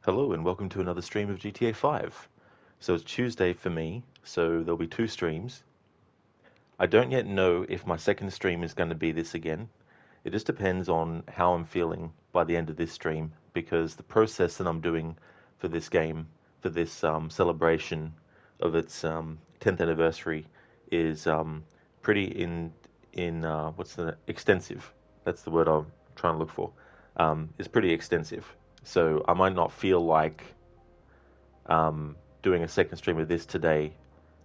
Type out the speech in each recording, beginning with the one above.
Hello and welcome to another stream of GTA 5. So it's Tuesday for me, so there'll be two streams. I don't yet know if my second stream is going to be this again. It just depends on how I'm feeling by the end of this stream, because the process that I'm doing for this game, for this celebration of its 10th anniversary, is pretty what's the extensive? That's the word I'm trying to look for. It's pretty extensive. So I might not feel like doing a second stream of this today,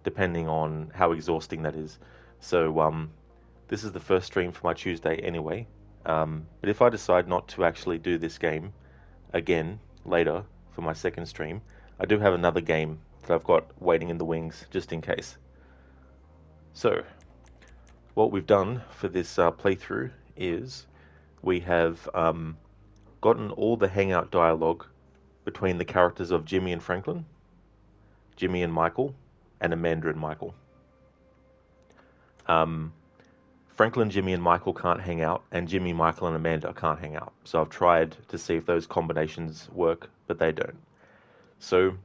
depending on how exhausting that is. So this is the first stream for my Tuesday anyway. But if I decide not to actually do this game again later for my second stream, I do have another game that I've got waiting in the wings just in case. So what we've done for this playthrough is we have gotten all the hangout dialogue between the characters of Jimmy and Franklin, Jimmy and Michael, and Amanda and Michael. Franklin, Jimmy, and Michael can't hang out, and Jimmy, Michael, and Amanda can't hang out. So I've tried to see if those combinations work, but they don't. So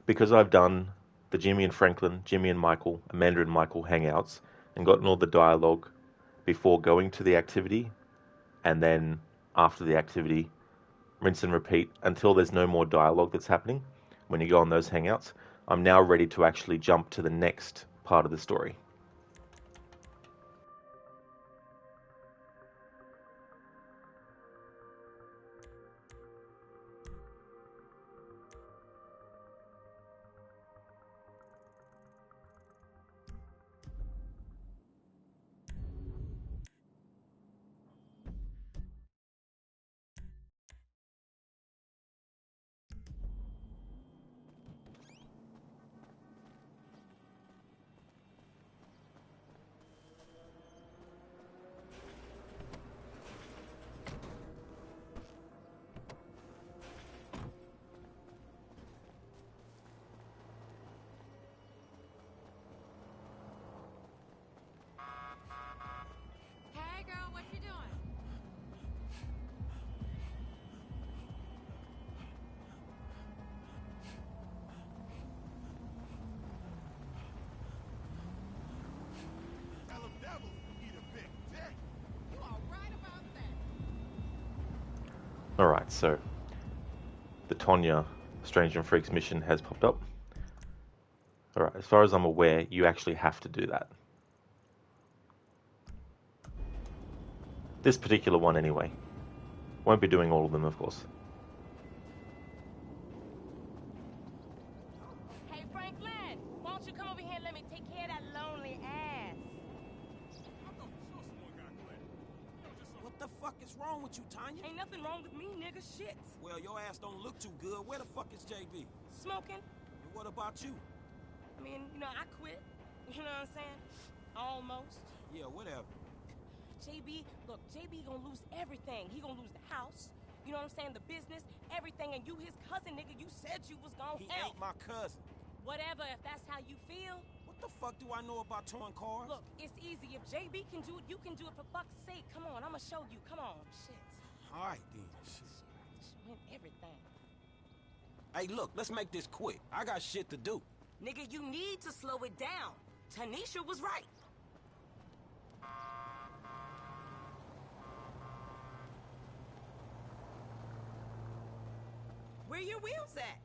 because I've done the Jimmy and Franklin, Jimmy and Michael, Amanda and Michael hangouts, and gotten all the dialogue before going to the activity, and then after the activity, rinse and repeat until there's no more dialogue that's happening when you go on those hangouts, I'm now ready to actually jump to the next part of the story. Hey girl, what you doing? Tell them devils eat a big dick. You are right about that. Alright, so the Tonya Strange and Freaks mission has popped up. Alright, as far as I'm aware, you actually have to do that. This particular one anyway. Won't be doing all of them, of course. Hey Franklin, why don't you come over here and let me take care of that lonely ass? I thought for sure someone got cleared. What the fuck is wrong with you, Tanya? Ain't nothing wrong with me, nigga. Shit. Well, your ass don't look too good. Where the fuck is JB? Smoking. And what about you? I mean, I quit. You know what I'm saying? Almost. Yeah, whatever. JB, look, JB gonna lose everything. He gonna lose the house. You know what I'm saying? The business, everything. And you his cousin, nigga. You said you was gonna He help. ain't my cousin. Whatever, if that's how you feel. What the fuck do I know about towing cars? Look, it's easy. If JB can do it, you can do it, for fuck's sake. Come on, I'ma show you. Come on. Shit. All right, then. Shit. Just win everything. Hey, look, let's make this quick. I got shit to do. Nigga, you need to slow it down. Tanisha was right. Where your wheels at?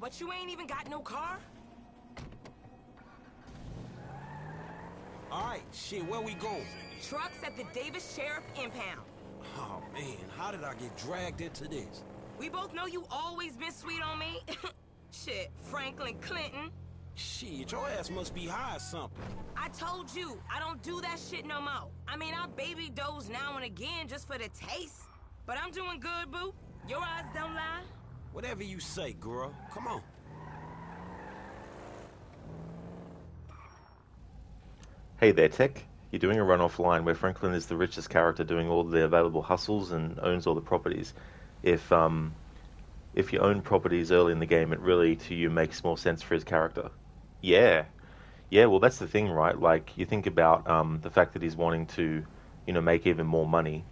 But you ain't even got no car? All right, shit, where we going? Trucks at the Davis Sheriff Impound. Oh, man, how did I get dragged into this? We both know you always been sweet on me. Shit, Franklin Clinton. Shit, your ass must be high or something. I told you, I don't do that shit no more. I mean, I baby doze now and again just for the taste. But I'm doing good, boo. Your eyes don't lie. Whatever you say, girl. Come on. Hey there, Tech. You're doing a run-off line where Franklin is the richest character doing all the available hustles and owns all the properties. If you own properties early in the game, it really, to you, makes more sense for his character. Yeah. Yeah, well, that's the thing, right? Like, you think about the fact that he's wanting to make even more money.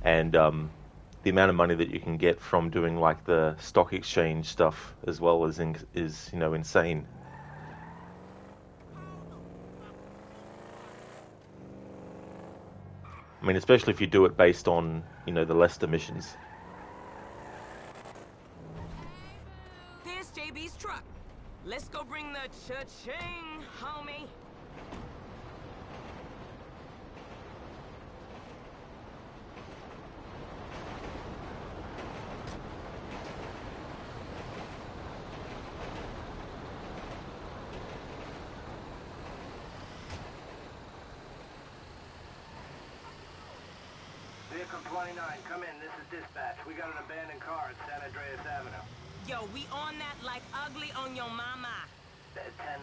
And the amount of money that you can get from doing like the stock exchange stuff as well is insane. I mean, especially if you do it based on the Leicester missions. There's JB's truck. Let's go bring the cha-ching, homie. Vehicle 29, come in. This is dispatch. We got an abandoned car at San Andreas Avenue. Yo, we on that like ugly on your mama. 10-9,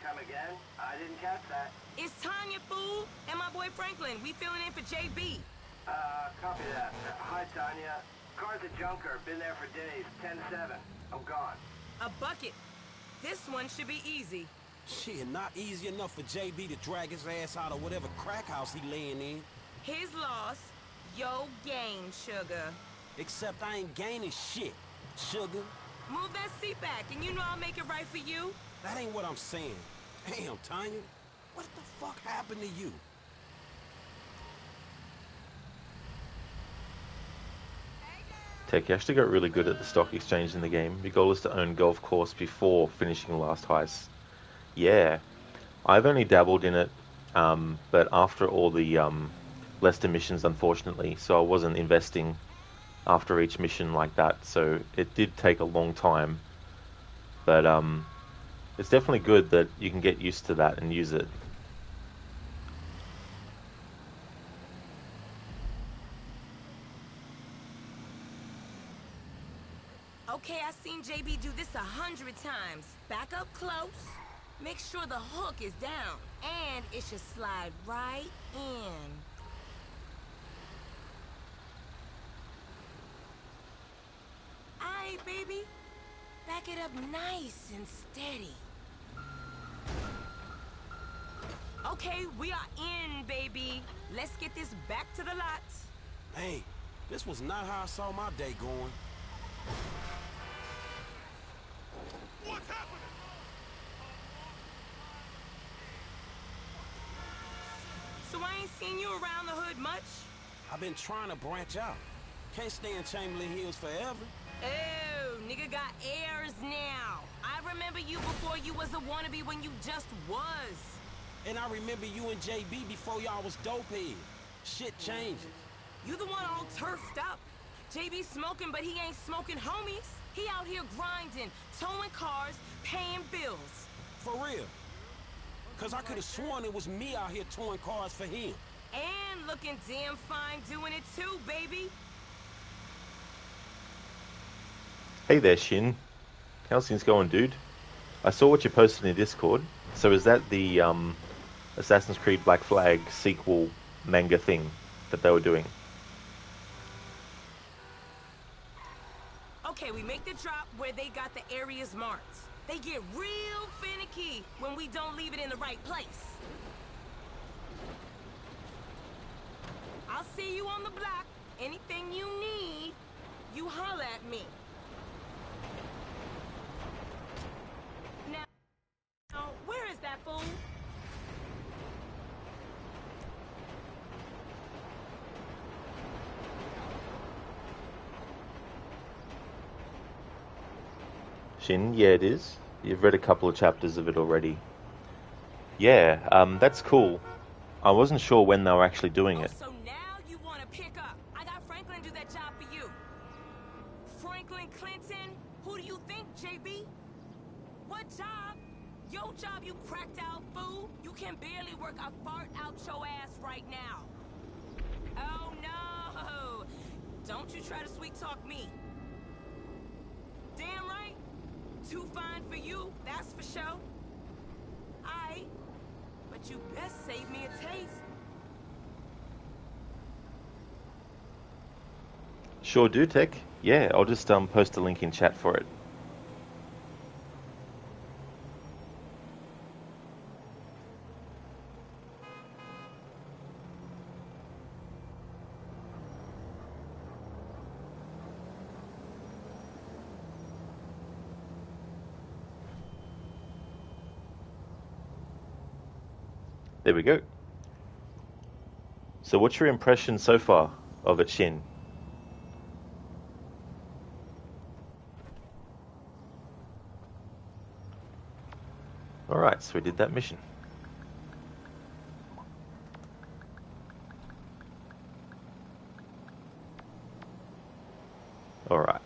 come again? I didn't catch that. It's Tanya, fool, and my boy Franklin. We filling in for JB. Copy that. Hi, Tanya. Car's a junker. Been there for days. 10-7. I'm gone. A bucket. This one should be easy. Shit, not easy enough for JB to drag his ass out of whatever crack house he laying in. His loss, yo gain, sugar. Except I ain't gaining shit, sugar. Move that seat back, and you know I'll make it right for you. That ain't what I'm saying. Damn, Tanya. What the fuck happened to you? Tech, you actually got really good at the stock exchange in the game. Your goal is to own golf course before finishing the last heist. Yeah, I've only dabbled in it, but after all the Leicester missions, unfortunately, so I wasn't investing after each mission like that, so it did take a long time. But it's definitely good that you can get used to that and use it. Okay, I've seen JB do this 100 times. Back up close. Make sure the hook is down. And it should slide right in. Aight, baby. Back it up nice and steady. Okay, we are in, baby. Let's get this back to the lot. Hey, this was not how I saw my day going. What's happening? So I ain't seen you around the hood much? I've been trying to branch out. Can't stay in Chamberlain Hills forever. Oh, nigga got airs now. I remember you before you was a wannabe when you just was. And I remember you and JB before y'all was dope head. Shit changes. You the one all turfed up. JB smoking, but he ain't smoking homies. He out here grinding, towing cars, paying bills. For real. Cause I could've sworn it was me out here towing cars for him. And looking damn fine doing it too, baby. Hey there, Shin. How's things going, dude? I saw what you posted in Discord. So is that the Assassin's Creed Black Flag sequel manga thing that they were doing? Okay, we make the drop where they got the areas marked. They get real finicky when we don't leave it in the right place. I'll see you on the block. Anything you need, you holler at me. Now, where is that fool? Shin, yeah, it is. You've read a couple of chapters of it already. Yeah, that's cool. I wasn't sure when they were actually doing it. So now you want to pick up. I got Franklin do that job for you. Franklin Clinton? Who do you think, JB? What job? Your job, you cracked out fool. You can barely work a fart out your ass right now. Oh no! Don't you try to sweet talk me. Damn right. Too fine for you, that's for sure. Aight. But you best save me a taste. Sure do, Tech. Yeah, I'll just post a link in chat for it. There we go. So what's your impression so far of it, Shin? Alright, so we did that mission. Alright.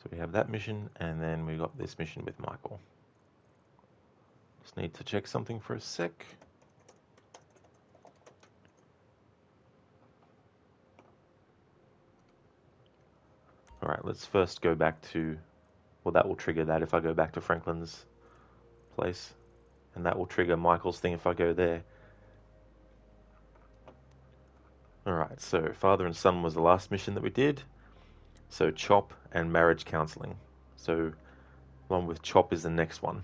So we have that mission, and then we got this mission with Michael. Just need to check something for a sec. Alright, let's first go back to... Well, that will trigger that if I go back to Franklin's place. And that will trigger Michael's thing if I go there. Alright, so father and son was the last mission that we did. So Chop and marriage counseling. So one with Chop is the next one.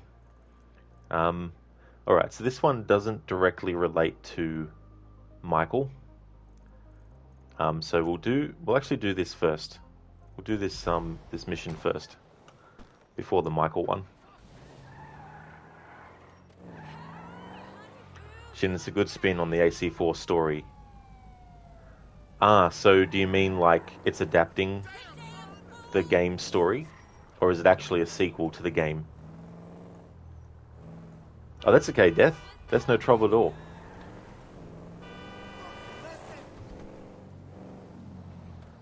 Alright, so this one doesn't directly relate to Michael. So we'll actually do this first. We'll do this mission first before the Michael one. Shin, it's a good spin on the AC4 story. Ah, so do you mean like it's adapting the game story? Or is it actually a sequel to the game? Oh, that's okay, Death. That's no trouble at all.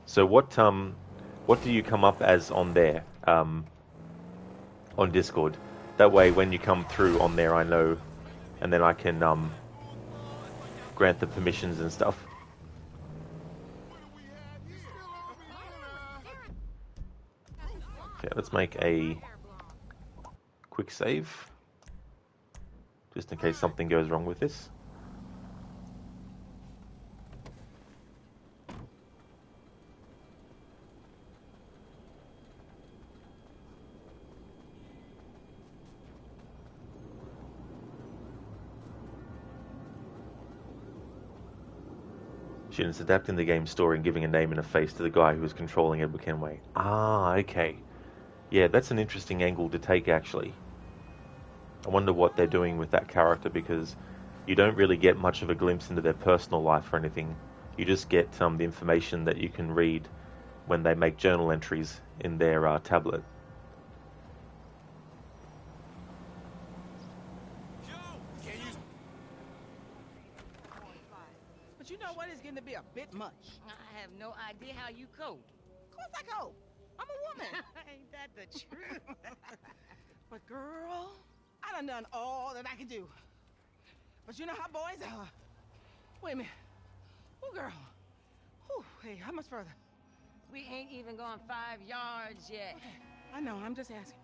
So what do you come up as on there, on Discord? That way when you come through on there I know, and then I can grant the permissions and stuff. Okay, let's make a quick save, just in case something goes wrong with this. It's adapting the game's story and giving a name and a face to the guy who was controlling Edward Kenway. Ah, okay. Yeah, that's an interesting angle to take, actually. I wonder what they're doing with that character, because you don't really get much of a glimpse into their personal life or anything. You just get the information that you can read when they make journal entries in their tablet. But you know what? It's getting to be a bit much. I have no idea how you cope. Of course I cope. I'm a woman. Ain't that the truth? But girl, I done all that I can do. But you know how boys are. Wait a minute. Oh, girl. Whew, hey, how much further? We ain't even gone 5 yards yet. Okay, I know, I'm just asking.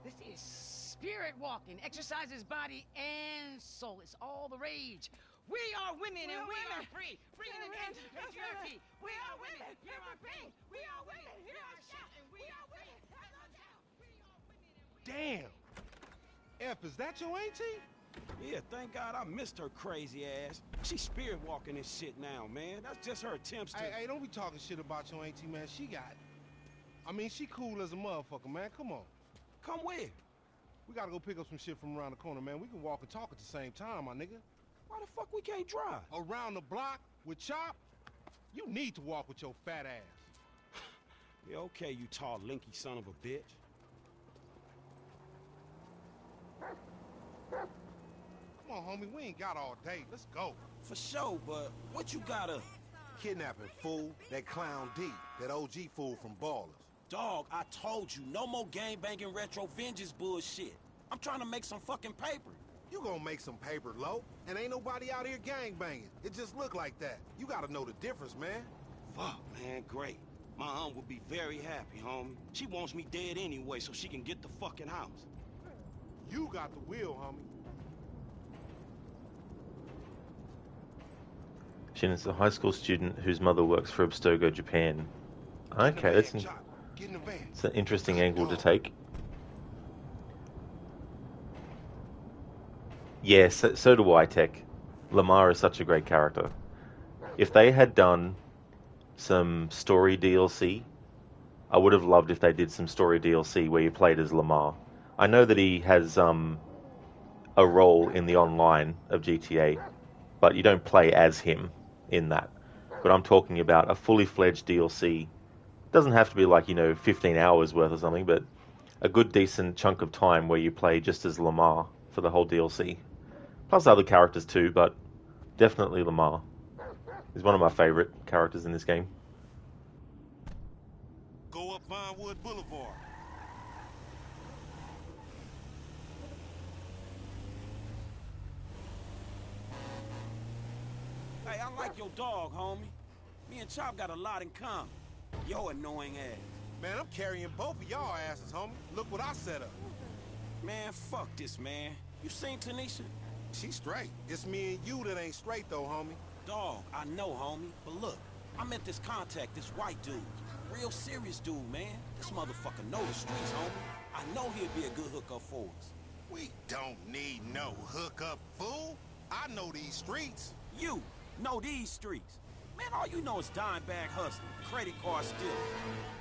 This is spirit walking. Exercises body and soul. It's all the rage. We are women and we are free. Free in the hands of the patriarchy. We are women. Hear our pain. We are women. Hear our shout. And we are women. Hear our doubt. We are women. Damn. F, is that your auntie? Yeah, thank God I missed her crazy ass. She's spirit walking this shit now, man. That's just her attempts to... Hey, don't be talking shit about your auntie, man. She got it. I mean, she cool as a motherfucker, man. Come on. Come where? We gotta go pick up some shit from around the corner, man. We can walk and talk at the same time, my nigga. Why the fuck we can't drive? Around the block with Chop? You need to walk with your fat ass. Yeah, okay, you tall, linky son of a bitch. Come on, homie. We ain't got all day. Let's go. For sure, but what you gotta... Kidnapping, fool. That clown D. That OG fool from Ballers. Dog, I told you, no more gang-banging retro vengeance bullshit. I'm trying to make some fucking paper. You gonna make some paper, low, and ain't nobody out here gangbanging. It just look like that. You gotta know the difference, man. Fuck, man, great. My aunt would be very happy, homie. She wants me dead anyway so she can get the fucking house. You got the wheel, homie. Shin is a high school student whose mother works for Abstergo, Japan. Okay, that's an interesting angle to take. Yes, yeah, so do I, Tech. Lamar is such a great character. If they had done some story DLC I would have loved if they did some story DLC where you played as Lamar. I know that he has a role in the online of GTA, but you don't play as him in that. But I'm talking about a fully fledged DLC. It doesn't have to be like, 15 hours worth or something, but a good decent chunk of time where you play just as Lamar for the whole DLC. Plus other characters too, but definitely Lamar. He's one of my favorite characters in this game. Go up Vinewood Boulevard. Hey, I like your dog, homie. Me and Chop got a lot in common. Yo annoying ass. Man, I'm carrying both of y'all asses, homie. Look what I set up. Man, fuck this, man. You seen Tanisha? She straight. It's me and you that ain't straight, though, homie. Dog, I know, homie. But look, I met this contact, this white dude. Real serious dude, man. This motherfucker know the streets, homie. I know he'd be a good hookup for us. We don't need no hookup, fool. I know these streets. You know these streets. Man, all you know is dime bag hustling, credit card stealing,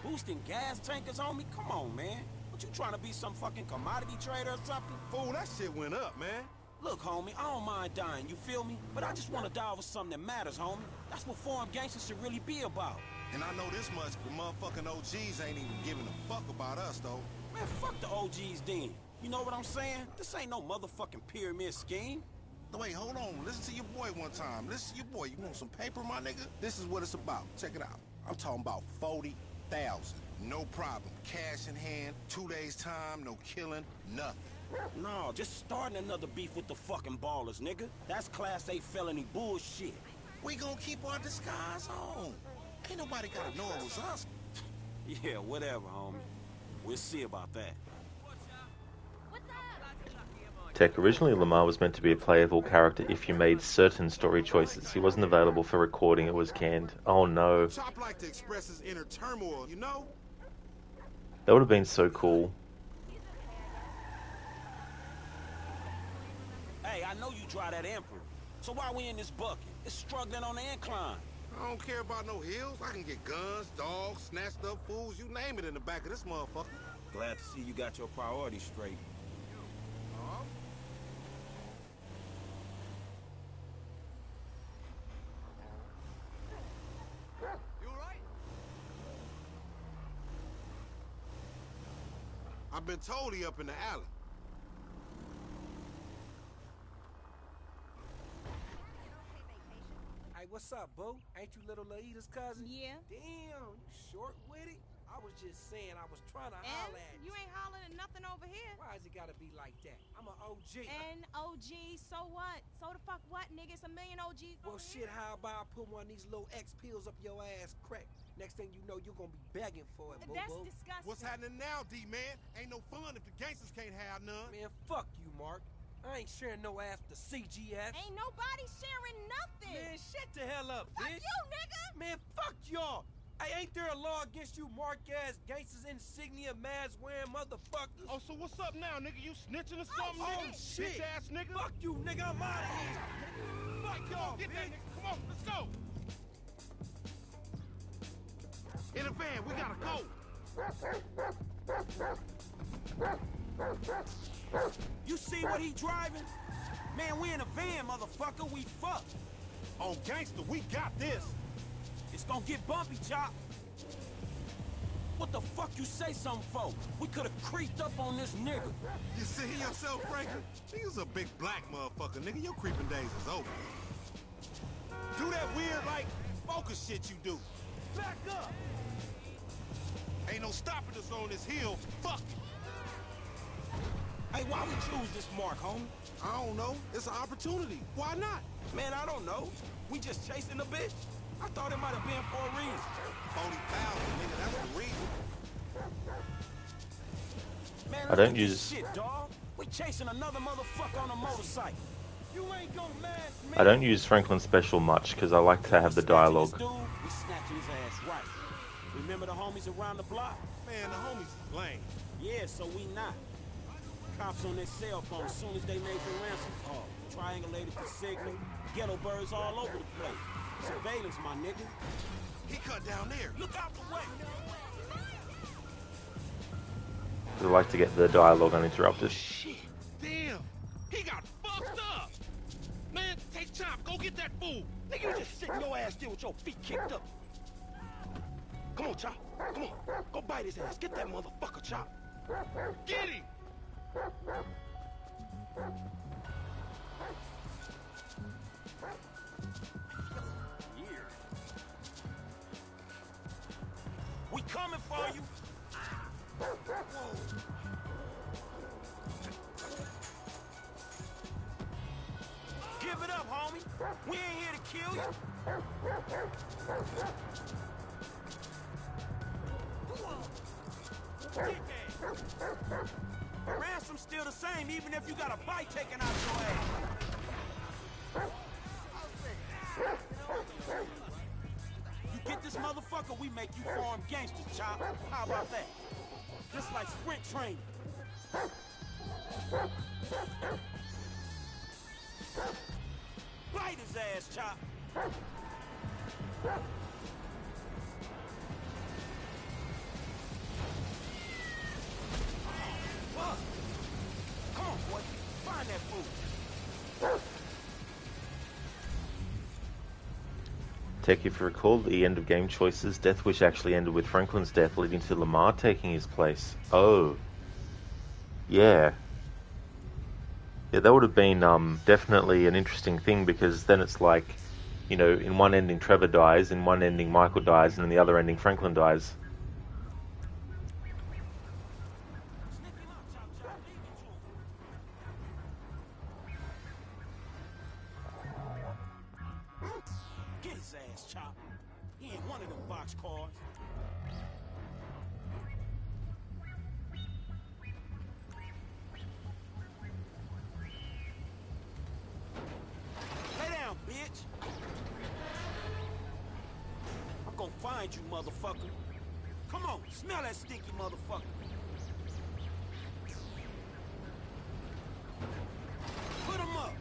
boosting gas tankers, homie. Come on, man. What, you trying to be some fucking commodity trader or something? Fool, that shit went up, man. Look, homie, I don't mind dying, you feel me? But I just want to die over something that matters, homie. That's what foreign gangsters should really be about. And I know this much, the motherfucking OGs ain't even giving a fuck about us, though. Man, fuck the OGs then. You know what I'm saying? This ain't no motherfucking pyramid scheme. No, wait, hold on. Listen to your boy one time. Listen to your boy. You want some paper, my nigga? This is what it's about. Check it out. I'm talking about 40,000. No problem. Cash in hand, 2 days time, no killing, nothing. No, just starting another beef with the fucking ballers, nigga. That's Class A felony bullshit. We gonna keep our disguise on. Ain't nobody gotta know it was us. Yeah, whatever, homie. We'll see about that. Tech, originally Lamar was meant to be a playable character if you made certain story choices. He wasn't available for recording, it was canned. Oh no. Chop like to express his inner turmoil, you know? That would have been so cool. Hey, I know you drive that Emperor. So why we in this bucket? It's struggling on the incline. I don't care about no hills. I can get guns, dogs, snatched up fools, you name it in the back of this motherfucker. Glad to see you got your priorities straight. I've been told he up in the alley. Hey, what's up, boo? Ain't you little Laida's cousin? Yeah. Damn, you short with it? I was just saying, I was trying to holler at You ain't hollering at nothing over here. Why has it gotta be like that? I'm an OG. And OG, so what? So the fuck what, nigga? It's a million OGs Well, over shit, here. how about I put one of these little X pills up your ass crack? Next thing you know, you're gonna be begging for it, boo. That's disgusting. What's happening now, D-man? Ain't no fun if the gangsters can't have none. Man, fuck you, Mark. I ain't sharing no ass to CGF. Ain't nobody sharing nothing. Man, shut the hell up, Fuck bitch. you, nigga. Man, fuck y'all. Hey, ain't there a law against you mark-ass gangsters, insignia, mask-wearing motherfuckers? Oh, so what's up now, nigga? You snitching or something, Oh, nigga? shit. Bitch ass nigga. Fuck you, nigga. I'm out of here. Fuck y'all, Get that bitch. nigga. Come on, let's go. In the van, we gotta go. You see what he driving? Man, we in a van, motherfucker. We fucked. On gangster, we got this. It's gonna get bumpy, Chop. What the fuck you say something for? We could've creeped up on this nigga. You see yourself, Franklin? He's a big black motherfucker, nigga. Your creeping days is over. Do that weird, like, focus shit you do. Back up. Ain't no stopping us on this hill. Fuck it. Hey, why we choose this mark, homie? I don't know. It's an opportunity. Why not? Man, I don't know. We just chasing the bitch. I thought it might have been for a reason. 40,000, nigga. That's the reason. Man, I don't look at this use- shit, dog. We chasing another motherfucker on a motorcycle. You ain't gonna mask me. I don't use Franklin Special much because I like to have the dialogue. This dude, we snatching his ass right. Remember the homies around the block? Man, the homies is lame. Yeah, so we not. Cops on their cell phone as soon as they made the ransom call. Triangulated the signal. Ghetto birds all over the place. Surveillance, my nigga. He cut down there. Look out the way. 'cause I like to get the dialogue uninterrupted. Shit, damn. He got fucked up. Man, take Chop, go get that fool. Nigga, you just sitting your ass there with your feet kicked up. Come on, Chop. Come on. Go bite his ass. Get that motherfucker, Chop. Get him. We coming for you. Give it up, homie. We ain't here to kill you. Ransom's still the same, even if you got a bite taken out your ass. You get this motherfucker, we make you farm gangsters, Chop. How about that? Just like sprint training. Bite his ass, Chop. Fuck. Come on, boy. Find that fool. Tech, if you recall the end of game choices, Death Wish actually ended with Franklin's death, leading to Lamar taking his place. Oh. Yeah. Yeah, that would have been definitely an interesting thing, because then it's like, you know, in one ending Trevor dies, in one ending Michael dies, and in the other ending Franklin dies. Get his ass, Chop. He ain't one of them boxcars. Lay down, bitch. I'm gonna find you, motherfucker. Come on, smell that stinky motherfucker. Put him up.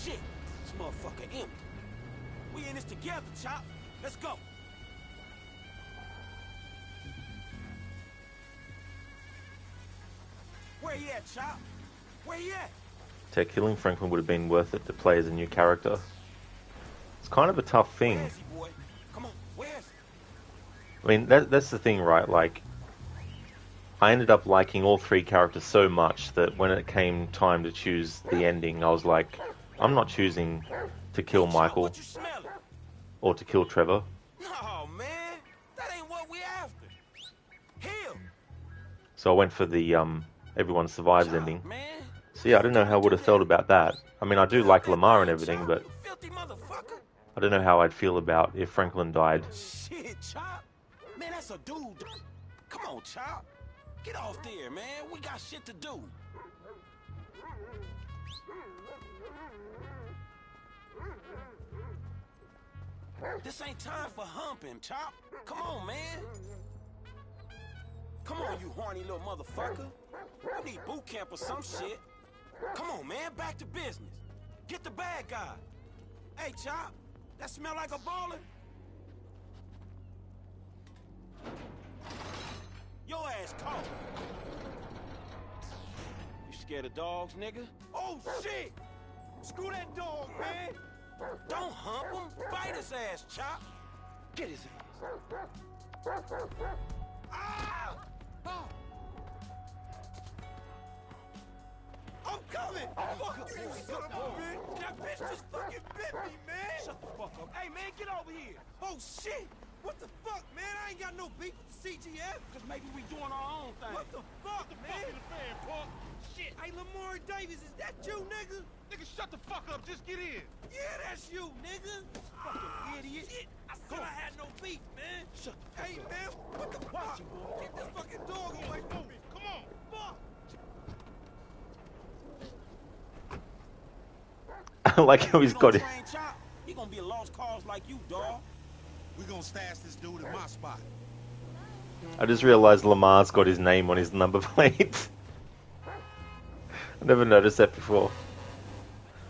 Shit, this motherfucker empty. We in this together, Chop. Let's go. Where he at, Chop? Where he at? Tech, killing Franklin would have been worth it to play as a new character. It's kind of a tough thing. Where is he, boy? Come on, where is he? I mean, that's the thing, right? Like, I ended up liking all three characters so much that when it came time to choose the ending, I was like, I'm not choosing to kill Michael What you smelling? or to kill Trevor. No, man. That ain't what we after. Heal. So I went for the everyone survives ending. Man. So yeah, I don't know how I would have felt about that. I mean, I do like Lamar and everything, but You filthy motherfucker. I don't know how I'd feel about if Franklin died. Shit, Chop. Man, that's a dude. Come on, Chop. Get off there, man. We got shit to do. This ain't time for humping, Chop. Come on, man. Come on, you horny little motherfucker. You need boot camp or some shit. Come on, man. Back to business. Get the bad guy. Hey, Chop. That smell like a baller? Your ass caught. You scared of dogs, nigga? Oh, shit! Screw that dog, man! Don't hump him. Bite his ass, Chop. Get his ass. Ah! Oh. I'm coming! Fuck you, son of a bitch! That bitch just fucking bit me, man! Shut the fuck up. Hey, man, get over here! Oh, shit! What the fuck, man? I ain't got no beef with the CGF. Cause maybe we doing our own thing. What the fuck, man? Fuck the fan, punk. Shit. Hey, Lamar Davis, is that you, nigga? Nigga, shut the fuck up. Just get in. Yeah, that's you, nigga. Fucking idiot. Shit. I said I had no beef, man. Shut the fuck up. Hey, man, what the fuck? Get this fucking dog away from me. Come on. Fuck. I like how he's got it. He gonna be a lost cause like you, dog. We gonna stash this dude in my spot. I just realized Lamar's got his name on his number plate. I never noticed that before.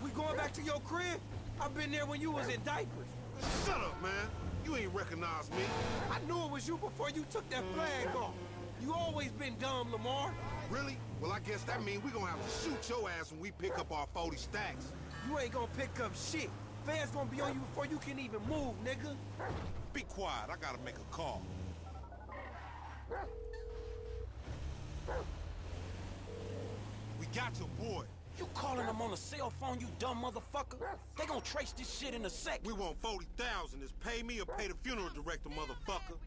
We going back to your crib? I've been there when you was in diapers. Shut up, man. You ain't recognize me. I knew it was you before you took that flag off. You always been dumb, Lamar. Really? Well, I guess that means we gonna have to shoot your ass when we pick up our 40 stacks. You ain't gonna pick up shit. Fans gonna be on you before you can even move, nigga. Be quiet, I gotta make a call. We got your boy. You calling them on a cell phone, you dumb motherfucker? They gonna trace this shit in a sec. We want 40,000. It's pay me or pay the funeral director, motherfucker.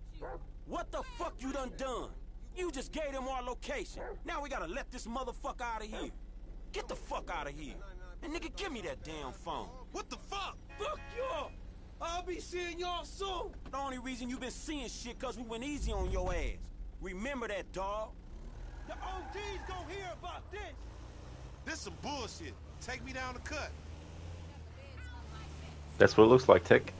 What the fuck you done? You just gave them our location. Now we gotta let this motherfucker out of here. Get the fuck out of here. And nigga, give me that damn phone. What the fuck? Fuck y'all. I'll be seeing y'all soon. The only reason you been seeing shit cause we went easy on your ass. Remember that, dog? The OG's gonna hear about this. This some bullshit. Take me down the cut. That's what it looks like, Tech.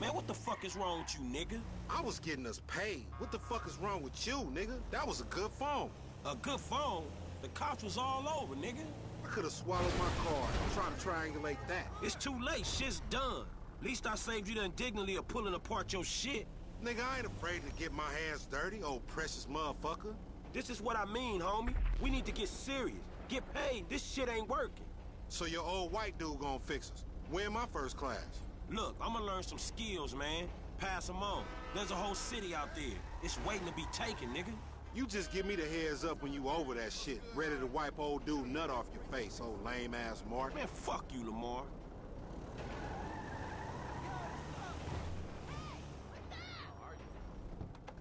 Man, what the fuck is wrong with you, nigga? I was getting us paid. What the fuck is wrong with you, nigga? That was a good phone. A good phone? The cops was all over, nigga. I could have swallowed my card. I'm trying to triangulate that. It's too late. Shit's done. At least I saved you the indignity of pulling apart your shit. Nigga, I ain't afraid to get my hands dirty, old precious motherfucker. This is what I mean, homie. We need to get serious. Get paid. This shit ain't working. So your old white dude gonna fix us. When my first class? Look, I'm gonna learn some skills, man. Pass them on. There's a whole city out there. It's waiting to be taken, nigga. You just give me the heads up when you over that shit. Ready to wipe old dude nut off your face, old lame-ass Mark. Man, fuck you, Lamar.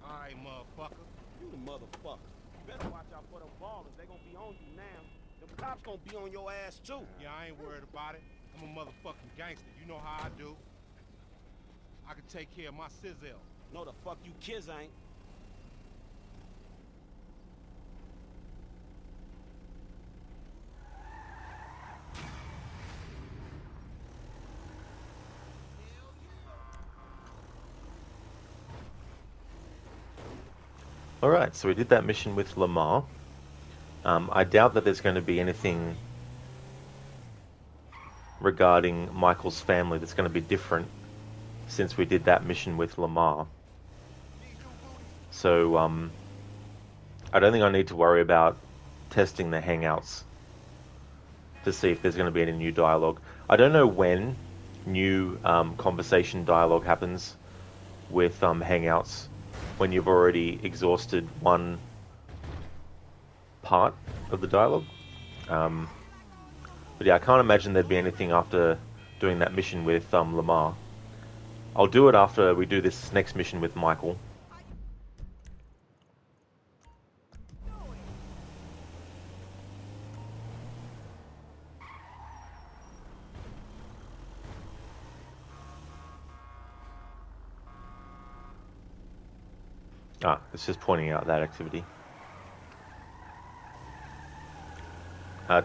Alright, motherfucker. You the motherfucker. You better watch out for them ballers. They gonna be on you now. The cops gonna be on your ass, too. Yeah, I ain't worried about it. I'm a motherfucking gangster. You know how I do. I can take care of my sizzle. No, the fuck you kids ain't. Alright, so we did that mission with Lamar. I doubt that there's going to be anything regarding Michael's family that's going to be different since we did that mission with Lamar. So, I don't think I need to worry about testing the hangouts to see if there's going to be any new dialogue. I don't know when new conversation dialogue happens with hangouts, when you've already exhausted one part of the dialogue. But yeah, I can't imagine there'd be anything after doing that mission with Lamar. I'll do it after we do this next mission with Michael. Ah, it's just pointing out that activity.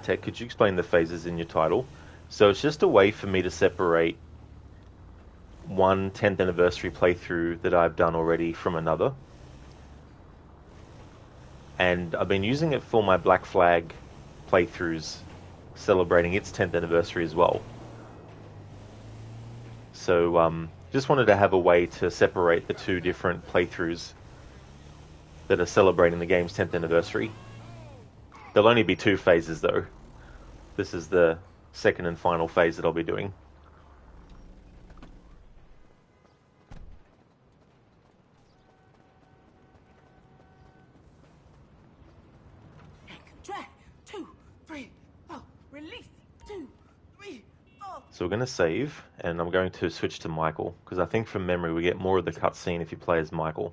Tech, could you explain the phases in your title? So it's just a way for me to separate one 10th anniversary playthrough that I've done already from another. And I've been using it for my Black Flag playthroughs, celebrating its 10th anniversary as well. So just wanted to have a way to separate the two different playthroughs that are celebrating the game's 10th anniversary. There'll only be two phases though. This is the second and final phase that I'll be doing. Drag. 2, 3, 4. Release. 2, 3, 4. So we're going to save, and I'm going to switch to Michael, because I think from memory we get more of the cutscene if you play as Michael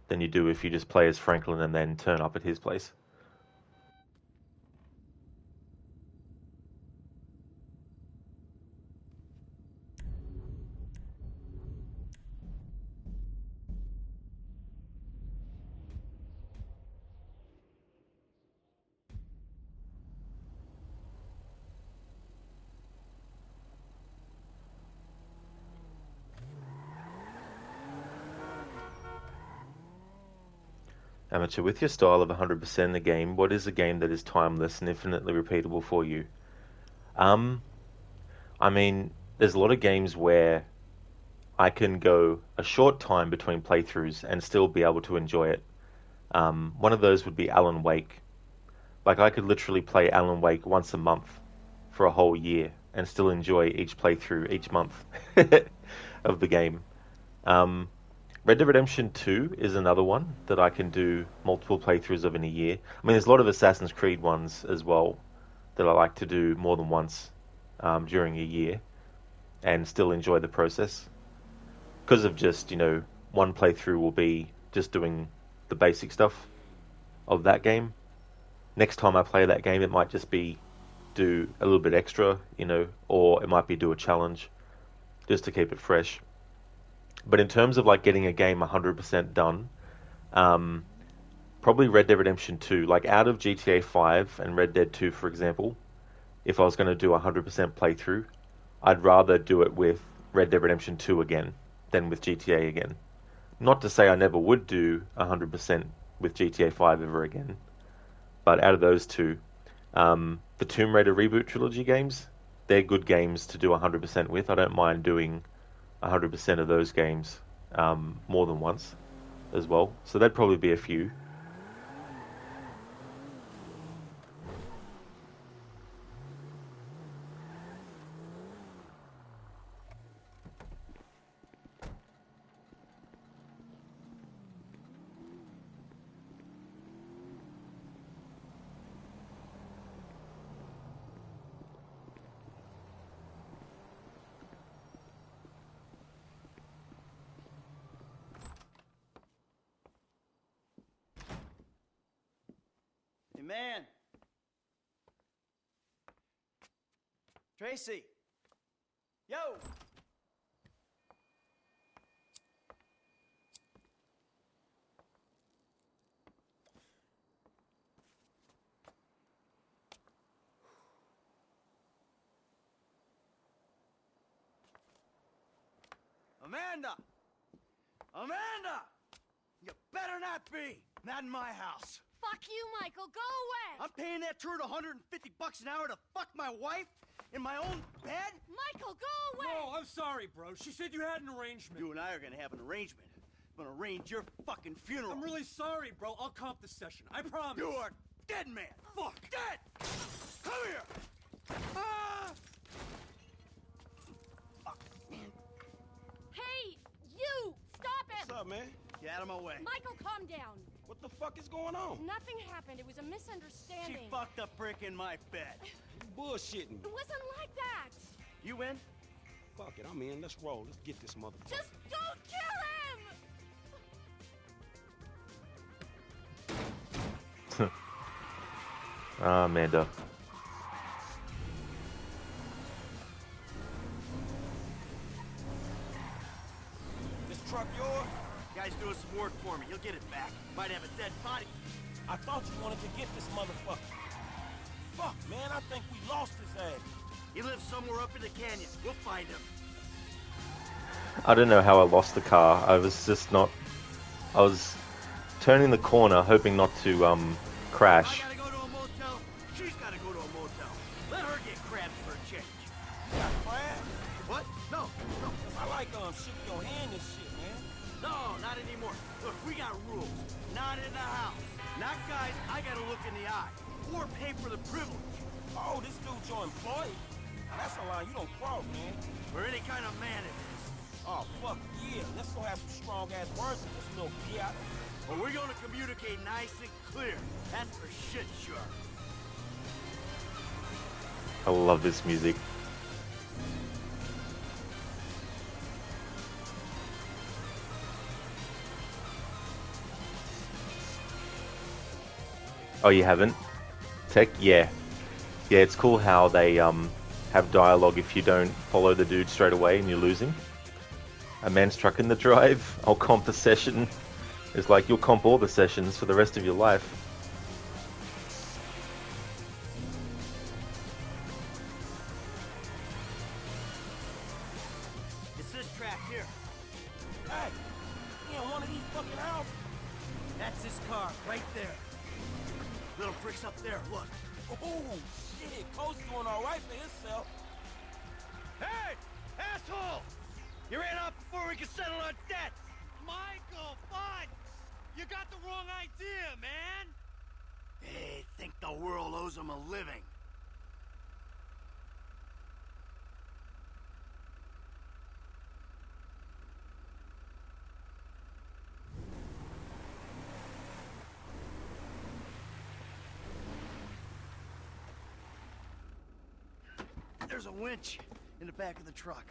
than you do if you just play as Franklin and then turn up at his place. Amateur, with your style of 100% in the game, what is a game that is timeless and infinitely repeatable for you? Um, I mean, there's a lot of games where I can go a short time between playthroughs and still be able to enjoy it. One of those would be Alan Wake. Like, I could literally play Alan Wake once a month for a whole year and still enjoy each playthrough each month of the game. Um, Red Dead Redemption 2 is another one that I can do multiple playthroughs of in a year. I mean, there's a lot of Assassin's Creed ones as well that I like to do more than once during a year and still enjoy the process. Because of just, one playthrough will be just doing the basic stuff of that game. Next time I play that game, it might just be do a little bit extra, or it might be do a challenge just to keep it fresh. But in terms of like getting a game 100% done, probably Red Dead Redemption 2. Like out of GTA 5 and Red Dead 2, for example, if I was going to do a 100% playthrough, I'd rather do it with Red Dead Redemption 2 again than with GTA again. Not to say I never would do 100% with GTA 5 ever again, but out of those two, the Tomb Raider reboot trilogy games, they're good games to do 100% with. I don't mind doing 100% of those games more than once as well. So that'd probably be a few. Hey, man. Tracy. Yo. Amanda! Amanda! You better not be! Not in my house. Fuck you, Michael. Go away! I'm paying that turd $150 an hour to fuck my wife in my own bed? Michael, go away! No, I'm sorry, bro. She said you had an arrangement. You and I are gonna have an arrangement. I'm gonna arrange your fucking funeral. I'm really sorry, bro. I'll comp the session. I promise. You are dead, man. Fuck. Dead! Come here! Ah! Hey, you! Stop it! What's up, man? Get out of my way. Michael, calm down. What the fuck is going on? Nothing happened. It was a misunderstanding. She fucked a brick in my bed. You bullshitting. It wasn't like that. You in? Fuck it, I'm in. Let's roll. Let's get this motherfucker. Just don't kill him! Amanda. This truck yours? Guy's doing some work for me. He'll get it back. Might have a dead body. I thought you wanted to get this motherfucker. Fuck, man, I think we lost his ass. He lives somewhere up in the canyon. We'll find him. I don't know how I lost the car. I was turning the corner hoping not to crash. I gotta go to a motel. She's gotta go to a motel. Let her get crabs for a change. You got crab? What? No. I like shit your hand and shit, man. No, not anymore. Look, we got rules. Not in the house. Not guys I gotta look in the eye. Or pay for the privilege. Oh, this dude's your employee? Now, that's a line you don't cross, man. For any kind of man it is. Oh, fuck yeah. Let's go have some strong-ass words with this little biatch. But we're gonna communicate nice and clear. That's for shit sure. I love this music. Oh, you haven't? Tech? Yeah. Yeah, it's cool how they have dialogue if you don't follow the dude straight away and you're losing. A man's truck in the drive. I'll comp the session. It's like you'll comp all the sessions for the rest of your life. It's this track here. Hey, he in one of these fucking houses. That's his car, right there. Little bricks up there, look. Oh, shit. Coach doing all right for himself. Hey, asshole! You ran off before we could settle our debts! Michael, Bud! You got the wrong idea, man! They think the world owes them a living. There's a winch in the back of the truck.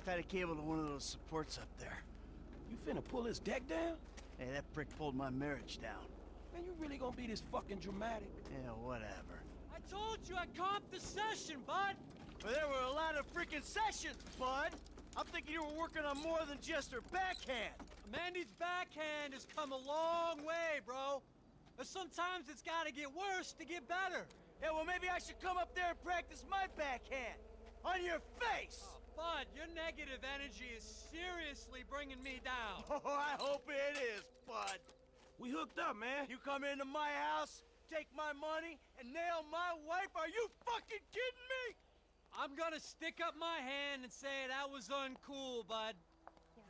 Tied a cable to one of those supports up there. You finna pull his deck down? Hey, that prick pulled my marriage down. Man, you really gonna be this fucking dramatic? Yeah, whatever. I told you I comped the session, bud! Well, there were a lot of freaking sessions, bud! I'm thinking you were working on more than just her backhand. Mandy's backhand has come a long way, bro. But sometimes it's gotta get worse to get better. Yeah, well, maybe I should come up there and practice my backhand. On your face! Oh, bud, your negative energy is seriously bringing me down. Oh, I hope it is, bud. We hooked up, man. You come into my house, take my money, and nail my wife? Are you fucking kidding me? I'm gonna stick up my hand and say that was uncool, bud.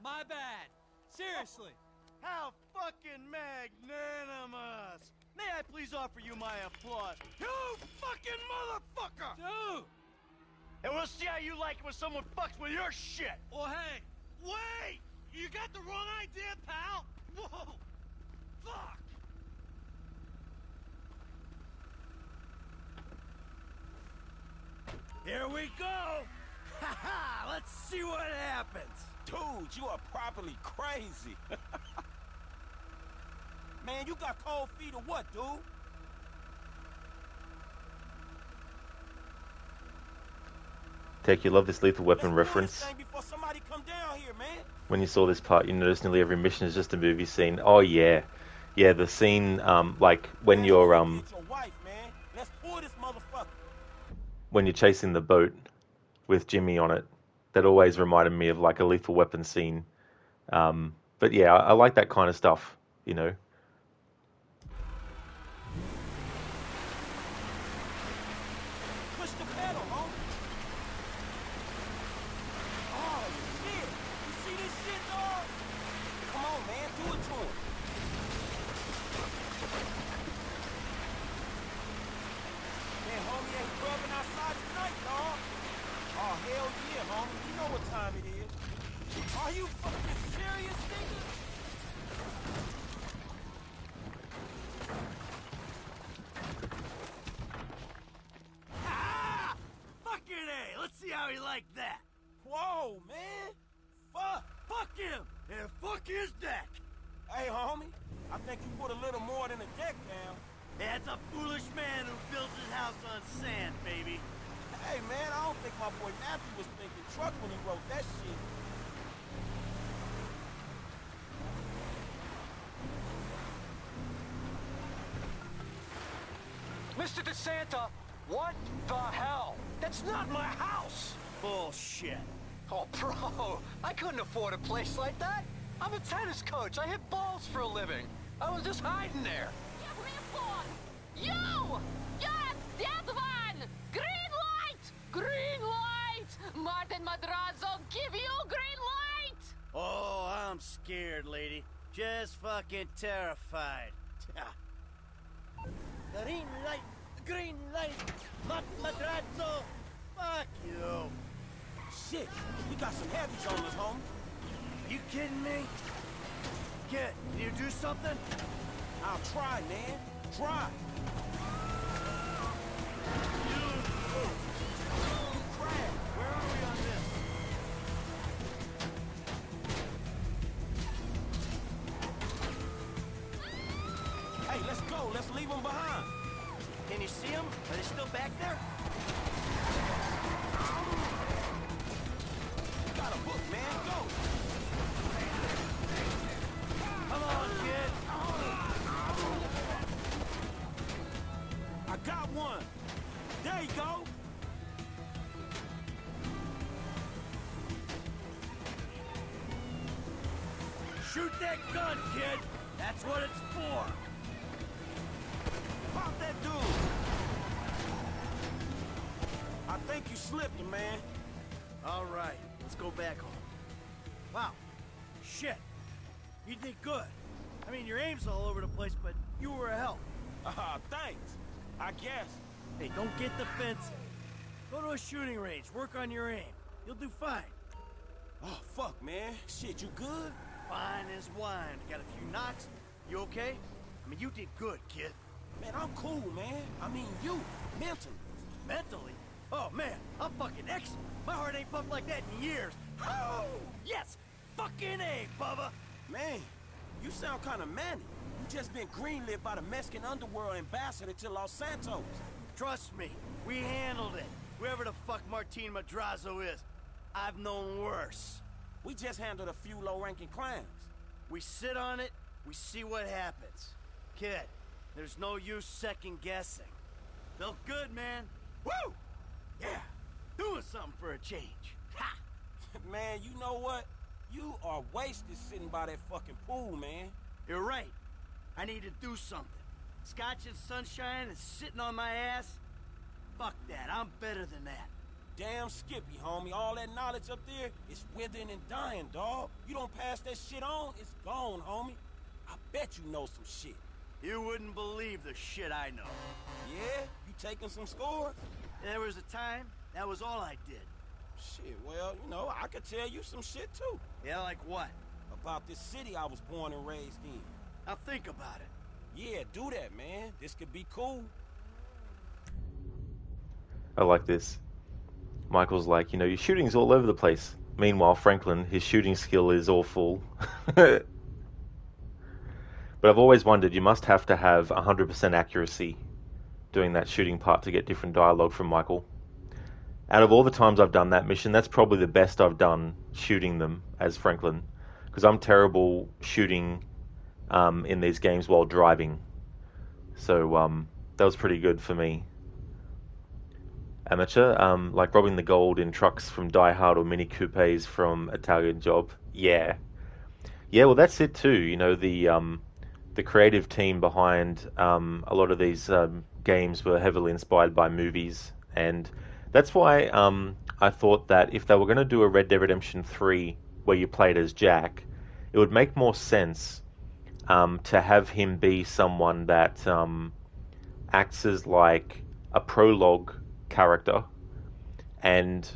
My bad. Seriously. How fucking magnanimous! May I please offer you my applause? You fucking motherfucker! Dude! And we'll see how you like it when someone fucks with your shit! Well, hey, wait! You got the wrong idea, pal! Whoa! Fuck! Here we go! Ha ha! Let's see what happens! Dude, you are properly crazy. Man, you got cold feet or what, dude? Tech, you love this Lethal Weapon reference. Before somebody come down here, man. When you saw this part, you noticed nearly every mission is just a movie scene. Oh yeah, yeah, the scene like when you're Get your wife, man. Let's pull this motherfucker. when you're chasing the boat with Jimmy on it. That always reminded me of like a Lethal Weapon scene. But yeah, I like that kind of stuff, you know. Push the pedal, homie. Oh, shit. You see this shit, dog? Come on, man. Do it to him. Man, homie ain't grubbing outside tonight, dog. Oh, hell yeah, homie. You know what time it is. Are you fucking serious, nigga? Ah! Fucking A! Let's see how he liked that! Whoa, man. Fuck. Fuck him! And fuck his deck! Hey, homie. I think you put a little more than a deck down. That's a foolish man who builds his house on sand, baby. Hey, man, I don't think my boy Matthew was thinking truck when he wrote that shit. Mr. DeSanta, what the hell? That's not my house! Bullshit. Oh, bro, I couldn't afford a place like that. I'm a tennis coach. I hit balls for a living. I was just hiding there. Give me a phone! You! Yes, that one! Green light! Green light! Martin Madrazo, give you green light! Oh, I'm scared, lady. Just fucking terrified. Green light! Green light! Madrazo! Fuck you! Shit, we got some heavies on us, homie. Are you kidding me? Kid, can you do something? I'll try, man. Try. You crab! Where are we on this? Hey, let's go. Let's leave them behind. Can you see them? Are they still back there? Got a book, man. Go. Come on, kid! I got one. There you go. Shoot that gun, kid! That's what it's for! Pop that dude. think you slipped him, man. All right, let's go back home. Wow. Shit. You did good. I mean, your aim's all over the place, but you were a help. Thanks. I guess. Hey, don't get defensive. Go to a shooting range, work on your aim. You'll do fine. Oh, fuck, man. Shit, you good? Fine as wine. Got a few knocks. You okay? I mean, you did good, kid. Man, I'm cool, man. I mean, you. Mentally. Mentally? Oh, man, I'm fucking excellent. My heart ain't pumped like that in years. Oh, yes! Fucking A, Bubba! Man, you sound kind of manny. You just been greenlit by the Mexican underworld ambassador to Los Santos. Trust me, we handled it. Whoever the fuck Martin Madrazo is, I've known worse. We just handled a few low-ranking clans. We sit on it, we see what happens. Kid, there's no use second-guessing. Felt good, man. Woo! Yeah, doing something for a change. Ha! Man, you know what? You are wasted sitting by that fucking pool, man. You're right. I need to do something. Scotch and sunshine and sitting on my ass? Fuck that, I'm better than that. Damn Skippy, homie. All that knowledge up there is withering and dying, dawg. You don't pass that shit on, it's gone, homie. I bet you know some shit. You wouldn't believe the shit I know. Yeah? You taking some scores? There was a time, that was all I did. Shit, well, you know, I could tell you some shit, too. Yeah, like what? About this city I was born and raised in. Now think about it. Yeah, do that, man. This could be cool. I like this. Michael's like, you know, your shooting's all over the place. Meanwhile, Franklin, his shooting skill is awful. But I've always wondered, you must have to have 100% accuracy doing that shooting part to get different dialogue from Michael. Out of all the times I've done that mission, that's probably the best I've done shooting them as Franklin. Because I'm terrible shooting in these games while driving. So that was pretty good for me. Amateur, like robbing the gold in trucks from Die Hard or Mini Coupes from Italian Job. Yeah. Yeah, well that's it too. You know, the creative team behind a lot of these games were heavily inspired by movies, and that's why I thought that if they were going to do a Red Dead Redemption 3 where you played as Jack, it would make more sense to have him be someone that acts as like a prologue character, and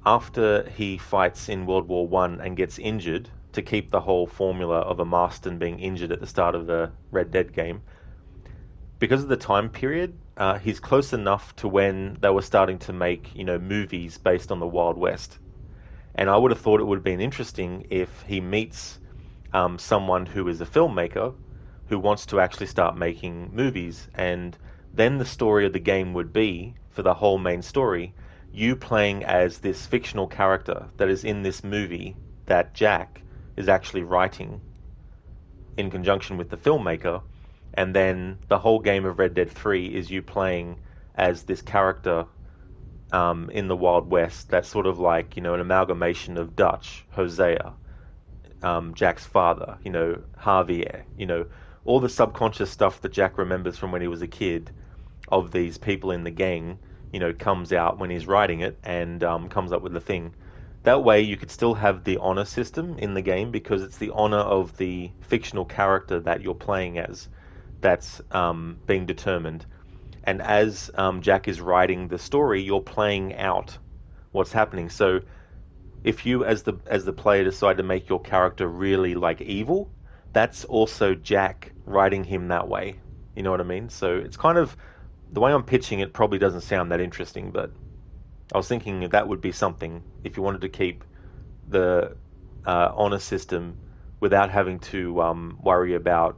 after he fights in World War One and gets injured, to keep the whole formula of a Marston being injured at the start of the Red Dead game, because of the time period, he's close enough to when they were starting to make, you know, movies based on the Wild West. And I would have thought it would have been interesting if he meets someone who is a filmmaker who wants to actually start making movies, and then the story of the game would be, for the whole main story, you playing as this fictional character that is in this movie that Jack is actually writing in conjunction with the filmmaker, and then the whole game of Red Dead 3 is you playing as this character in the Wild West that's sort of like, you know, an amalgamation of Dutch, Hosea, Jack's father, you know, Javier, you know, all the subconscious stuff that Jack remembers from when he was a kid of these people in the gang, you know, comes out when he's writing it and comes up with the thing. That way you could still have the honor system in the game, because it's the honor of the fictional character that you're playing as that's being determined. And as Jack is writing the story, you're playing out what's happening. So if you, as the player, decide to make your character really like evil, that's also Jack writing him that way. You know what I mean? So it's kind of, the way I'm pitching it probably doesn't sound that interesting, but I was thinking that would be something if you wanted to keep the honor system without having to worry about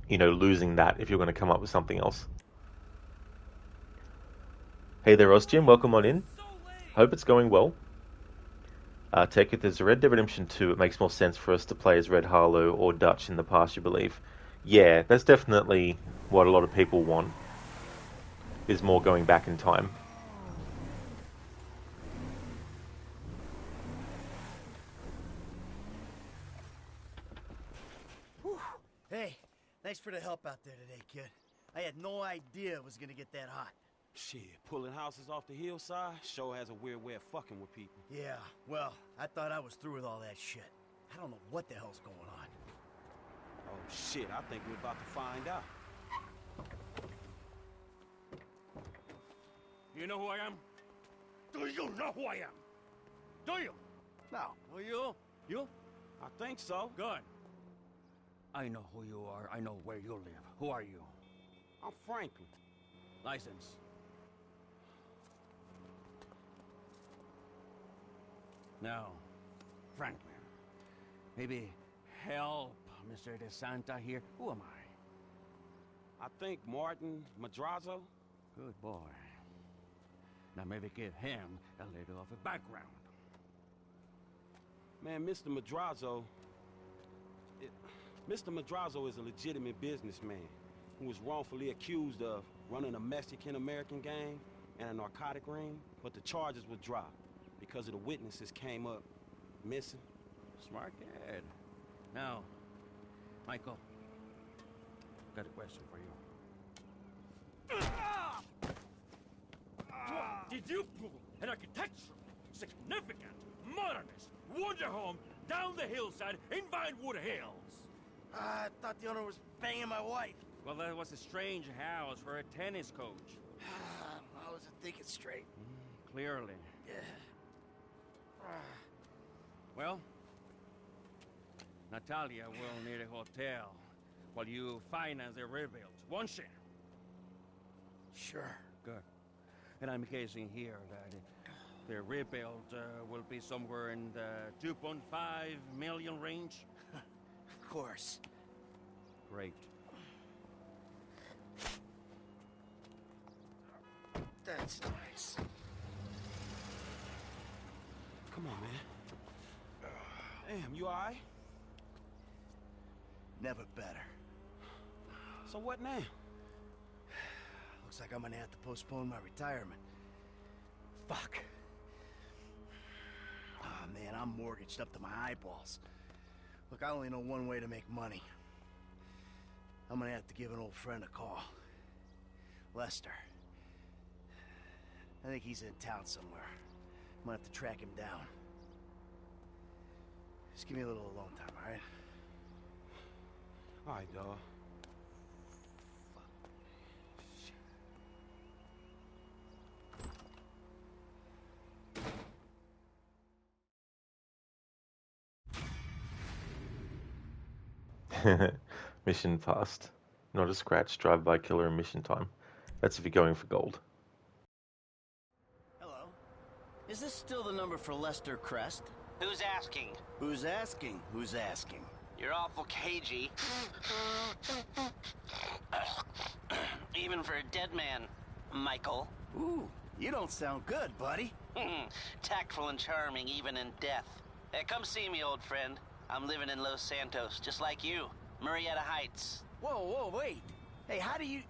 you know, losing that if you're going to come up with something else. Hey there, Ozjim, welcome on in. Hope it's going well. Take it, there's a Red Dead Redemption 2, it makes more sense for us to play as Red Harlow or Dutch in the past, you believe? Yeah, that's definitely what a lot of people want, is more going back in time. Hey, thanks for the help out there today, kid. I had no idea it was gonna get that hot. Shit, pulling houses off the hillside sure has a weird way of fucking with people. Yeah, well, I thought I was through with all that shit. I don't know what the hell's going on. Oh shit, I think we're about to find out. You know who I am? Do you know who I am? Do you? No. Well, you? You? I think so. Good. I know who you are. I know where you live. Who are you? I'm Franklin. License. Now, Franklin, maybe help Mr. DeSanta here. Who am I? I think Martin Madrazo. Good boy. Now maybe give him a little of a background. Man, Mr. Madrazo... Mr. Madrazo is a legitimate businessman who was wrongfully accused of running a Mexican-American gang and a narcotic ring, but the charges were dropped because of the witnesses came up missing. Smart kid. Now, Michael, got a question for you. Did you pull an architectural, significant, modernist wonder home down the hillside in Vinewood Hills? I thought the owner was banging my wife. Well, that was a strange house for a tennis coach. I wasn't thinking straight. Clearly. Well, Natalia will need a hotel while you finance the rebuild, won't she? Sure. Good. And I'm guessing here that the rebuild will be somewhere in the 2.5 million range. Of course. Great. That's nice. Come on, man. Damn, you all right? Never better. So what now? Looks like I'm gonna have to postpone my retirement. Fuck. Oh, man, I'm mortgaged up to my eyeballs. Look, I only know one way to make money. I'm gonna have to give an old friend a call. Lester. I think he's in town somewhere. I'm gonna have to track him down. Just give me a little alone time, all right? All right, dawg. Mission passed. Not a scratch. Drive-by killer in mission time. That's if you're going for gold. Hello. Is this still the number for Lester Crest? Who's asking? Who's asking? Who's asking? You're awful cagey. Even for a dead man, Michael. Ooh, you don't sound good, buddy. Tactful and charming even in death. Come see me, old friend. I'm living in Los Santos, just like you. Murrieta Heights. Whoa, wait. Hey, how do you...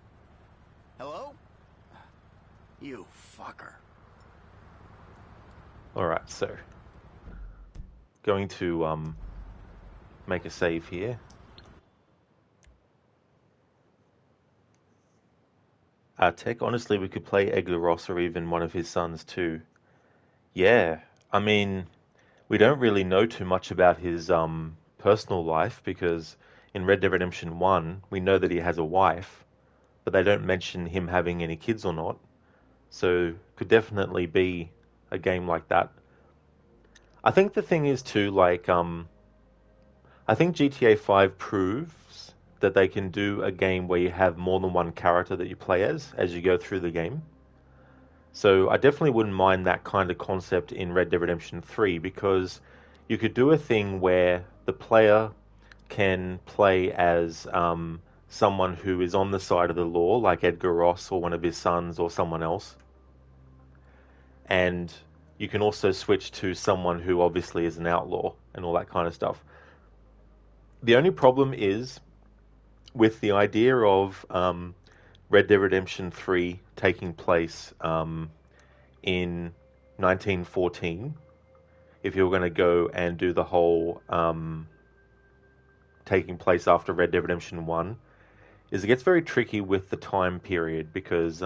Hello? You fucker. Alright, so... going to, make a save here. Tech, honestly, we could play Edgar Ross or even one of his sons too. Yeah, I mean... we don't really know too much about his personal life because in Red Dead Redemption 1, we know that he has a wife, but they don't mention him having any kids or not. So could definitely be a game like that. I think the thing is too, like, I think GTA 5 proves that they can do a game where you have more than one character that you play as you go through the game. So I definitely wouldn't mind that kind of concept in Red Dead Redemption 3 because you could do a thing where the player can play as someone who is on the side of the law, like Edgar Ross or one of his sons or someone else. And you can also switch to someone who obviously is an outlaw and all that kind of stuff. The only problem is with the idea of Red Dead Redemption 3 taking place in 1914, if you're going to go and do the whole taking place after Red Dead Redemption 1, is it gets very tricky with the time period because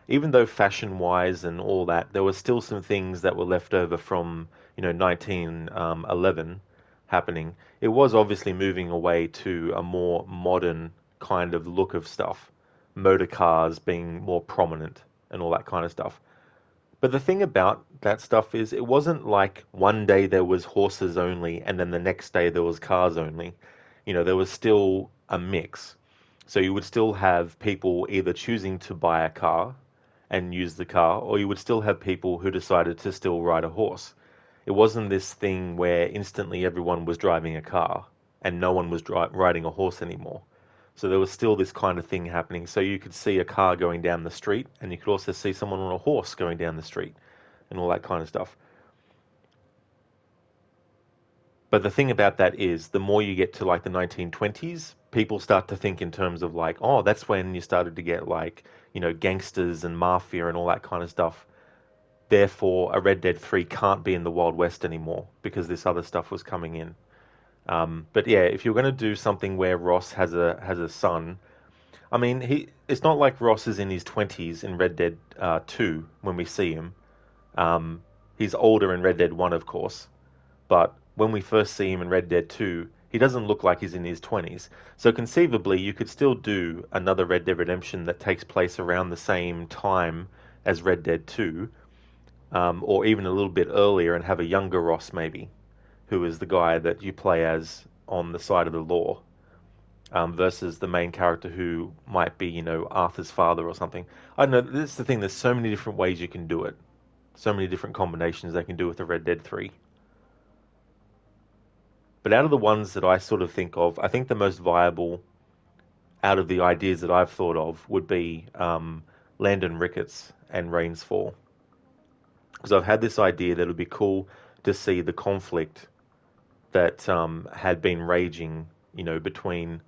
even though fashion-wise and all that, there were still some things that were left over from, 1911 happening. It was obviously moving away to a more modern kind of look of stuff, motor cars being more prominent and all that kind of stuff. But the thing about that stuff is it wasn't like one day there was horses only and then the next day there was cars only. There was still a mix. So you would still have people either choosing to buy a car and use the car, or you would still have people who decided to still ride a horse. It wasn't this thing where instantly everyone was driving a car and no one was riding a horse anymore. So there was still this kind of thing happening. So you could see a car going down the street, and you could also see someone on a horse going down the street, and all that kind of stuff. But the thing about that is, the more you get to like the 1920s, people start to think in terms of like, oh, that's when you started to get like, gangsters and mafia and all that kind of stuff. Therefore, a Red Dead 3 can't be in the Wild West anymore because this other stuff was coming in. But yeah, if you're going to do something where Ross has a son, I mean, it's not like Ross is in his 20s in Red Dead 2 when we see him. He's older in Red Dead 1, of course, but when we first see him in Red Dead 2, he doesn't look like he's in his 20s. So conceivably, you could still do another Red Dead Redemption that takes place around the same time as Red Dead 2, or even a little bit earlier, and have a younger Ross maybe, who is the guy that you play as on the side of the law, versus the main character who might be, Arthur's father or something. I don't know, this is the thing, there's so many different ways you can do it. So many different combinations they can do with the Red Dead 3. But out of the ones that I sort of think of, I think the most viable out of the ideas that I've thought of would be Landon Ricketts and Rains Fall. Because I've had this idea that it would be cool to see the conflict that had been raging, between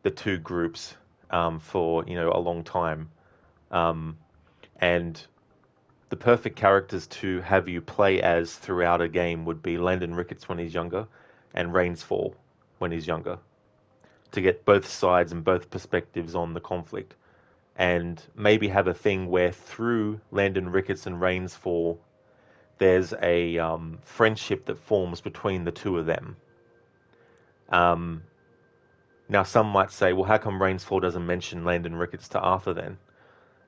the two groups for, a long time. And the perfect characters to have you play as throughout a game would be Landon Ricketts when he's younger and Rains Fall when he's younger, to get both sides and both perspectives on the conflict. And maybe have a thing where through Landon Ricketts and Rains Fall, there's a friendship that forms between the two of them. Now, some might say, well, how come Rains Fall doesn't mention Landon Ricketts to Arthur then?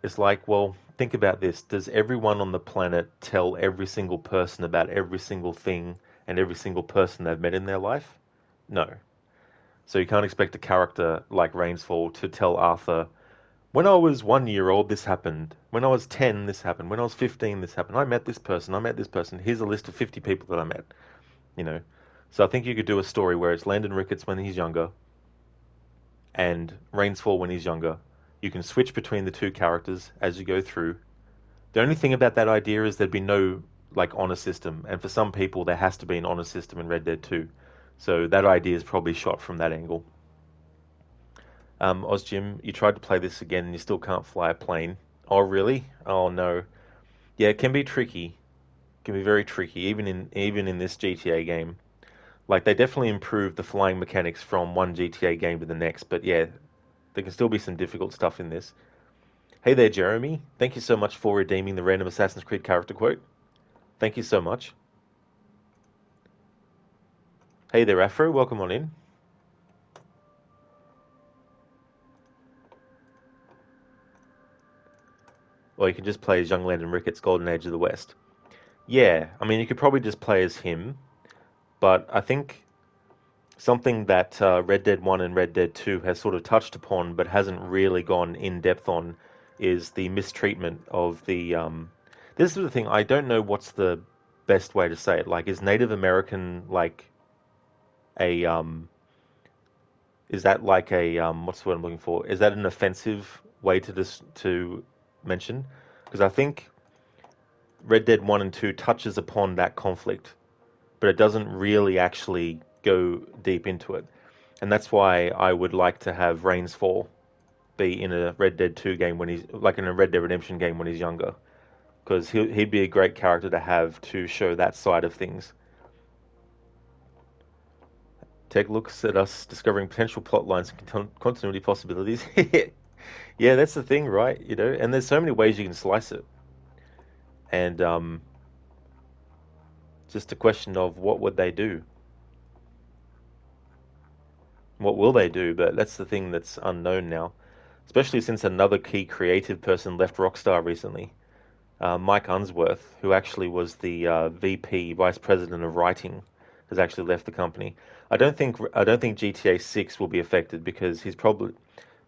It's like, well, think about this. Does everyone on the planet tell every single person about every single thing and every single person they've met in their life? No. So you can't expect a character like Rains Fall to tell Arthur, when I was 1 year old, this happened. When I was 10, this happened. When I was 15, this happened. I met this person. I met this person. Here's a list of 50 people that I met. So I think you could do a story where it's Landon Ricketts when he's younger and Rains Fall when he's younger. You can switch between the two characters as you go through. The only thing about that idea is there'd be no honor system, and for some people there has to be an honor system in Red Dead 2. So that idea is probably shot from that angle. OzJim, you tried to play this again and you still can't fly a plane. Oh, really? Oh, no. Yeah, it can be tricky. It can be very tricky, even in this GTA game. They definitely improved the flying mechanics from one GTA game to the next, but yeah, there can still be some difficult stuff in this. Hey there, Jeremy. Thank you so much for redeeming the random Assassin's Creed character quote. Thank you so much. Hey there, Afro. Welcome on in. Or you can just play as young Landon Ricketts, Golden Age of the West. Yeah, I mean, you could probably just play as him, but I think something that Red Dead 1 and Red Dead 2 has sort of touched upon but hasn't really gone in depth on is the mistreatment of the... This is the thing, I don't know what's the best way to say it. Is Native American a... is that what's the word I'm looking for? Is that an offensive way to mention? Because I think Red Dead 1 and 2 touches upon that conflict, but it doesn't really actually go deep into it. And that's why I would like to have Rains Fall be in a Red Dead 2 game when he's, in a Red Dead Redemption game when he's younger. Because he'd be a great character to have to show that side of things. Take looks at us discovering potential plot lines and continuity possibilities. Yeah, that's the thing, right? You know, and there's so many ways you can slice it. And just a question of what would they do? What will they do? But that's the thing that's unknown now, especially since another key creative person left Rockstar recently. Mike Unsworth, who actually was the VP, Vice President of Writing, has actually left the company. I don't think GTA 6 will be affected because he's probably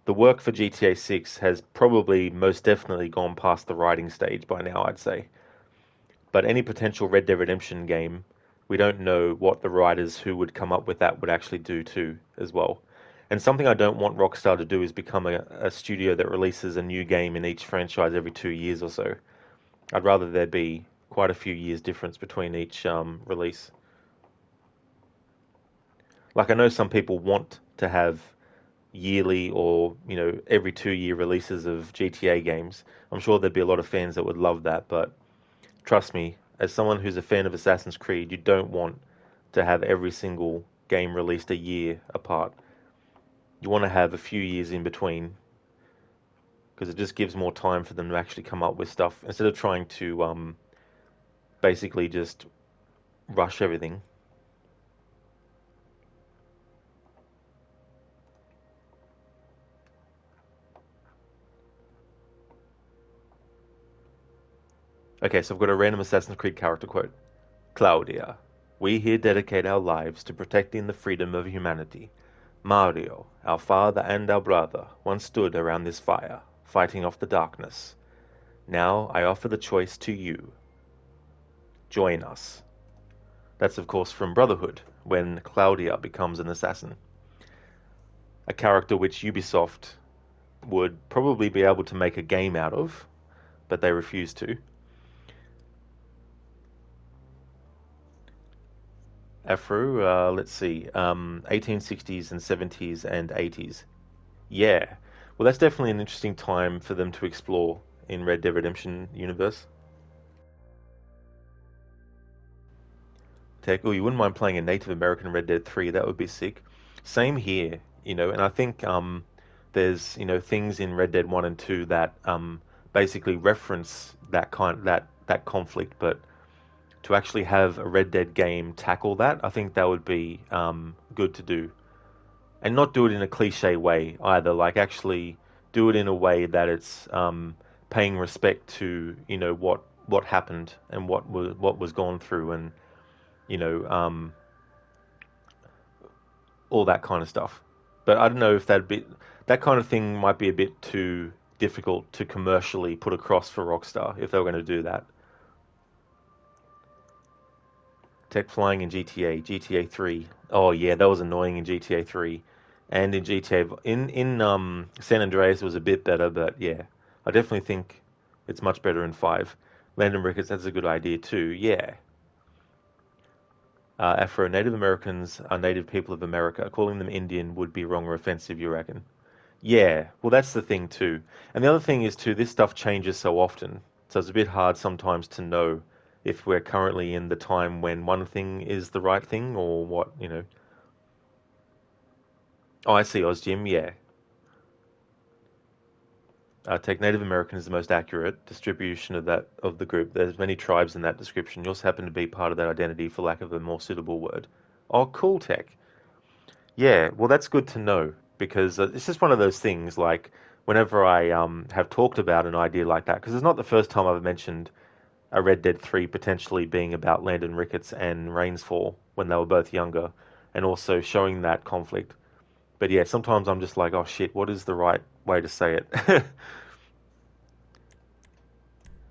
the work for GTA 6 has probably most definitely gone past the writing stage by now, I'd say. But any potential Red Dead Redemption game, we don't know what the writers who would come up with that would actually do too, as well. And something I don't want Rockstar to do is become a studio that releases a new game in each franchise every 2 years or so. I'd rather there be quite a few years difference between each release. Like I know some people want to have yearly or every 2 year releases of GTA games. I'm sure there'd be a lot of fans that would love that, but trust me, as someone who's a fan of Assassin's Creed, you don't want to have every single game released a year apart. You want to have a few years in between because it just gives more time for them to actually come up with stuff instead of trying to basically just rush everything. Okay, so I've got a random Assassin's Creed character quote. Claudia, we here dedicate our lives to protecting the freedom of humanity. Mario, our father and our brother, once stood around this fire, fighting off the darkness. Now I offer the choice to you. Join us. That's of course from Brotherhood, when Claudia becomes an assassin. A character which Ubisoft would probably be able to make a game out of, but they refuse to. Afro, let's see, 1860s and 70s and 80s. Yeah, well, that's definitely an interesting time for them to explore in Red Dead Redemption universe. Tech, oh, you wouldn't mind playing a Native American Red Dead 3? That would be sick. Same here, and I think there's things in Red Dead 1 and 2 that basically reference that conflict, but to actually have a Red Dead game tackle that, I think that would be good to do. And not do it in a cliche way either. Like actually do it in a way that it's paying respect to what happened and what was gone through, and you know all that kind of stuff. But I don't know if that kind of thing might be a bit too difficult to commercially put across for Rockstar if they were going to do that. Tech flying in GTA 3. Oh yeah, that was annoying in GTA 3, and in GTA in San Andreas it was a bit better, but yeah, I definitely think it's much better in 5. Landon Ricketts, that's a good idea too. Yeah. Afro Native Americans are native people of America. Calling them Indian would be wrong or offensive, you reckon? Yeah, well, that's the thing too. And the other thing is too, this stuff changes so often, so it's a bit hard sometimes to know if we're currently in the time when one thing is the right thing or what. Oh, I see, Ozjim, yeah. Take Native American as the most accurate distribution of the group. There's many tribes in that description. You also happen to be part of that identity, for lack of a more suitable word. Oh, cool, Tech. Yeah, well, that's good to know because it's just one of those things. Like whenever I have talked about an idea like that, because it's not the first time I've mentioned a Red Dead 3 potentially being about Landon Ricketts and Rainsfall when they were both younger, and also showing that conflict. But yeah, sometimes I'm just like, oh shit, what is the right way to say it?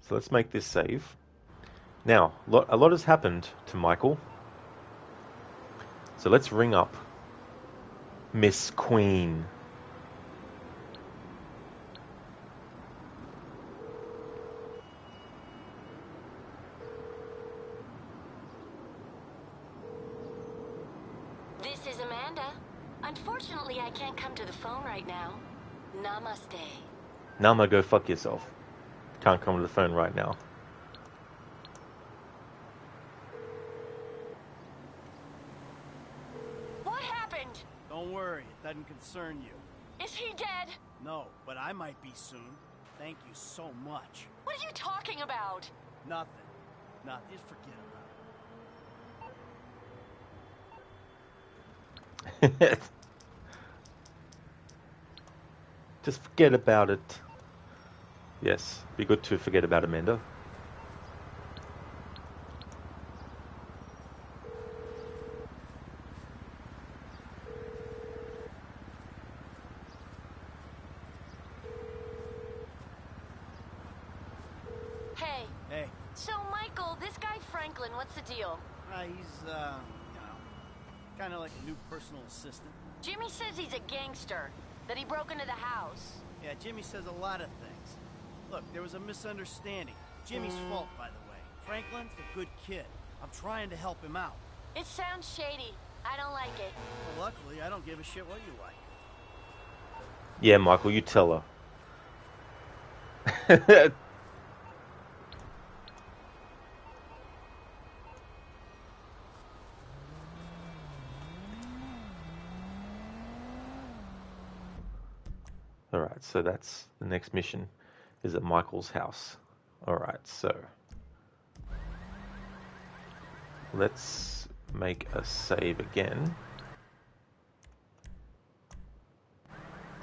So let's make this save. Now, a lot has happened to Michael. So let's ring up Miss Queen. This is Amanda. Unfortunately, I can't come to the phone right now. Namaste. Nama, go fuck yourself. Can't come to the phone right now. What happened? Don't worry, it doesn't concern you. Is he dead? No, but I might be soon. Thank you so much. What are you talking about? Nothing. Nothing. Just forget about it. Just forget about it. Yes, be good to forget about Amanda. Hey. Hey. So, Michael, this guy Franklin, what's the deal? He's, you know, kind of like a new personal assistant. Jimmy says he's a gangster, that he broke into the house. Yeah, Jimmy says a lot of things. Look, there was a misunderstanding. Jimmy's fault, by the way. Franklin's a good kid. I'm trying to help him out. It sounds shady. I don't like it. Well, luckily, I don't give a shit what you like. Yeah, Michael, you tell her. Alright, so that's the next mission, is at Michael's house. Alright, so let's make a save again.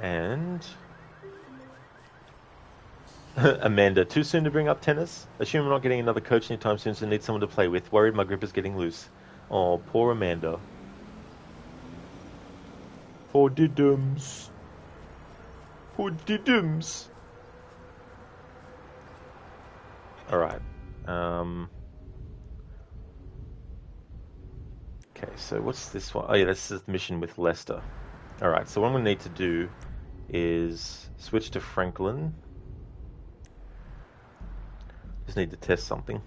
And Amanda, too soon to bring up tennis? Assume I'm not getting another coach anytime soon, so I need someone to play with. Worried my grip is getting loose. Oh, poor Amanda. Poor diddums. Poor diddums. Alright. Okay, so what's this one? Oh yeah, this is the mission with Lester. Alright, so what I'm going to need to do is switch to Franklin. Just need to test something.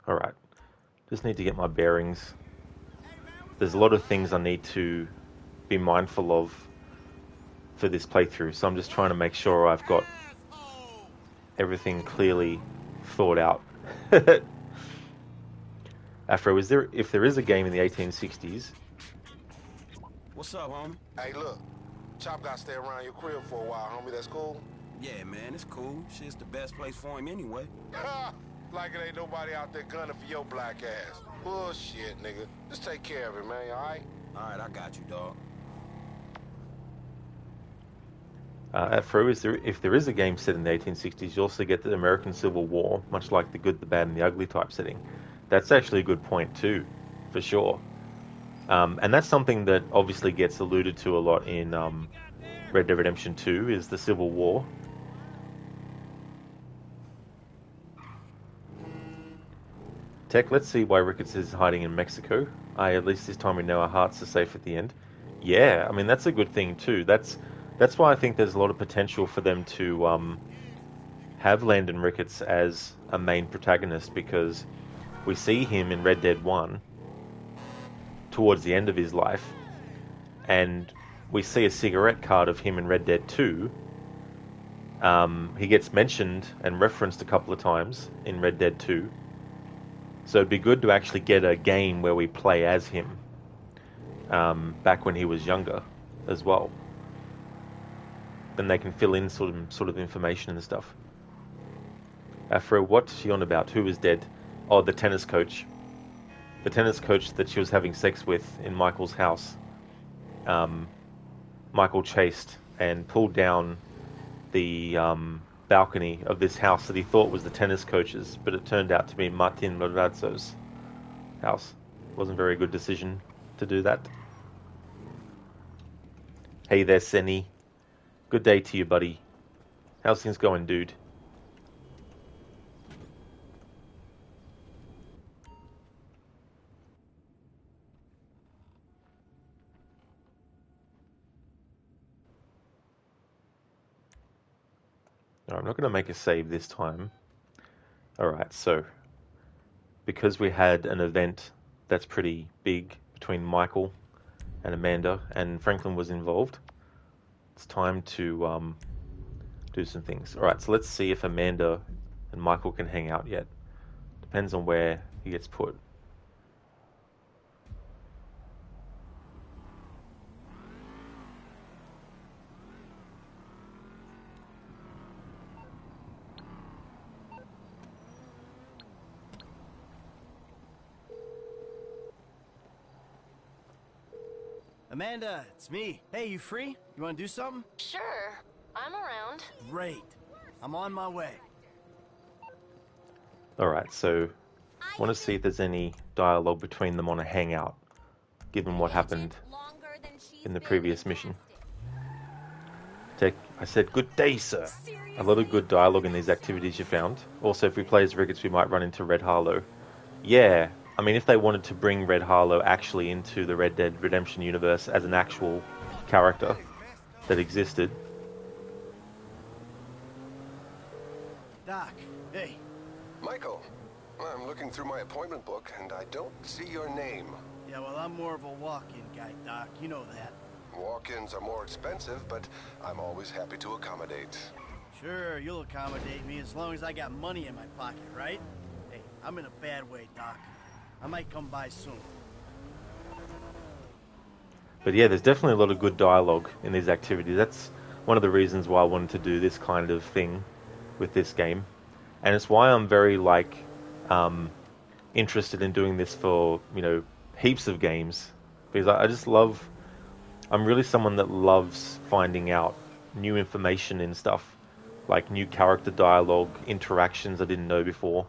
Alright, just need to get my bearings. There's a lot of things I need to be mindful of for this playthrough, so I'm just trying to make sure I've got everything clearly thought out. Afro, if there is a game in the 1860s... What's up, homie? Hey, look. Chop got to stay around your crib for a while, homie. That's cool? Yeah, man, it's cool. Shit's the best place for him anyway. Like it ain't nobody out there gunning for your black ass. Bullshit, nigga. Just take care of it, man, you alright? Alright, I got you, dog. Afro, if there is a game set in the 1860s, you also get the American Civil War, much like the good, the bad, and the ugly type setting. That's actually a good point too, for sure. And that's something that obviously gets alluded to a lot in Red Dead Redemption 2, is the Civil War. Tech, let's see why Ricketts is hiding in Mexico. At least this time we know our hearts are safe at the end. Yeah, I mean, that's a good thing too. That's why I think there's a lot of potential for them to have Landon Ricketts as a main protagonist, because we see him in Red Dead 1 towards the end of his life, and we see a cigarette card of him in Red Dead 2. He gets mentioned and referenced a couple of times in Red Dead 2. So it'd be good to actually get a game where we play as him back when he was younger as well. Then they can fill in sort of information and stuff. Afro, what's she on about? Who was dead? Oh, the tennis coach. The tennis coach that she was having sex with in Michael's house. Michael chased and pulled down the balcony of this house that he thought was the tennis coach's, but it turned out to be Martin Lorazzo's house. Wasn't a very good decision to do that. Hey there, Senny. Good day to you, buddy. How's things going, dude? I'm not going to make a save this time. Alright, so because we had an event that's pretty big between Michael and Amanda, and Franklin was involved, it's time to do some things. Alright, so let's see if Amanda and Michael can hang out yet. Depends on where he gets put. Amanda, it's me. Hey, you free? You want to do something? Sure, I'm around. Great. I'm on my way. Alright, so I want to see if there's any dialogue between them on a hangout, given what happened in the previous mission. I said, good day, sir. A lot of good dialogue in these activities you found. Also, if we play as Ricketts, we might run into Red Harlow. Yeah, I mean, if they wanted to bring Red Harlow actually into the Red Dead Redemption universe as an actual character that existed. Doc, hey. Michael, I'm looking through my appointment book, and I don't see your name. Yeah, well, I'm more of a walk-in guy, Doc. You know that. Walk-ins are more expensive, but I'm always happy to accommodate. Sure, you'll accommodate me as long as I got money in my pocket, right? Hey, I'm in a bad way, Doc. I might come by soon. But yeah, there's definitely a lot of good dialogue in these activities. That's one of the reasons why I wanted to do this kind of thing with this game. And it's why I'm very, interested in doing this for, heaps of games. Because I just love... I'm really someone that loves finding out new information in stuff. Like new character dialogue, interactions I didn't know before.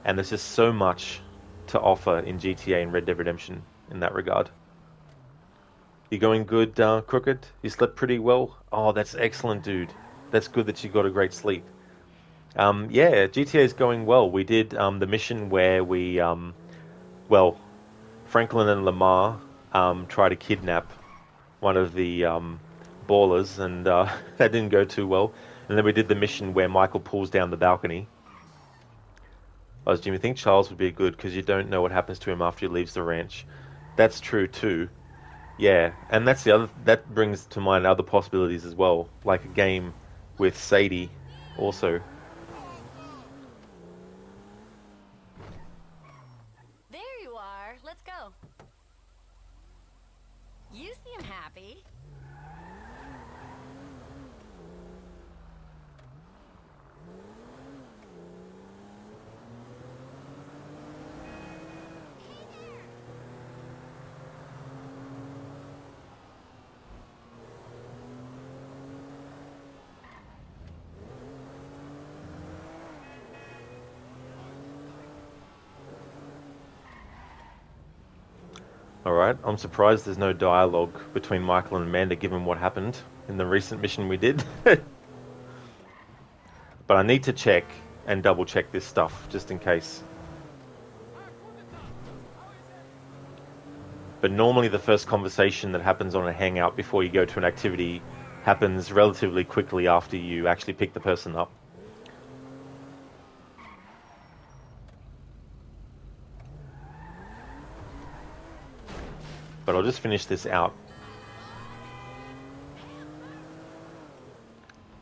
And there's just so much to offer in GTA and Red Dead Redemption in that regard. You going good, Crooked? You slept pretty well? Oh, that's excellent, dude. That's good that you got a great sleep. Yeah, GTA is going well. We did the mission where we, Franklin and Lamar try to kidnap one of the ballers, and that didn't go too well. And then we did the mission where Michael pulls down the balcony. Jimmy, think Charles would be good because you don't know what happens to him after he leaves the ranch. That's true too. Yeah, and that brings to mind other possibilities as well, like a game with Sadie also. There you are. Let's go. You seem happy. Alright, I'm surprised there's no dialogue between Michael and Amanda given what happened in the recent mission we did. But I need to check and double check this stuff, just in case. But normally the first conversation that happens on a hangout before you go to an activity happens relatively quickly after you actually pick the person up. But I'll just finish this out.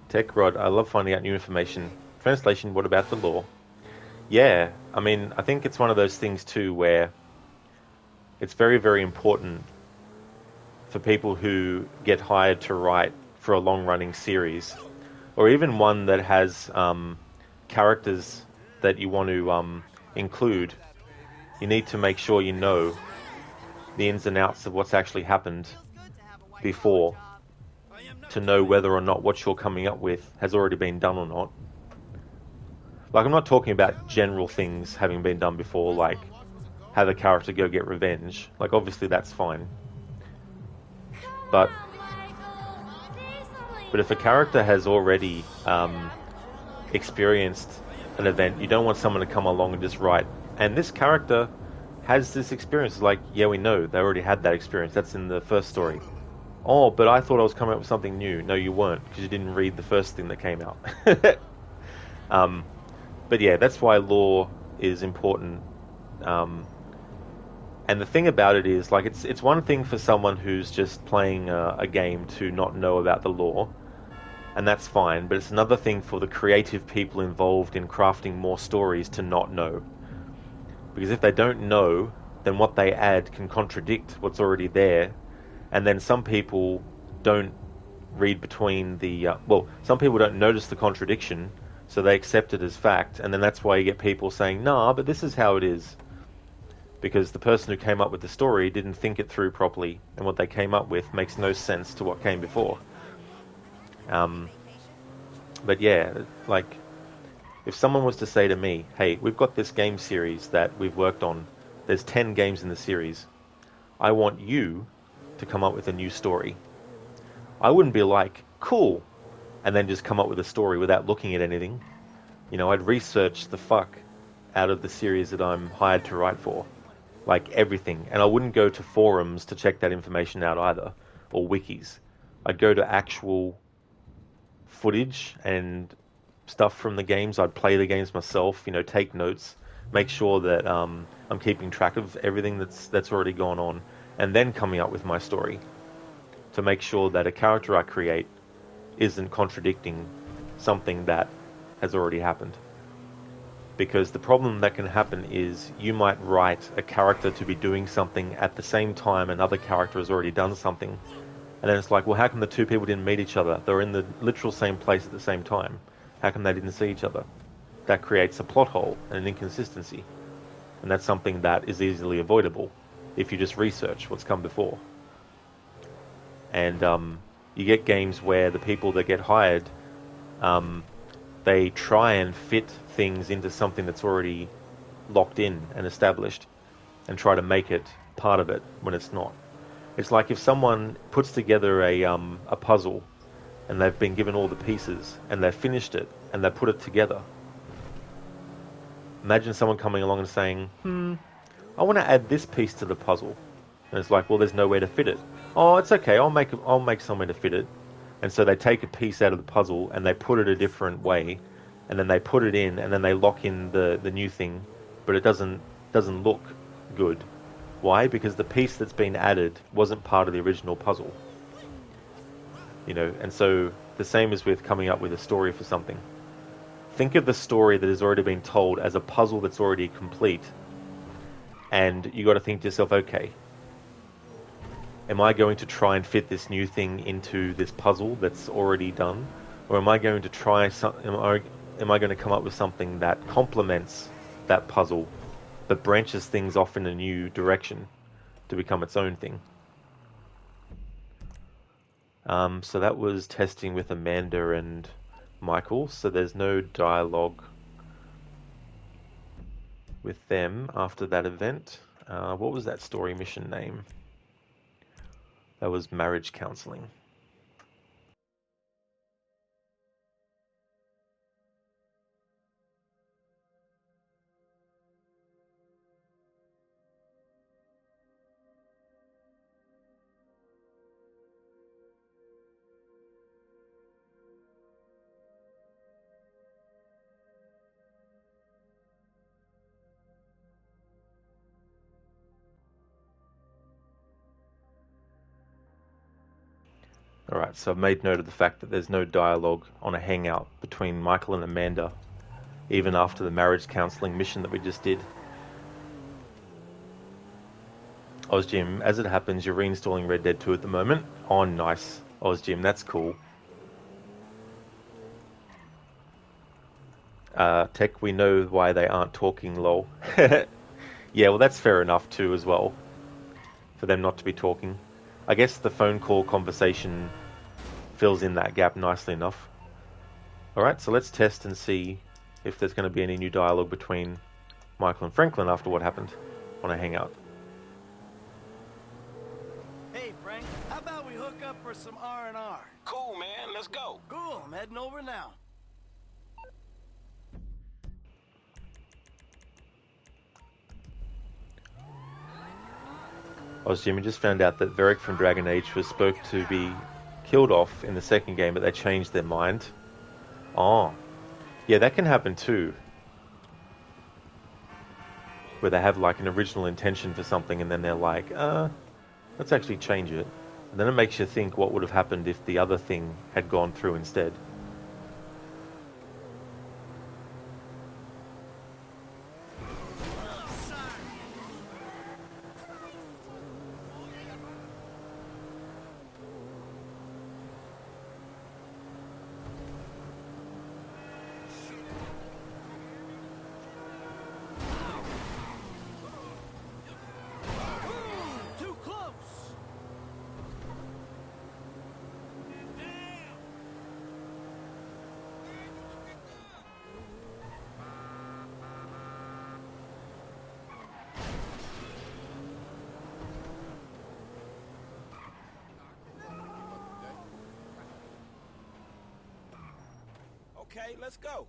Tech Rod, I love finding out new information. Translation, what about the law? Yeah, I mean, I think it's one of those things too where it's very, very important for people who get hired to write for a long-running series, or even one that has characters that you want to include. You need to make sure you know the ins and outs of what's actually happened before to know whether or not what you're coming up with has already been done or not. Like, I'm not talking about general things having been done before, like have a character go get revenge. Like, obviously that's fine. But if a character has already experienced an event, you don't want someone to come along and just write, and this character has this experience. Like, yeah, we know they already had that experience. That's in the first story. Oh, but I thought I was coming up with something new. No, you weren't, because you didn't read the first thing that came out. um, but yeah, that's why lore is important. Um, and the thing about it is, like, it's one thing for someone who's just playing a game to not know about the lore, and that's fine. But it's another thing for the creative people involved in crafting more stories to not know, because if they don't know, then what they add can contradict what's already there, and then some people don't read between the some people don't notice the contradiction, so they accept it as fact, and then that's why you get people saying, "Nah, but this is how it is," because the person who came up with the story didn't think it through properly, and what they came up with makes no sense to what came before. But yeah, like, if someone was to say to me, "Hey, we've got this game series that we've worked on. There's 10 games in the series. I want you to come up with a new story." I wouldn't be like, "Cool," and then just come up with a story without looking at anything. You know, I'd research the fuck out of the series that I'm hired to write for. Like, everything. And I wouldn't go to forums to check that information out either, or wikis. I'd go to actual footage and stuff from the games. I'd play the games myself, you know, take notes, make sure that I'm keeping track of everything that's already gone on, and then coming up with my story to make sure that a character I create isn't contradicting something that has already happened. Because the problem that can happen is you might write a character to be doing something at the same time another character has already done something. And then it's like, well, how come the two people didn't meet each other? They're in the literal same place at the same time. How come they didn't see each other? That creates a plot hole and an inconsistency. And that's something that is easily avoidable if you just research what's come before. And you get games where the people that get hired, they try and fit things into something that's already locked in and established and try to make it part of it when it's not. It's like if someone puts together a puzzle and they've been given all the pieces and they've finished it and they put it together. Imagine someone coming along and saying, I want to add this piece to the puzzle. And it's like, well, there's nowhere to fit it. Oh, it's okay, I'll make somewhere to fit it. And so they take a piece out of the puzzle and they put it a different way, and then they put it in, and then they lock in the new thing, but it doesn't look good. Why? Because the piece that's been added wasn't part of the original puzzle. You know, and so the same is with coming up with a story for something. Think of the story that has already been told as a puzzle that's already complete, and you got to think to yourself, okay, am I going to try and fit this new thing into this puzzle that's already done? Or am I going to try am I going to come up with something that complements that puzzle but branches things off in a new direction to become its own thing? So that was testing with Amanda and Michael, so there's no dialogue with them after that event. What was that story mission name? That was marriage counseling. Alright, so I've made note of the fact that there's no dialogue on a hangout between Michael and Amanda, even after the marriage counseling mission that we just did. Ozjim, as it happens, you're reinstalling Red Dead 2 at the moment. Oh, nice. Ozjim, that's cool. Tech, we know why they aren't talking, lol. Yeah, well, that's fair enough too, as well, for them not to be talking. I guess the phone call conversation fills in that gap nicely enough. Alright, so let's test and see if there's going to be any new dialogue between Michael and Franklin after what happened on a hangout. Hey, Frank, how about we hook up for some R&R? Cool, man. Let's go. Cool, I'm heading over now. Jimmy just found out that Varric from Dragon Age was supposed to be killed off in the second game, but they changed their mind. Oh, yeah, that can happen too. Where they have like an original intention for something and then they're like, let's actually change it. And then it makes you think what would have happened if the other thing had gone through instead. Too close! Okay, let's go.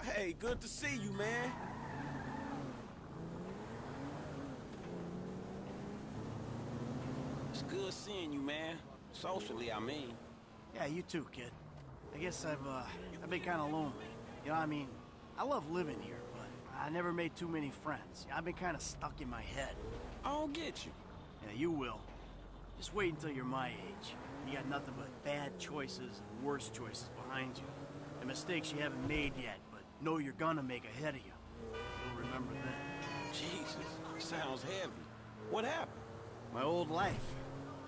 Hey, good to see you, man. It's good seeing you, man. Socially, I mean. Yeah, you too, kid. I guess I've been kind of lonely. You know, I mean, I love living here, but I never made too many friends. I've been kind of stuck in my head. I don't get you. Yeah, you will. Just wait until you're my age. You got nothing but bad choices and worse choices behind you. And mistakes you haven't made yet, but know you're gonna make ahead of you. You'll remember then. Jesus, sounds heavy. What happened? My old life.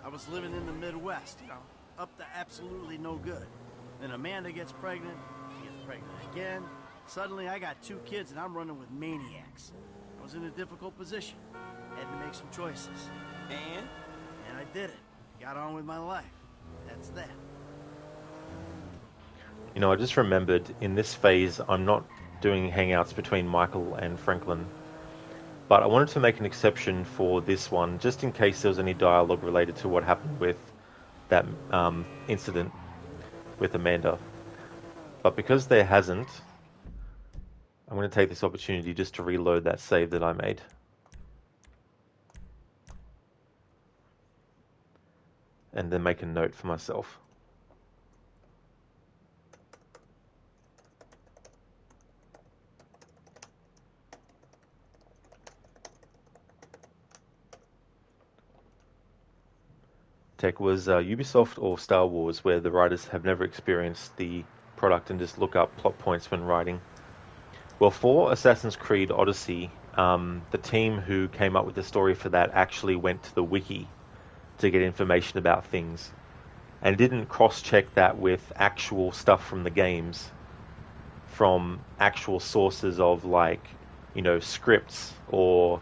I was living in the Midwest, you know, up to absolutely no good. Then Amanda gets pregnant, she gets pregnant again. Suddenly I got 2 kids and I'm running with maniacs. I was in a difficult position. Had to make some choices. And? And I did it. Got on with my life. That's that. You know, I just remembered in this phase I'm not doing hangouts between Michael and Franklin. But I wanted to make an exception for this one, just in case there was any dialogue related to what happened with that incident with Amanda. But because there hasn't, I'm going to take this opportunity just to reload that save that I made. And then make a note for myself. Tech was Ubisoft or Star Wars, where the writers have never experienced the product and just look up plot points when writing. Well, for Assassin's Creed Odyssey, the team who came up with the story for that actually went to the wiki to get information about things and didn't cross-check that with actual stuff from the games, from actual sources of, like, you know, scripts or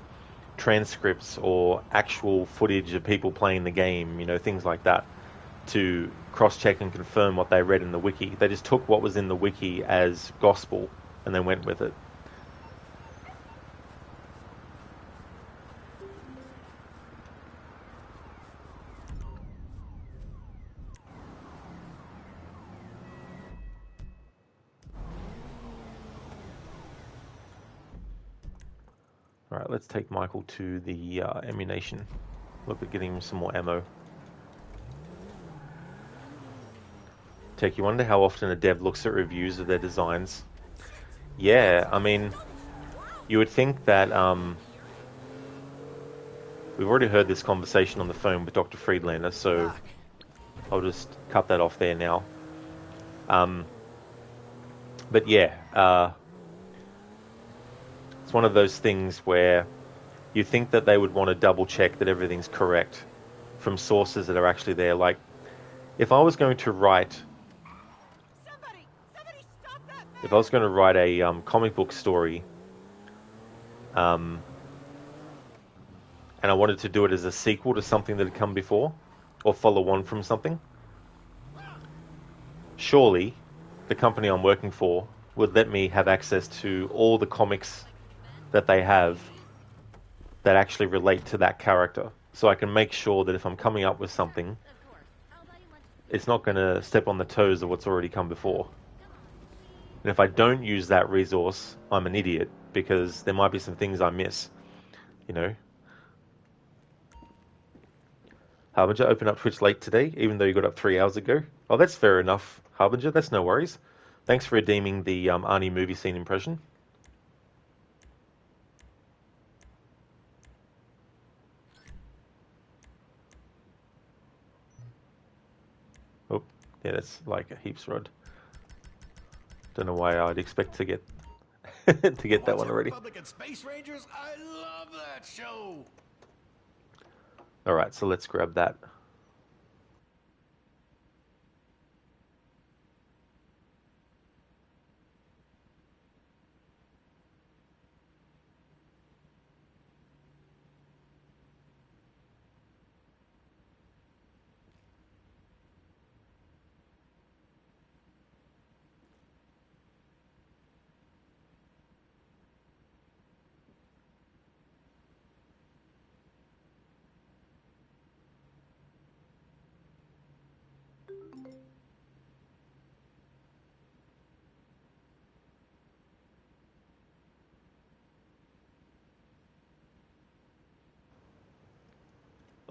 transcripts or actual footage of people playing the game, you know, things like that, to cross-check and confirm what they read in the wiki. They just took what was in the wiki as gospel and then went with it. Alright, let's take Michael to the ammunition. Look at getting him some more ammo. Tech, you wonder how often a dev looks at reviews of their designs? Yeah, I mean, you would think that, we've already heard this conversation on the phone with Dr. Friedlander, so I'll just cut that off there now. But yeah, it's one of those things where you think that they would want to double check that everything's correct from sources that are actually there. Like, if I was going to write a comic book story, and I wanted to do it as a sequel to something that had come before, or follow on from something, surely the company I'm working for would let me have access to all the comics that they have that actually relate to that character, so I can make sure that if I'm coming up with something, it's not going to step on the toes of what's already come before. And if I don't use that resource, I'm an idiot, because there might be some things I miss, you know. Harbinger opened up Twitch late today, even though you got up 3 hours ago. Oh, that's fair enough, Harbinger. That's no worries. Thanks for redeeming the Arnie movie scene impression. Oh, yeah, that's like a heaps rod. Don't know why I'd expect to get to get that one already. Republic and Space Rangers? I love that show. All right, so let's grab that.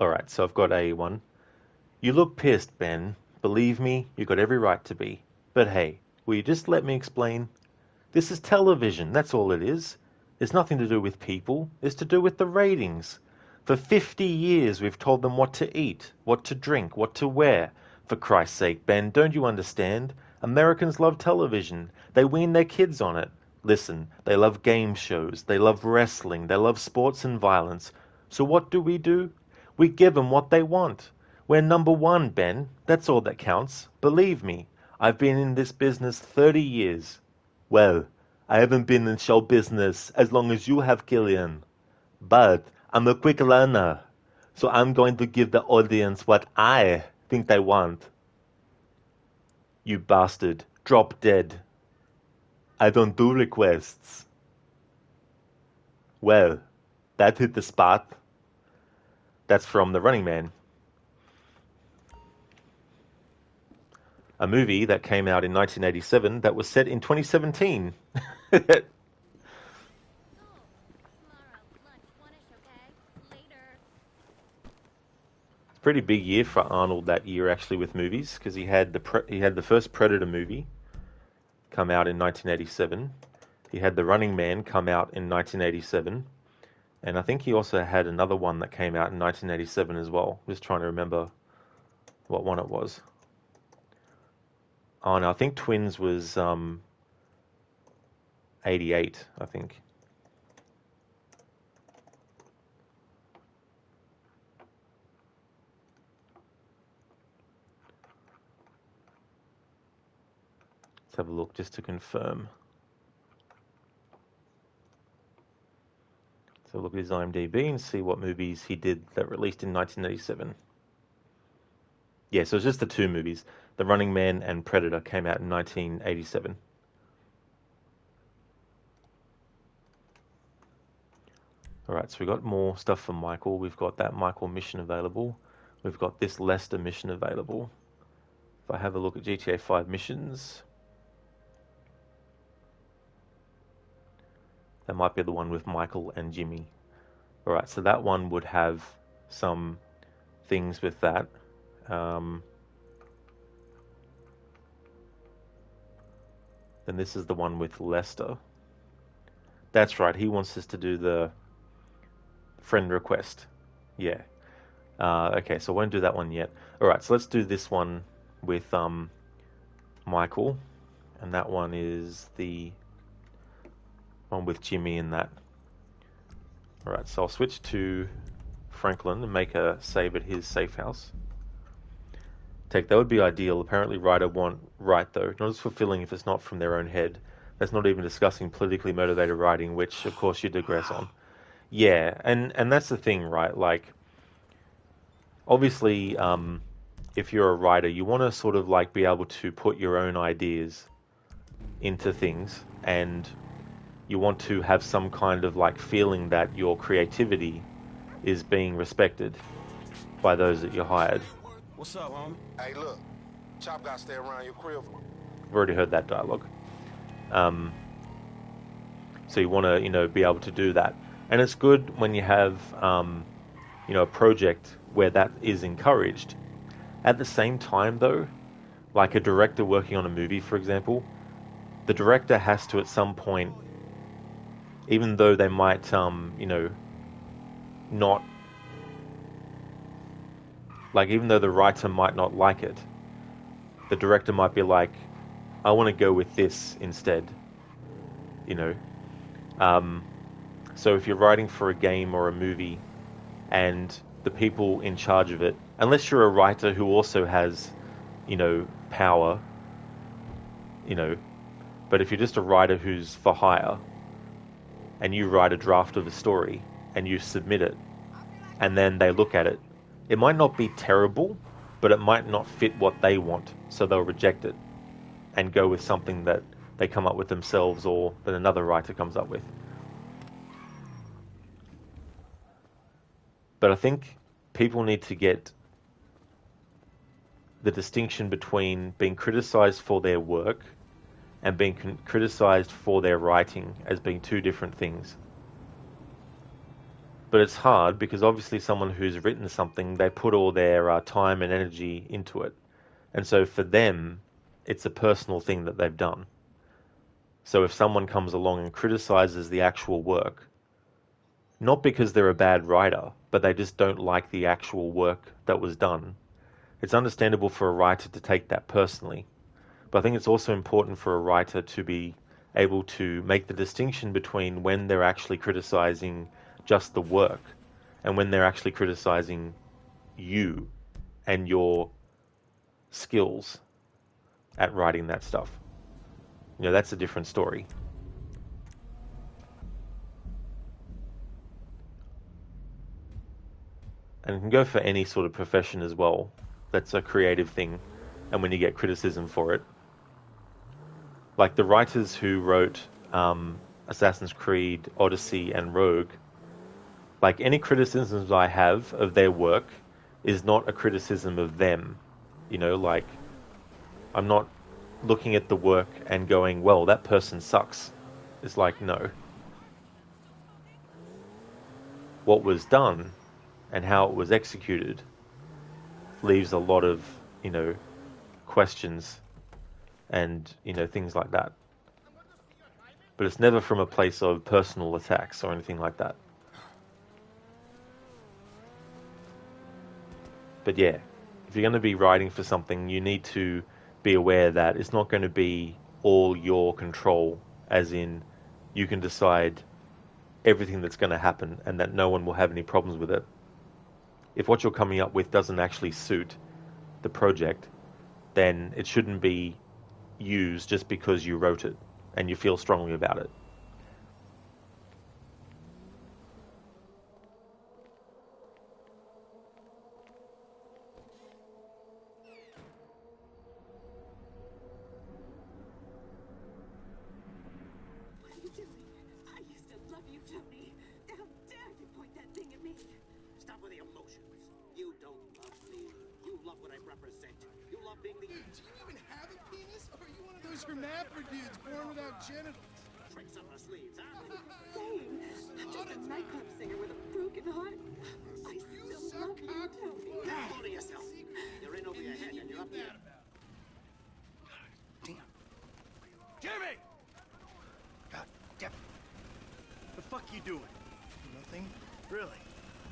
All right, so I've got A1. You look pissed, Ben. Believe me, you got every right to be. But hey, will you just let me explain? This is television, that's all it is. It's nothing to do with people, it's to do with the ratings. For 50 years we've told them what to eat, what to drink, what to wear. For Christ's sake, Ben, don't you understand? Americans love television. They wean their kids on it. Listen, they love game shows, they love wrestling, they love sports and violence. So what do? We give them what they want. We're number one, Ben. That's all that counts. Believe me, I've been in this business 30 years. Well, I haven't been in show business as long as you have, Killian. But I'm a quick learner, so I'm going to give the audience what I think they want. You bastard. Drop dead. I don't do requests. Well, that hit the spot. That's from The Running Man. A movie that came out in 1987 that was set in 2017. Pretty big year for Arnold that year, actually, with movies, because he had the first Predator movie come out in 1987. He had The Running Man come out in 1987, and I think he also had another one that came out in 1987 as well. Just trying to remember what one it was. Oh no, I think Twins was 88, I think. Let's have a look just to confirm. So look at his IMDb and see what movies he did that released in 1987. Yeah, so it's just the two movies. The Running Man and Predator came out in 1987. Alright, so we've got more stuff for Michael. We've got that Michael mission available. We've got this Lester mission available. If I have a look at GTA 5 missions, that might be the one with Michael and Jimmy. Alright, so that one would have some things with that. Then this is the one with Lester. That's right, he wants us to do the friend request. Yeah. Okay, so I won't do that one yet. Alright, so let's do this one with Michael. And that one is the one with Jimmy and that. Alright, so I'll switch to Franklin and make a save at his safe house. That would be ideal. Apparently writer want right though. Not as fulfilling if it's not from their own head. That's not even discussing politically motivated writing, which of course you digress on. Yeah, and that's the thing, right? Like, obviously, if you're a writer, you want to sort of like be able to put your own ideas into things, and you want to have some kind of like feeling that your creativity is being respected by those that you hired. What's up, homie? Hey, look. Chop got to stay around your crib. I've already heard that dialogue. So you want to, be able to do that. And it's good when you have, a project where that is encouraged. At the same time, though, like a director working on a movie, for example, the director has to, at some point, even though they might, not, like, even though the writer might not like it, the director might be like, I want to go with this instead, So if you're writing for a game or a movie and the people in charge of it, unless you're a writer who also has, power, but if you're just a writer who's for hire and you write a draft of a story and you submit it and then they look at it, it might not be terrible, but it might not fit what they want, so they'll reject it and go with something that they come up with themselves or that another writer comes up with. But I think people need to get the distinction between being criticized for their work and being criticized for their writing as being two different things. But it's hard because obviously someone who's written something, they put all their time and energy into it. And so for them, it's a personal thing that they've done. So if someone comes along and criticizes the actual work, not because they're a bad writer, but they just don't like the actual work that was done, it's understandable for a writer to take that personally. But I think it's also important for a writer to be able to make the distinction between when they're actually criticizing just the work and when they're actually criticizing you and your skills at writing that stuff. That's a different story. And it can go for any sort of profession as well. That's a creative thing. And when you get criticism for it, like the writers who wrote Assassin's Creed, Odyssey, and Rogue, like any criticisms I have of their work is not a criticism of them. Like I'm not looking at the work and going, well, that person sucks. It's like, no. What was done and how it was executed leaves a lot of, questions and, things like that. But it's never from a place of personal attacks or anything like that. But yeah, if you're going to be writing for something, you need to be aware that it's not going to be all your control, as in you can decide everything that's going to happen and that no one will have any problems with it. If what you're coming up with doesn't actually suit the project, then it shouldn't be used just because you wrote it and you feel strongly about it. What are you doing? I used to love you, Tony. How dare you point that thing at me? Stop with the emotions. You don't love me. You love what I represent. You love being the... Dude, do you even have a penis? Or are you one of those hermaphrodites born without genitals? Tricks up our sleeves, huh? Insane. I'm just a nightclub singer with a broken heart. I still love you, Tony. Hold to yourself. You're in over your head and you're up here. Damn. Jimmy! God damn. The fuck you doing? Nothing. Really?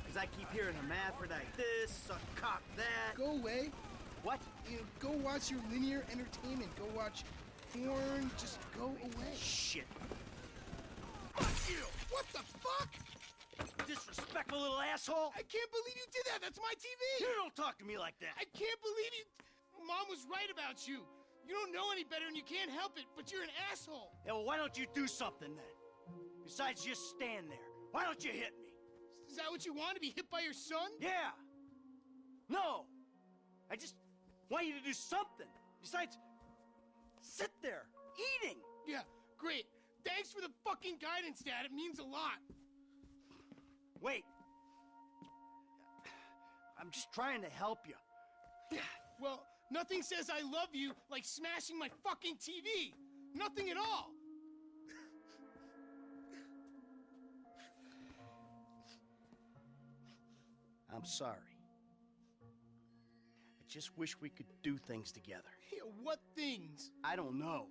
Because I keep hearing hermaphrodite this, suck cock that. Go away. What? Go watch your linear entertainment. Go watch porn. Just go away. Shit. Fuck you! What the fuck? Disrespectful little asshole! I can't believe you did that! That's my TV! You don't talk to me like that! I can't believe you... Mom was right about you. You don't know any better and you can't help it, but you're an asshole. Yeah, well, why don't you do something then? Besides just stand there. Why don't you hit me? Is that what you want, to be hit by your son? Yeah! No! I just want you to do something. Besides, sit there, eating! Yeah, great. Thanks for the fucking guidance, Dad. It means a lot. Wait. I'm just trying to help you. Well, nothing says I love you like smashing my fucking TV. Nothing at all. I'm sorry. I just wish we could do things together. Yeah, what things? I don't know.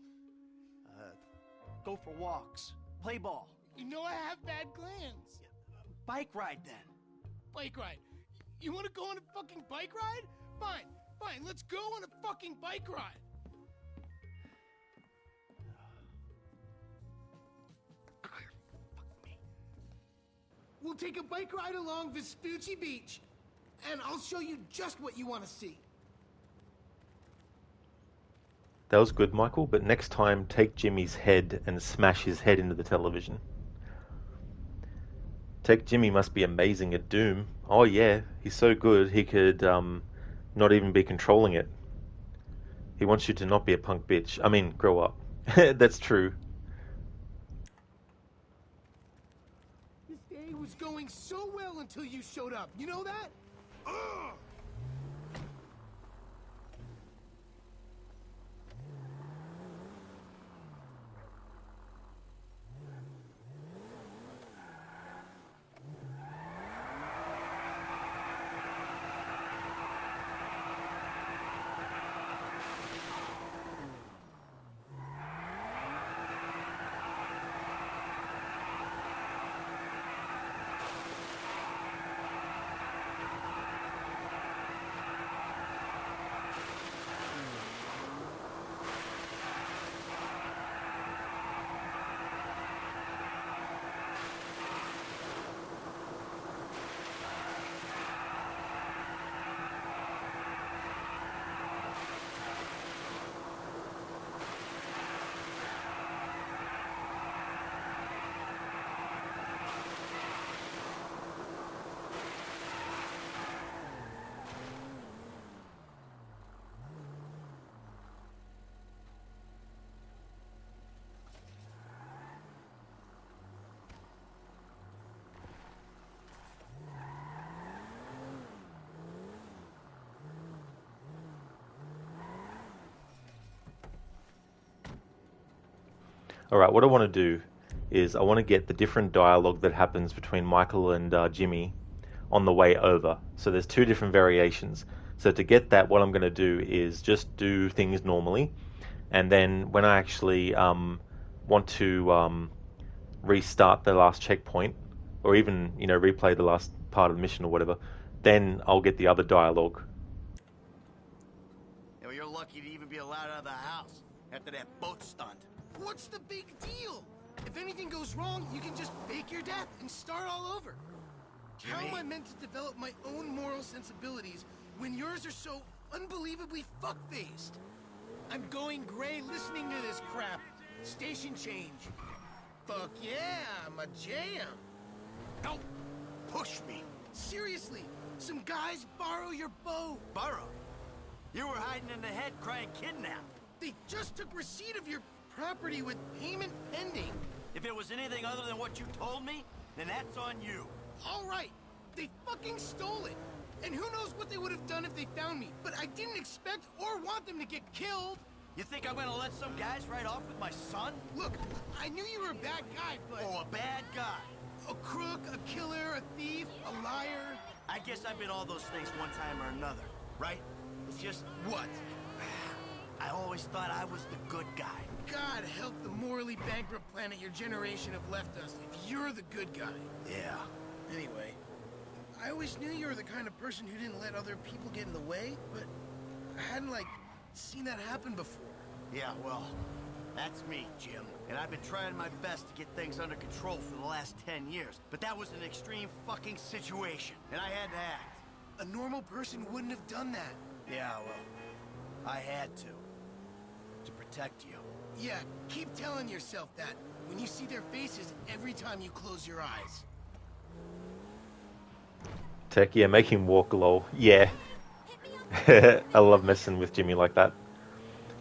Go for walks. Play ball. You know I have bad glands. Bike ride then. Bike ride. You want to go on a fucking bike ride? Fine, fine, let's go on a fucking bike ride. We'll take a bike ride along Vespucci Beach, and I'll show you just what you want to see. That was good, Michael, but next time take Jimmy's head and smash his head into the television. Tech Jimmy must be amazing at Doom. Oh yeah, he's so good he could not even be controlling it. He wants you to not be a punk bitch. I mean, grow up. That's true. This day was going so well until you showed up. You know that? Ugh! Alright, what I want to do is I want to get the different dialogue that happens between Michael and Jimmy on the way over. So there's two different variations. So to get that, what I'm going to do is just do things normally. And then when I actually want to restart the last checkpoint, or even, you know, replay the last part of the mission or whatever, then I'll get the other dialogue. Yeah, well, you're lucky to even be allowed out of the house after that boat stunt. What's the big deal? If anything goes wrong, you can just fake your death and start all over. How am I meant to develop my own moral sensibilities when yours are so unbelievably fuck-faced? I'm going gray listening to this crap. Station change. Fuck yeah, I'm a jam. Don't push me. Seriously, some guys borrow your boat. Borrow? You were hiding in the head crying kidnap. They just took receipt of your property with payment pending. If it was anything other than what you told me, then that's on you. All right, they fucking stole it. And who knows what they would have done if they found me. But I didn't expect or want them to get killed. You think I'm gonna let some guys ride off with my son? Look, I knew you were a bad guy, but... Oh, a bad guy. A crook, a killer, a thief, a liar. I guess I've been all those things one time or another, right? It's just... What? I always thought I was the good guy. God help the morally bankrupt planet your generation have left us if you're the good guy. Yeah. Anyway, I always knew you were the kind of person who didn't let other people get in the way, but I hadn't, like, seen that happen before. Yeah, well, that's me, Jim. And I've been trying my best to get things under control for the last 10 years. But that was an extreme fucking situation, and I had to act. A normal person wouldn't have done that. Yeah, well, I had to protect you. Yeah, keep telling yourself that when you see their faces every time you close your eyes. Tech, yeah, make him walk, lol. Yeah. I love messing with Jimmy like that.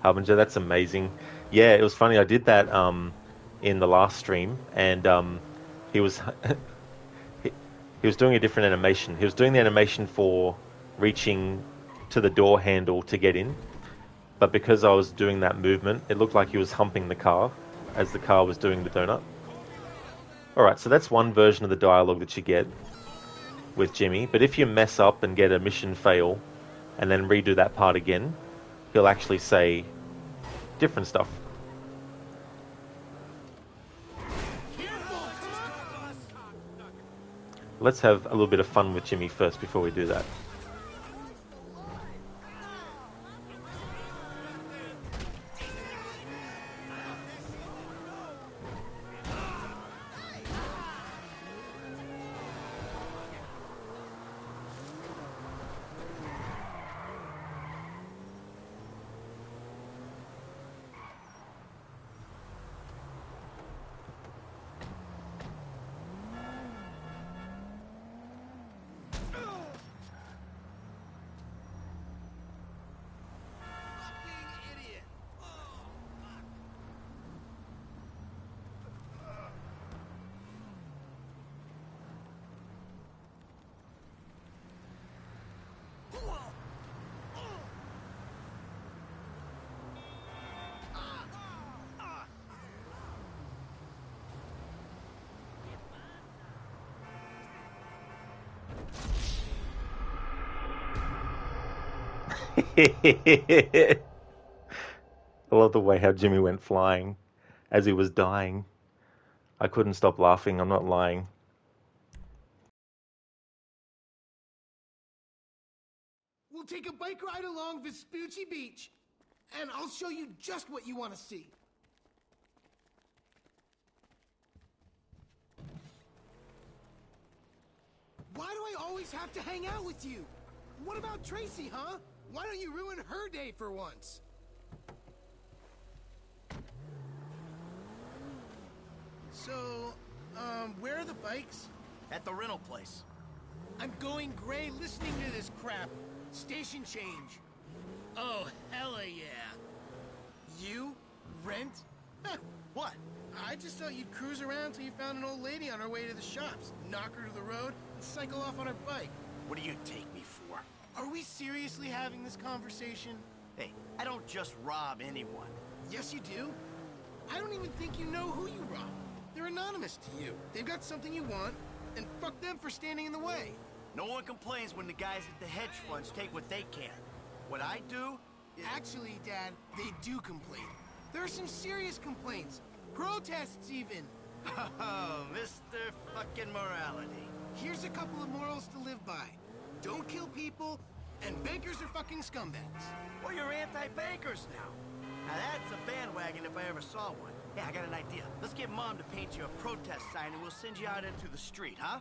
Harbinger, that's amazing. Yeah, it was funny. I did that in the last stream, and he was he was doing a different animation. He was doing the animation for reaching to the door handle to get in, but because I was doing that movement, it looked like he was humping the car as the car was doing the donut. Alright, so that's one version of the dialogue that you get. with Jimmy, but if you mess up and get a mission fail and then redo that part again, he'll actually say different stuff. Let's have a little bit of fun with Jimmy first before we do that. I love the way how Jimmy went flying as he was dying. I couldn't stop laughing, I'm not lying. We'll take a bike ride along Vespucci Beach, and I'll show you just what you want to see. Why do I always have to hang out with you? What about Tracy, huh? Why don't you ruin her day for once? So, where are the bikes? At the rental place. I'm going gray listening to this crap. Station change. Oh, hella yeah. You? Rent? What? I just thought you'd cruise around till you found an old lady on her way to the shops, knock her to the road, and cycle off on her bike. What do you take me for? Are we seriously having this conversation? Hey, I don't just rob anyone. Yes, you do. I don't even think you know who you rob. They're anonymous to you. They've got something you want, and fuck them for standing in the way. No one complains when the guys at the hedge funds take what they can. What I do is... Actually, Dad, they do complain. There are some serious complaints. Protests, even. Oh, Mr. fucking Morality. Here's a couple of morals to live by. Don't kill people, and bankers are fucking scumbags. Well, you're anti-bankers now. Now that's a bandwagon if I ever saw one. Yeah, I got an idea. Let's get Mom to paint you a protest sign and we'll send you out into the street, huh?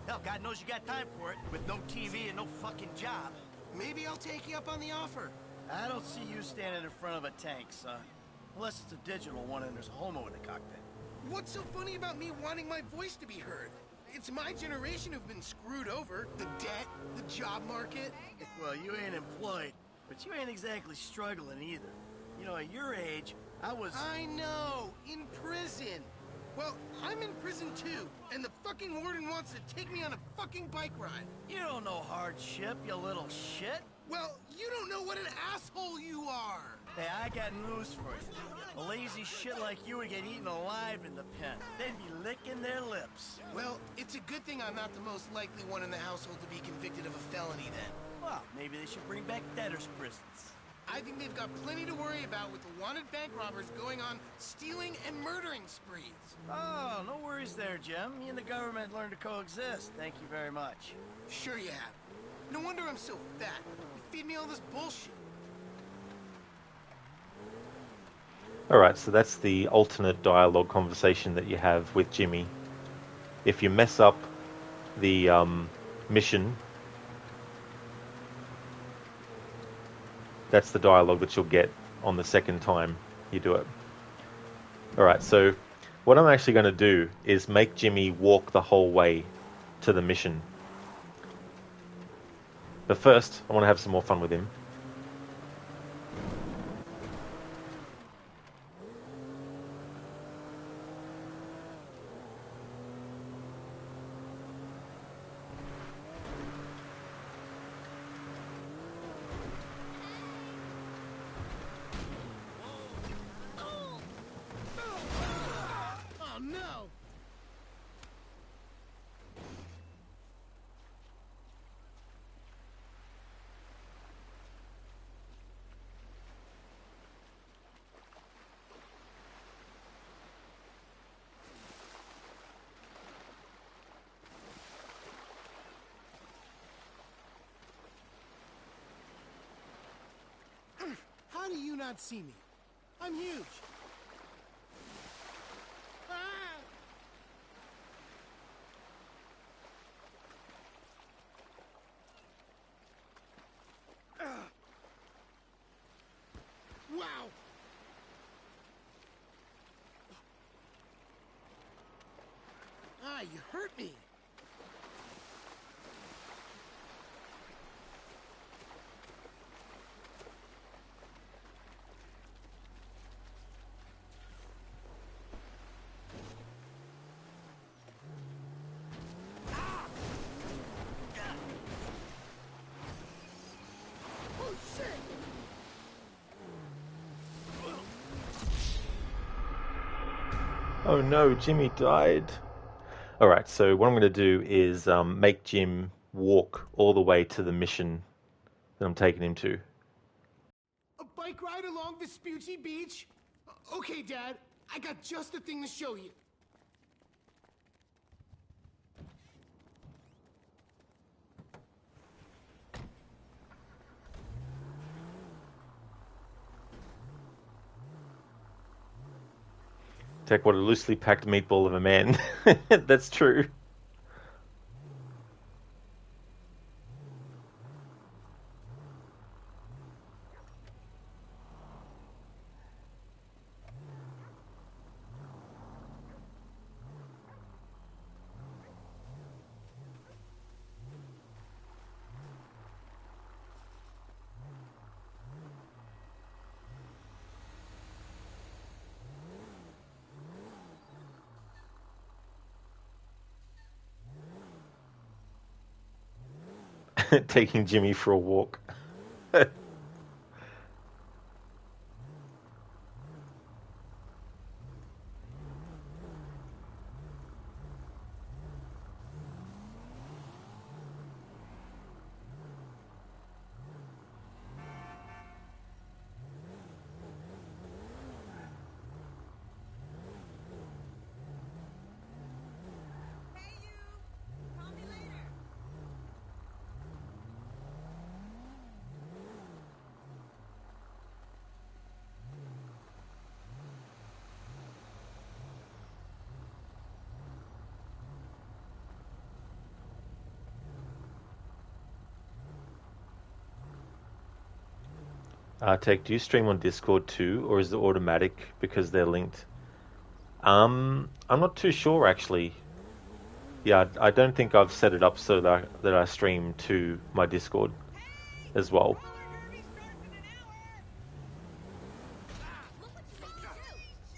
Hell, God knows you got time for it, with no TV and no fucking job. Maybe I'll take you up on the offer. I don't see you standing in front of a tank, son. Unless it's a digital one and there's a homo in the cockpit. What's so funny about me wanting my voice to be heard? It's my generation who've been screwed over. The debt, the job market. Well, you ain't employed, but you ain't exactly struggling either. You know, at your age, I know, in prison. Well, I'm in prison too, and the fucking warden wants to take me on a fucking bike ride. You don't know hardship, you little shit. Well, you don't know what an asshole you are. Hey, I got news for you. A lazy shit like you would get eaten alive in the pen. They'd be licking their lips. Well, it's a good thing I'm not the most likely one in the household to be convicted of a felony then. Well, maybe they should bring back debtors' prisons. I think they've got plenty to worry about with the wanted bank robbers going on stealing and murdering sprees. Oh, no worries there, Jim. Me and the government learned to coexist. Thank you very much. Sure you have. No wonder I'm so fat. You feed me all this bullshit. Alright, so that's the alternate dialogue conversation that you have with Jimmy. If you mess up the mission, that's the dialogue that you'll get on the second time you do it. Alright, so what I'm actually going to do is make Jimmy walk the whole way to the mission. But first, I want to have some more fun with him. you not see me? I'm huge. Ah! Wow! Ah, you hurt me. Oh, shit! Oh no, Jimmy died. Alright, so what I'm going to do is make Jim walk all the way to the mission that I'm taking him to. A bike ride along Vespucci Beach? Okay, Dad. I got just the thing to show you. Take what a loosely packed meatball of a man. That's true. Taking Jimmy for a walk. Take, do you stream on Discord too, or is it automatic because they're linked? I'm not too sure actually. Yeah, I don't think I've set it up so that I stream to my Discord as well.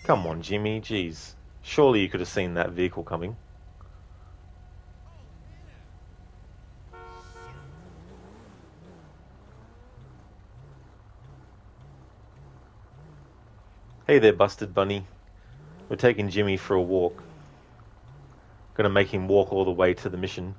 Come on, Jimmy, jeez. Surely you could have seen that vehicle coming. Hey there, Busted Bunny. We're taking Jimmy for a walk. Gonna make him walk all the way to the mission.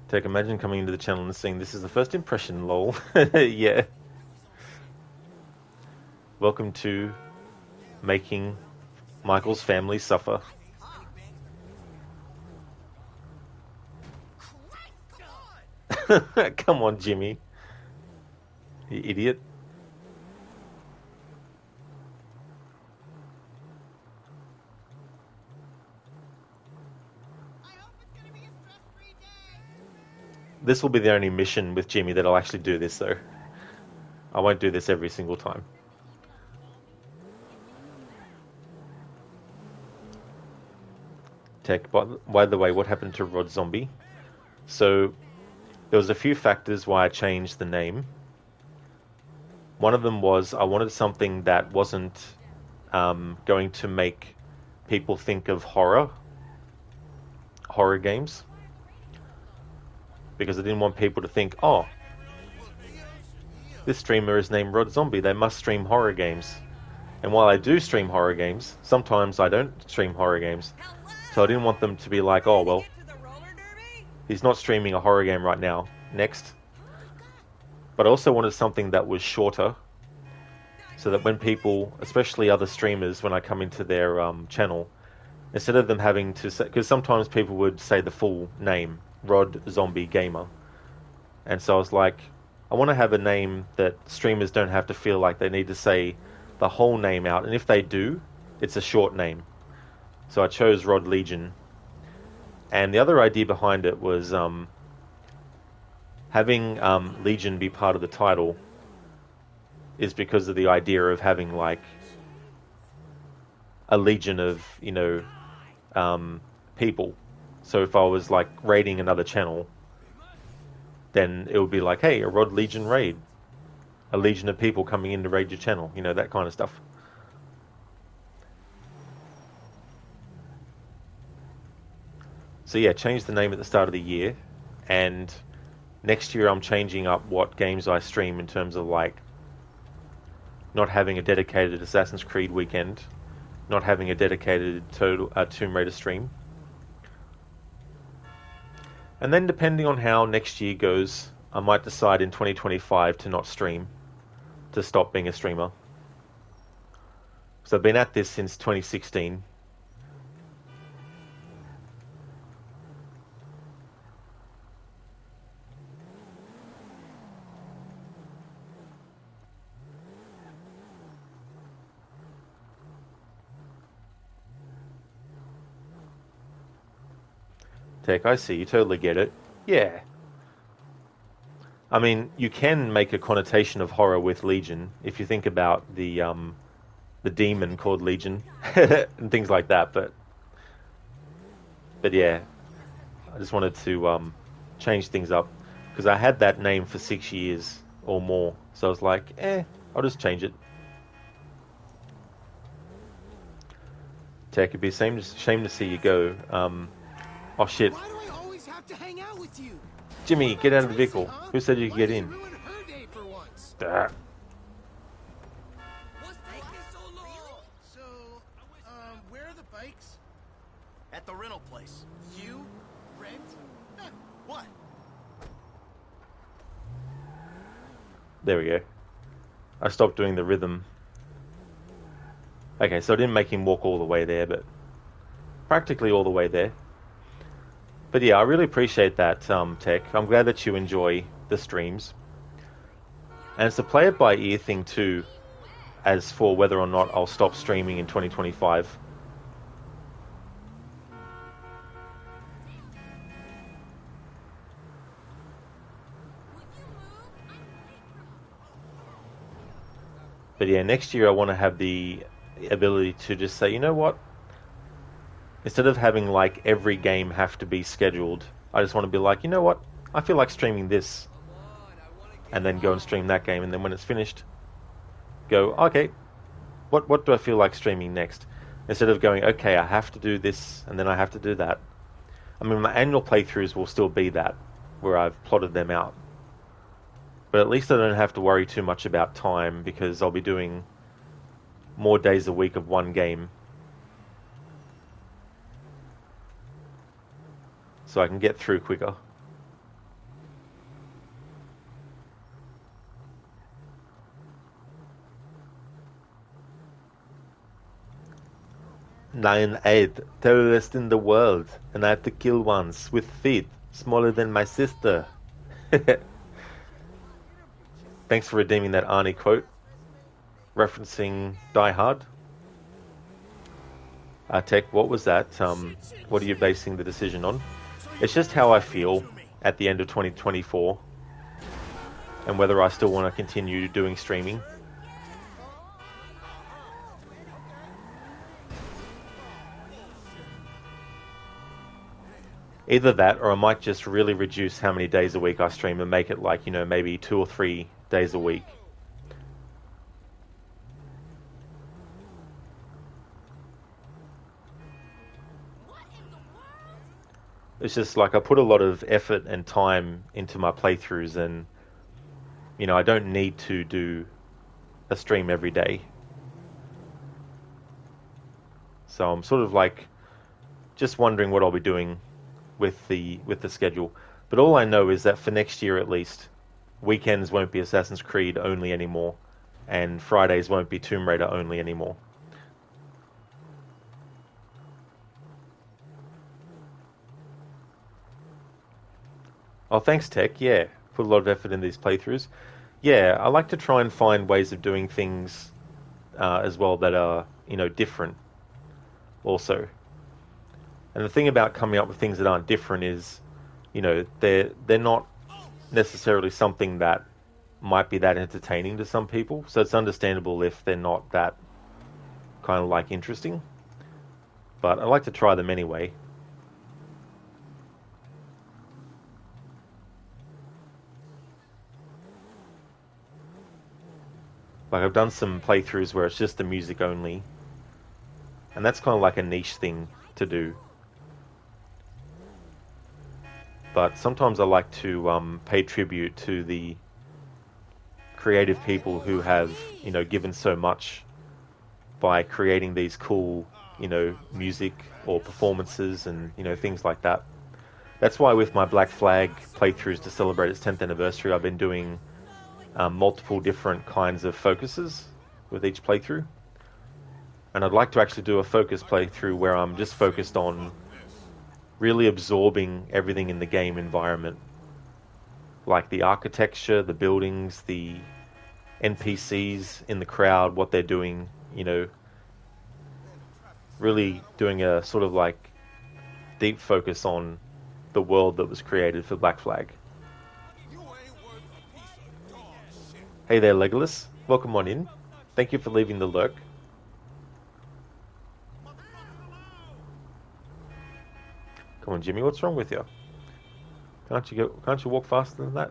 Take, imagine coming into the channel and seeing this is the first impression, lol. Yeah. Welcome to making Michael's family suffer. Come on, Jimmy. You idiot. This will be the only mission with Jimmy that I'll actually do this, though. I won't do this every single time. Tech, by the way, what happened to Rod Zombie? So, there was a few factors why I changed the name. One of them was I wanted something that wasn't going to make people think of horror games. Because I didn't want people to think, oh, this streamer is named Rod Zombie, they must stream horror games. And while I do stream horror games, sometimes I don't stream horror games. So I didn't want them to be like, oh, well, he's not streaming a horror game right now. Next. But I also wanted something that was shorter, so that when people, especially other streamers, when I come into their channel, instead of them having to say, because sometimes people would say the full name, Rod Zombie Gamer. And so I was like, I want to have a name that streamers don't have to feel like they need to say the whole name out. And if they do, it's a short name. So I chose Rod Legion. And the other idea behind it was having Legion be part of the title is because of the idea of having like a legion of, you know, people. So if I was like raiding another channel, then it would be like, hey, a Rod Legion raid. A legion of people coming in to raid your channel. You know, that kind of stuff. So yeah, changed the name at the start of the year. And next year I'm changing up what games I stream in terms of like not having a dedicated Assassin's Creed weekend, not having a dedicated Tomb Raider stream. And then depending on how next year goes, I might decide in 2025 to not stream, to stop being a streamer. So I've been at this since 2016. Tech, I see, you totally get it. Yeah. I mean, you can make a connotation of horror with Legion if you think about the demon called Legion and things like that, but yeah, I just wanted to change things up because I had that name for 6 years or more, so I was like, I'll just change it. Tech, it'd be a shame to see you go. Oh shit. Why do I always have to hang out with you? Jimmy, get out of the vehicle. Who said you could get in? Ruin her day for once. What's taking so long? So, where are the bikes? At the rental place. You rent? What? There we go. I stopped doing the rhythm. Okay, so I didn't make him walk all the way there, but practically all the way there. But yeah, I really appreciate that, Tech. I'm glad that you enjoy the streams. And it's a play it by ear thing too, as for whether or not I'll stop streaming in 2025. But yeah, next year I want to have the ability to just say, you know what? Instead of having like every game have to be scheduled, I just want to be like, you know what? I feel like streaming this. And then go and stream that game. And then when it's finished, go, okay, what do I feel like streaming next? Instead of going, okay, I have to do this and then I have to do that. I mean, my annual playthroughs will still be that, where I've plotted them out. But at least I don't have to worry too much about time because I'll be doing more days a week of one game. So I can get through quicker. "9-8, terrorist in the world, and I have to kill ones with feet smaller than my sister." Thanks for redeeming that Arnie quote, referencing Die Hard. Tech, what was that? What are you basing the decision on? It's just how I feel, at the end of 2024 and whether I still want to continue doing streaming. Either that, or I might just really reduce how many days a week I stream and make it like, you know, maybe 2 or 3 days a week. It's just like I put a lot of effort and time into my playthroughs, and, you know, I don't need to do a stream every day. So I'm sort of like just wondering what I'll be doing with the schedule. But all I know is that for next year at least, weekends won't be Assassin's Creed only anymore, and Fridays won't be Tomb Raider only anymore. Oh, thanks, Tech. Yeah, put a lot of effort in these playthroughs. Yeah, I like to try and find ways of doing things as well that are, you know, different also. And the thing about coming up with things that aren't different is, you know, they're not necessarily something that might be that entertaining to some people. So it's understandable if they're not that kind of like interesting. But I like to try them anyway. Like I've done some playthroughs where it's just the music only. And that's kind of like a niche thing to do. But sometimes I like to pay tribute to the creative people who have, you know, given so much by creating these cool, you know, music or performances and, you know, things like that. That's why with my Black Flag playthroughs to celebrate its 10th anniversary, I've been doing multiple different kinds of focuses with each playthrough. And I'd like to actually do a focus playthrough where I'm just focused on really absorbing everything in the game environment. Like the architecture, the buildings, the NPCs in the crowd, what they're doing, you know, really doing a sort of like deep focus on the world that was created for Black Flag. Hey there, Legolas. Welcome on in. Thank you for leaving the lurk. Come on, Jimmy, what's wrong with you? Can't you walk faster than that?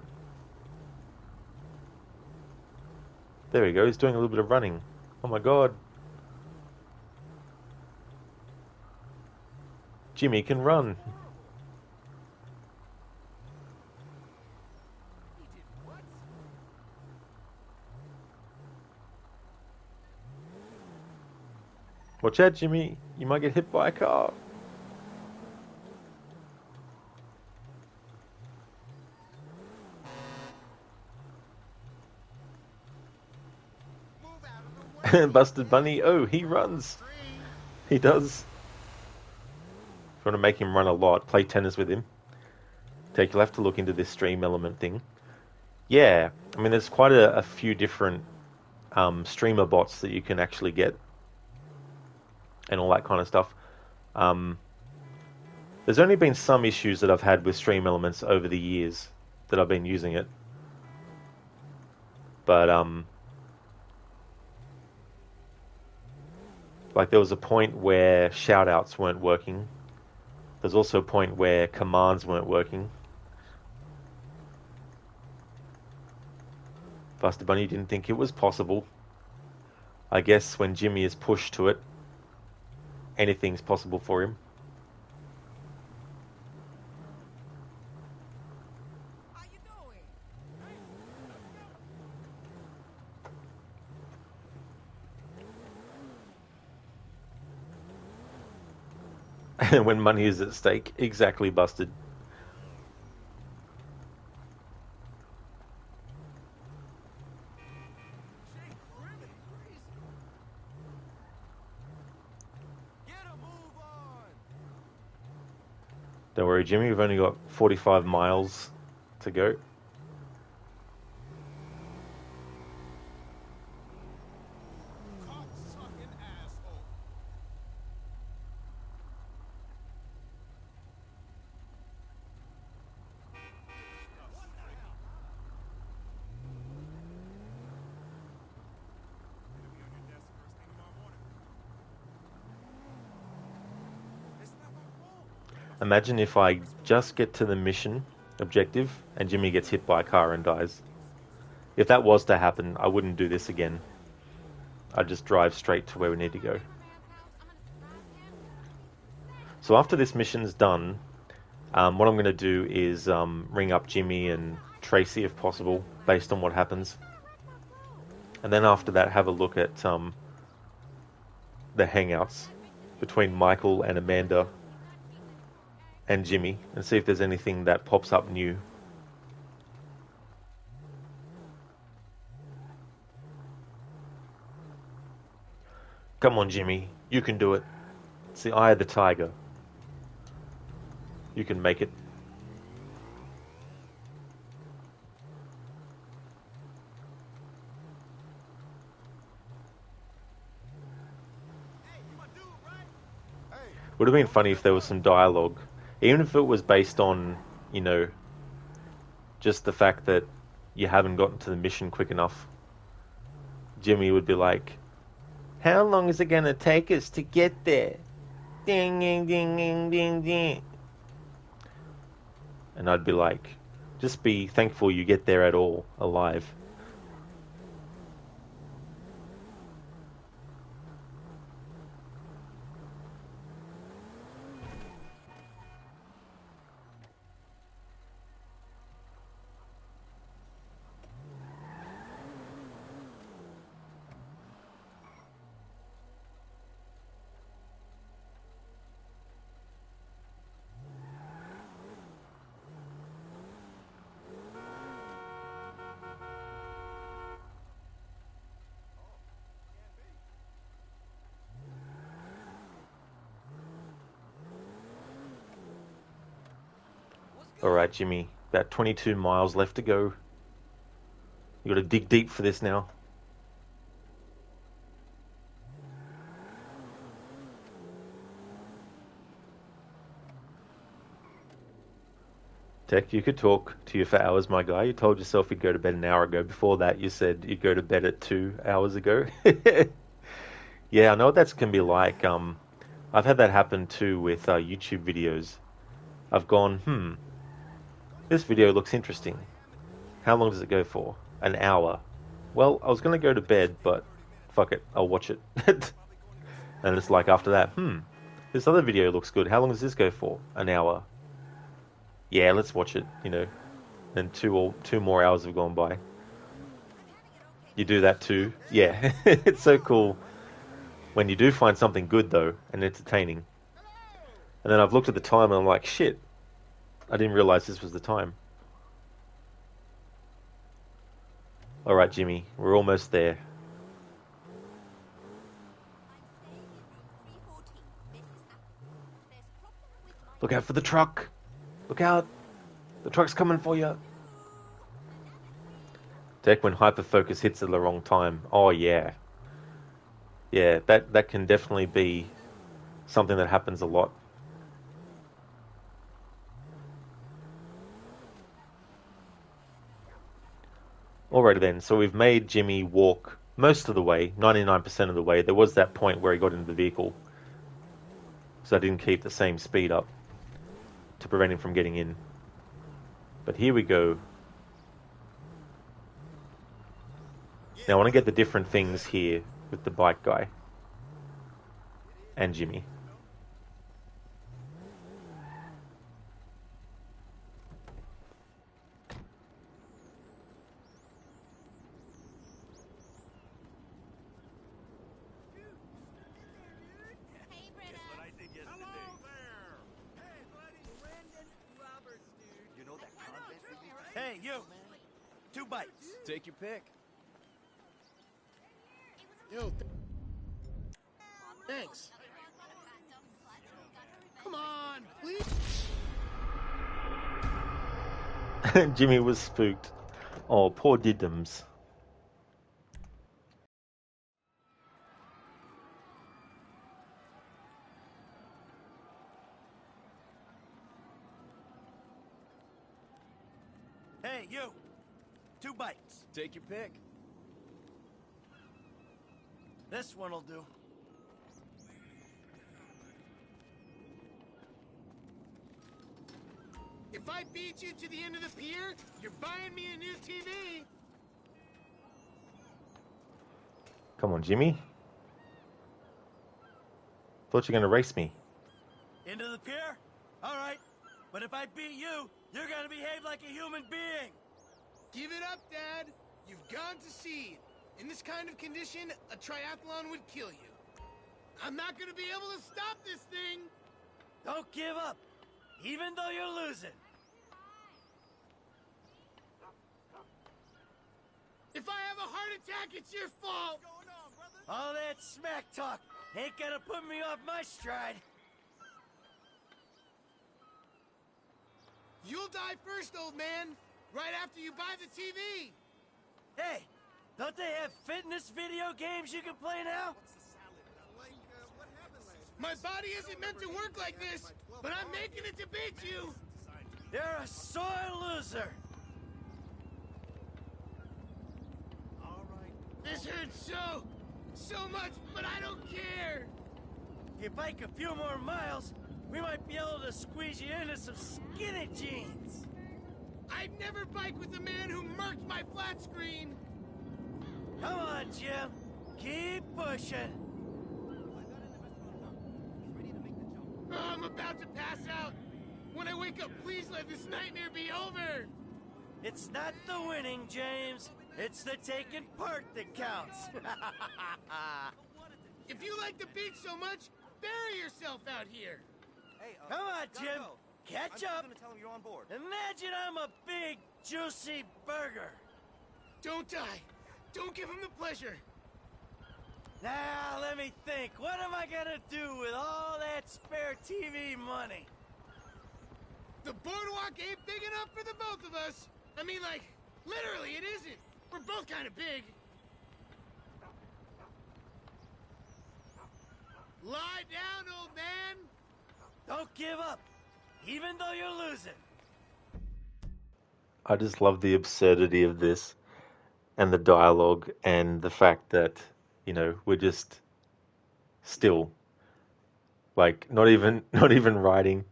There we go, he's doing a little bit of running. Oh my god. Jimmy can run. Watch out, Jimmy. You might get hit by a car. Busted Bunny. Oh, he runs. He does. If you want to make him run a lot, play tennis with him. You'll have to look into this stream element thing. Yeah, I mean, there's quite a few different streamer bots that you can actually get. And all that kind of stuff. There's only been some issues that I've had with stream elements over the years that I've been using it. But, like there was a point where shoutouts weren't working. There's also a point where commands weren't working. Buster Bunny didn't think it was possible. I guess when Jimmy is pushed to it, anything's possible for him. When money is at stake, exactly, Busted. Don't worry, Jimmy, we've only got 45 miles to go. Imagine if I just get to the mission objective and Jimmy gets hit by a car and dies. If that was to happen, I wouldn't do this again. I'd just drive straight to where we need to go. So after this mission's done, what I'm going to do is ring up Jimmy and Tracy if possible, based on what happens. And then after that, have a look at the hangouts between Michael and Amanda and Jimmy and see if there's anything that pops up new. Come on, Jimmy. You can do it. It's the eye of the tiger. You can make it. Would have been funny if there was some dialogue. Even if it was based on, you know, just the fact that you haven't gotten to the mission quick enough. Jimmy would be like, how long is it going to take us to get there? Ding, ding, ding, ding, ding, ding. And I'd be like, just be thankful you get there at all, alive. Alright, Jimmy, about 22 miles left to go. You gotta dig deep for this now. Tech, you could talk to you for hours, my guy. You told yourself you'd go to bed an hour ago. Before that, you said you'd go to bed at 2 hours ago. Yeah, I know what that can be like. I've had that happen too with YouTube videos. I've gone, this video looks interesting. How long does it go for? An hour. Well, I was going to go to bed, but fuck it, I'll watch it. And it's like after that, this other video looks good. How long does this go for? An hour. Yeah, let's watch it, you know. And two more hours have gone by. You do that too? Yeah. It's so cool when you do find something good, though, and entertaining. And then I've looked at the time and I'm like, shit, I didn't realize this was the time. Alright, Jimmy, we're almost there. Look out for the truck. Look out. The truck's coming for you. Tech, when hyperfocus hits at the wrong time. Oh, yeah. Yeah, that can definitely be something that happens a lot. Alrighty then, so we've made Jimmy walk most of the way, 99% of the way. There was that point where he got into the vehicle. So I didn't keep the same speed up to prevent him from getting in. But here we go. Now I want to get the different things here with the bike guy and Jimmy. Hey, you! 2 bites. Take your pick. Yo, thanks. Come on, please. Jimmy was spooked. Oh, poor Diddums. Hey, you! 2 bites. Take your pick. This one'll do. If I beat you to the end of the pier, you're buying me a new TV. Come on, Jimmy. Thought you were going to race me. Into the pier? All right. But if I beat you, you're gonna behave like a human being. Give it up, Dad. You've gone to sea. In this kind of condition, a triathlon would kill you. I'm not gonna be able to stop this thing. Don't give up, even though you're losing. If I have a heart attack, it's your fault. What's going on, brother? All that smack talk ain't gonna put me off my stride. You'll die first, old man. Right after you buy the TV. Hey, don't they have fitness video games you can play now? My body isn't meant to work like this, but I'm making it to beat you. You're a sore loser. This hurts so much, but I don't care. If you bike a few more miles, we might be able to squeeze you into some skinny jeans. I'd never bike with the man who murked my flat screen. Come on, Jim. Keep pushing. Oh, I'm about to pass out. When I wake up, please let this nightmare be over. It's not the winning, James. It's the taking part that counts. If you like the beach so much, bury yourself out here. Hey, come on, Jim. Go. Catch I'm up. gonna tell him you're on board. Imagine I'm a big, juicy burger. Don't die. Don't give him the pleasure. Now, let me think. What am I gonna do with all that spare TV money? The boardwalk ain't big enough for the both of us. I mean, like, literally, it isn't. We're both kind of big. Lie down, old man. Don't give up, even though you're losing. I just love the absurdity of this and the dialogue and the fact that, you know, we're just still like not even riding,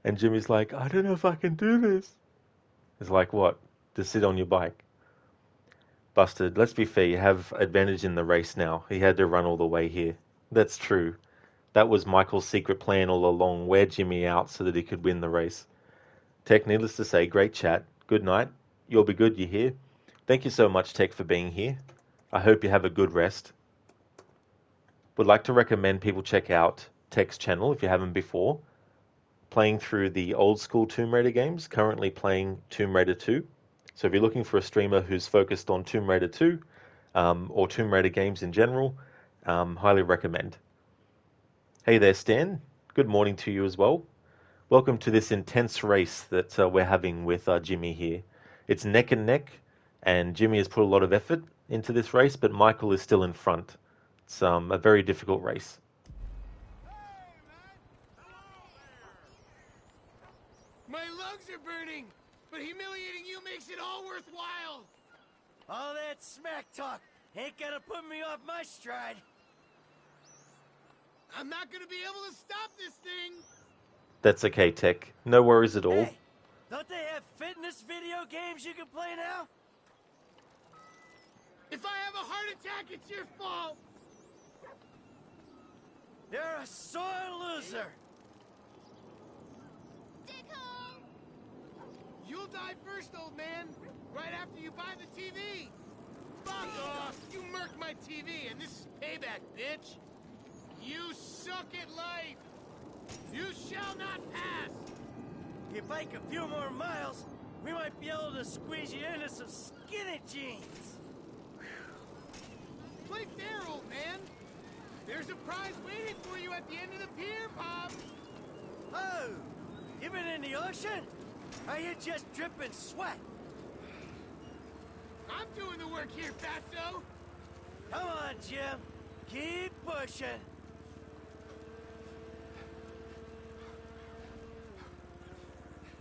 and Jimmy's like, I don't know if I can do this. It's like, what? Just sit on your bike. Busted. Let's be fair, you have advantage in the race now. He had to run all the way here. That's true. That was Michael's secret plan all along, wear Jimmy out so that he could win the race. Tech, needless to say, great chat. Good night. You'll be good, you hear? Thank you so much, Tech, for being here. I hope you have a good rest. Would like to recommend people check out Tech's channel if you haven't before. Playing through the old school Tomb Raider games, currently playing Tomb Raider 2. So if you're looking for a streamer who's focused on Tomb Raider 2, or Tomb Raider games in general, highly recommend. Hey there, Stan. Good morning to you as well. Welcome to this intense race that we're having with Jimmy here. It's neck and neck, and Jimmy has put a lot of effort into this race, but Michael is still in front. It's a very difficult race. My lungs are burning, but humiliating you makes it all worthwhile. All that smack talk ain't gonna put me off my stride. I'm not gonna be able to stop this thing. That's okay, Tech. No worries at all. Hey, don't they have fitness video games you can play now? If I have a heart attack, it's your fault. You're a sore loser. You'll die first, old man. Right after you buy the TV. Fuck off. You murked my TV, and this is payback, bitch. You suck at life. You shall not pass. If you bike a few more miles, we might be able to squeeze you into some skinny jeans. Play fair, old man. There's a prize waiting for you at the end of the pier, Bob. Oh, you been in the ocean? Are you just dripping sweat? I'm doing the work here, Fatso. Come on, Jim. Keep pushing.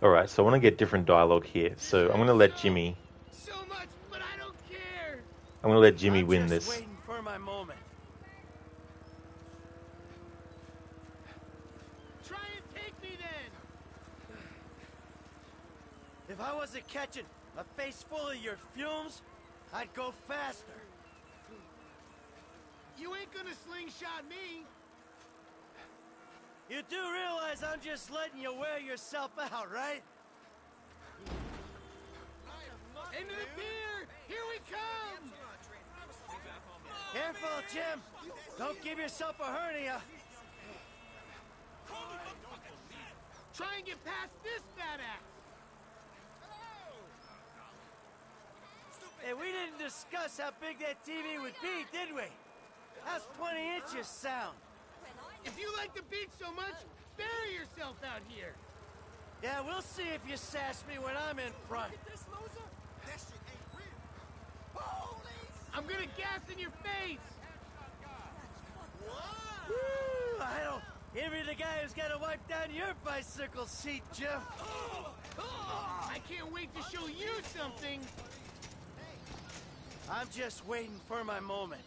Alright, so I want to get different dialogue here. So I'm going to let Jimmy... So much, but I don't care. I'm going to let Jimmy win I'm this. just waiting for my moment. Try and take me then. If I wasn't catching a face full of your fumes, I'd go faster. You ain't gonna slingshot me. You do realize I'm just letting you wear yourself out, right? Into the pier! Here we come! Careful, Jim. Don't give yourself a hernia. Try and get past this badass! Hey, we didn't discuss how big that TV would be, did we? How's 20 inches sound? If you like the beach so much, bury yourself out here. Yeah, we'll see if you sass me when I'm in front. I'm gonna gas in your face! Woo! I don't envy the guy who's got to wipe down your bicycle seat, Jim. I can't wait to show you something! I'm just waiting for my moment.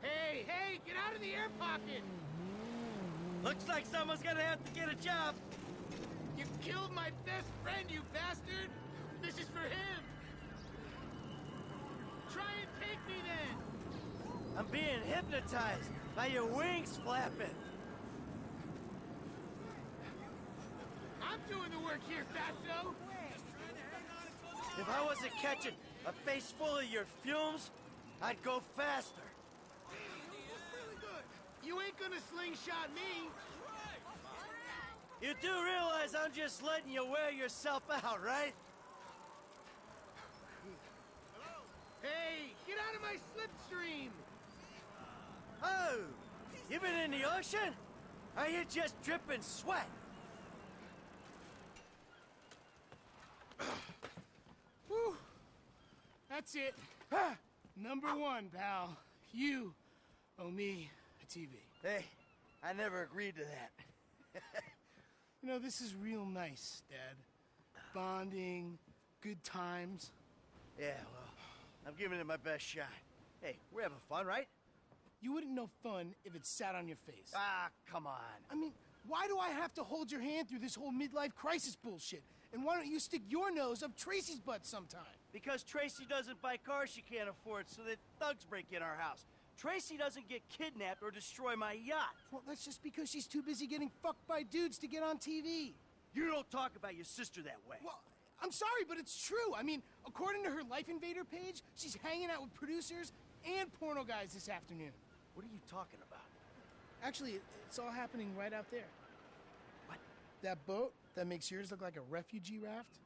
Hey, hey, get out of the air pocket! Looks like someone's gonna have to get a job. You killed my best friend, you bastard! This is for him! Try and take me then! I'm being hypnotized by your wings flapping. I'm doing the work here, Fatso! If I wasn't catching a face full of your fumes, I'd go faster. You ain't gonna slingshot me! You do realize I'm just letting you wear yourself out, right? Hey, get out of my slipstream! Oh, you been in the ocean? Are you just dripping sweat? Whew. That's it. Number one, pal. You owe me a TV. Hey, I never agreed to that. You know, this is real nice, Dad. Bonding, good times. Yeah, well, I'm giving it my best shot. Hey, we're having fun, right? You wouldn't know fun if it sat on your face. Ah, come on. I mean, why do I have to hold your hand through this whole midlife crisis bullshit? And why don't you stick your nose up Tracy's butt sometime? Because Tracy doesn't buy cars she can't afford, so that thugs break in our house. Tracy doesn't get kidnapped or destroy my yacht. Well, that's just because she's too busy getting fucked by dudes to get on TV. You don't talk about your sister that way. Well, I'm sorry, but it's true. I mean, according to her Life Invader page, she's hanging out with producers and porno guys this afternoon. What are you talking about? Actually, it's all happening right out there. What? That boat that makes yours look like a refugee raft?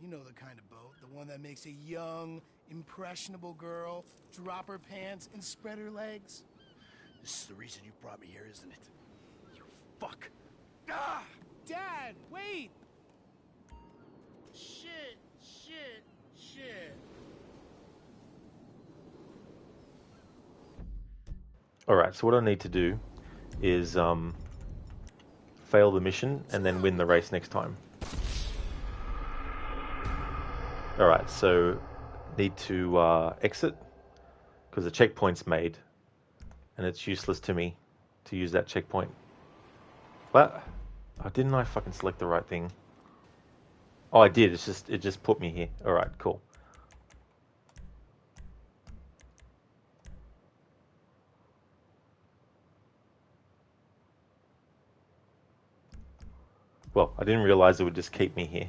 You know the kind of boat, the one that makes a young, impressionable girl drop her pants and spread her legs. This is the reason you brought me here, isn't it? You fuck. Ah! Dad, wait! Shit. Alright, so what I need to do is fail the mission and then win the race next time. Alright, so need to exit because the checkpoint's made and it's useless to me to use that checkpoint. But didn't I fucking select the right thing? Oh, I did. It just put me here. Alright, cool. Well, I didn't realize it would just keep me here.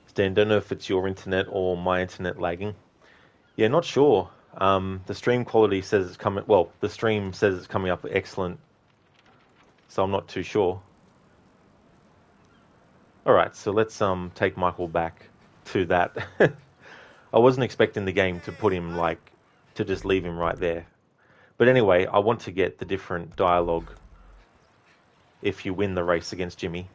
Stan, don't know if it's your internet or my internet lagging. Yeah, not sure. The stream quality says it's coming. Well, the stream says it's coming up excellent, so I'm not too sure. All right, so let's take Michael back to that. I wasn't expecting the game to put him to just leave him right there. But anyway, I want to get the different dialogue if you win the race against Jimmy.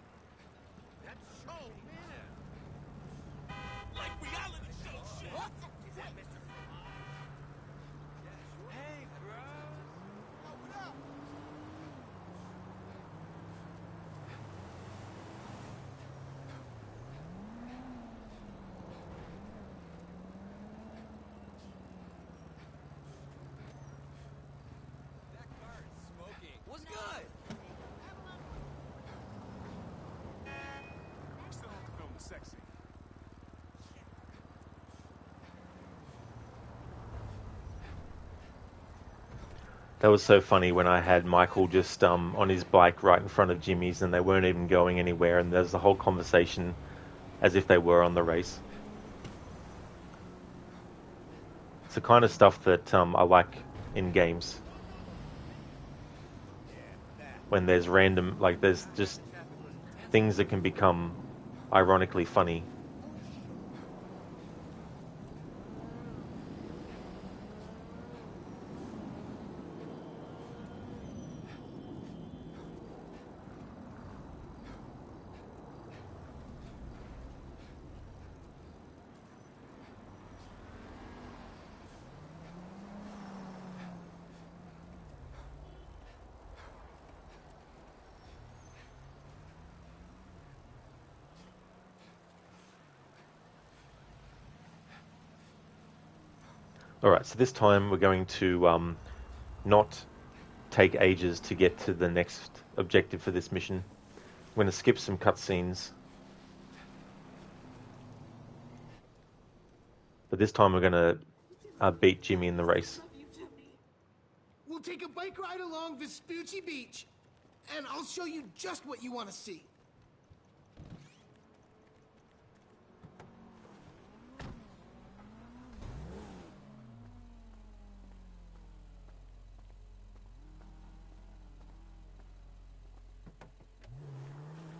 That was so funny when I had Michael just on his bike right in front of Jimmy's, and they weren't even going anywhere, and there's the whole conversation as if they were on the race. It's the kind of stuff that I like in games. When there's random, like there's just things that can become ironically funny. Alright, so this time we're going to not take ages to get to the next objective for this mission. I'm going to skip some cutscenes. But this time we're going to beat Jimmy in the race. We'll take a bike ride along Vespucci Beach, and I'll show you just what you want to see.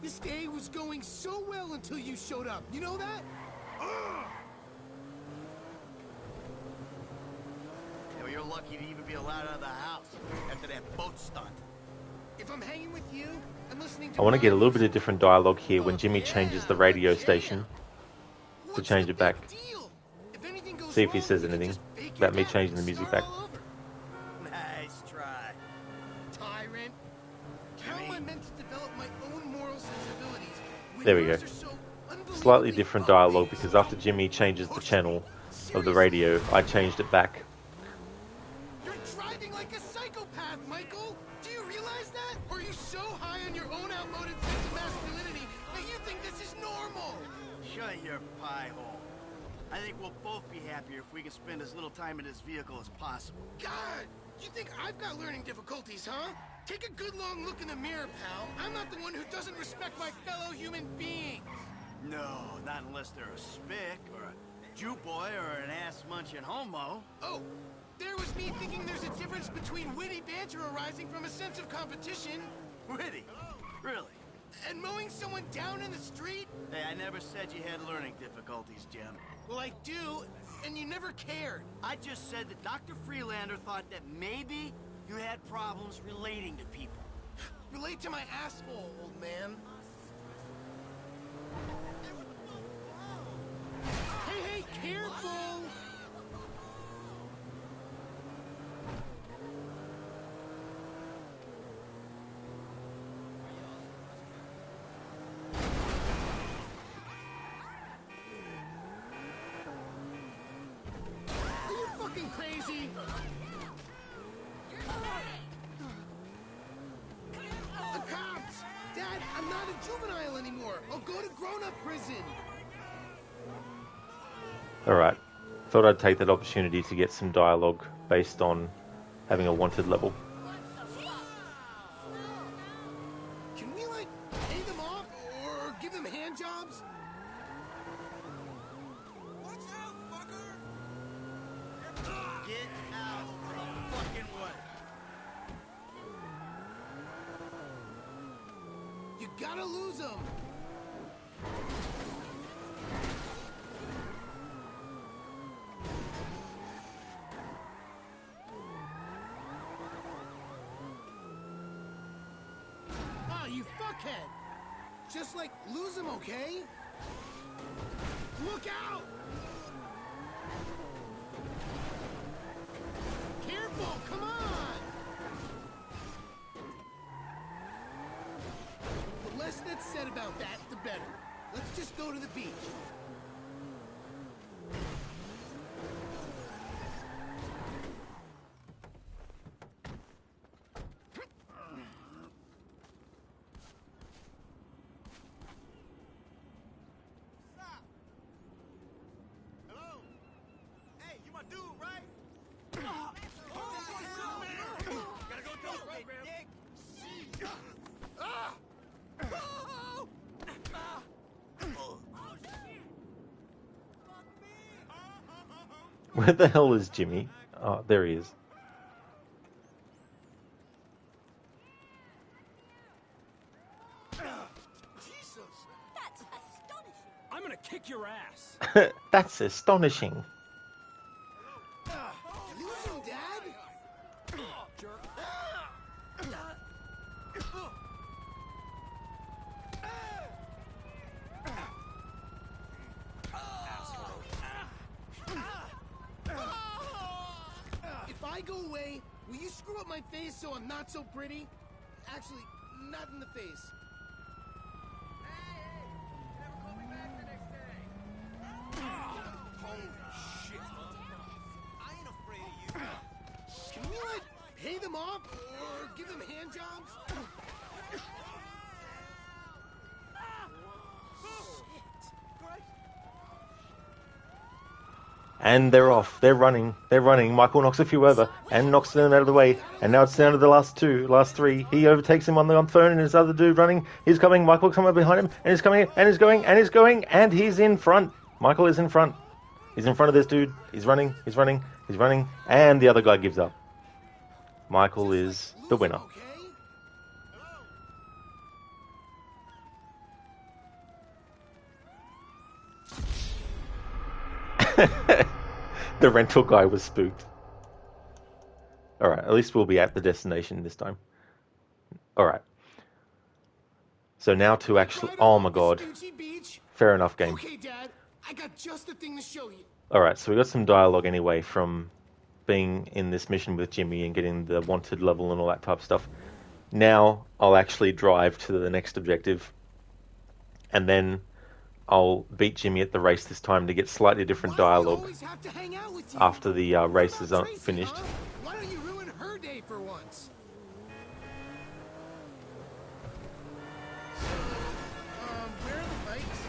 This day was going so well until you showed up. You know that? Yeah, well, you're lucky to even be allowed out of the house after that boat stunt. If I'm hanging with you and listening to I want to get a little bit of different dialogue here when Jimmy changes the radio station to change it back. See if he says anything about me changing the music back. Nice try. Tyrant. How am I meant to develop my own moral sensibilities when There we go. yours are so Slightly different dialogue because after Jimmy changes the channel of the radio, I changed it back. You're driving like a psychopath, Michael! Do you realize that? Or are you so high on your own outmoded sense of masculinity that you think this is normal? Shut your pie hole. I think we'll both be happier if we can spend as little time in this vehicle as possible. God! You think I've got learning difficulties, huh? Take a good long look in the mirror, pal. I'm not the one who doesn't respect my fellow human beings. No, not unless they're a spick, or a Jew boy, or an ass-munching homo. Oh, there was me thinking there's a difference between witty banter arising from a sense of competition. Witty? Really? And mowing someone down in the street? Hey, I never said you had learning difficulties, Jim. Well, I do, and you never cared. I just said that Dr. Freelander thought that maybe you had problems relating to people. Relate to my asshole, old man. Hey, careful! Are you fucking crazy? The cops! Dad, I'm not a juvenile anymore. I'll go to grown-up prison. Alright, thought I'd take that opportunity to get some dialogue based on having a wanted level. Can we, like, pay them off or give them hand jobs? Watch out, fucker! Get out of the fucking way. You gotta lose them. Ah, you fuckhead! Just, like, lose them, okay? Look out! Careful, come on! The less that's said about that, the better. Let's just go to the beach. Where the hell is Jimmy? Oh, there he is. I'm gonna kick your ass. That's astonishing. Losing, Dad? Jerk. If I go away, will you screw up my face so I'm not so pretty? Actually, not in the face. Holy shit. I ain't afraid of you. Can we, like, pay them off or give them hand jobs? And they're off. They're running. They're running. Michael knocks a few over and knocks them out of the way. And now it's down to the last three. He overtakes him on the phone, and his other dude running. He's coming. Michael coming behind him, and he's coming, and he's going, and he's going, and he's in front. Michael is in front. He's in front of this dude. He's running. He's running. He's running. And the other guy gives up. Michael is the winner. The rental guy was spooked. Alright, at least we'll be at the destination this time. Alright. So now to actually... Oh my god. Fair enough, game. Okay, Dad. I got just the thing to show you. Alright, so we got some dialogue anyway from being in this mission with Jimmy and getting the wanted level and all that type of stuff. Now I'll actually drive to the next objective. And then I'll beat Jimmy at the race this time to get slightly different dialogue after the race is finished. Why don't you ruin her day for once? Where are the bikes?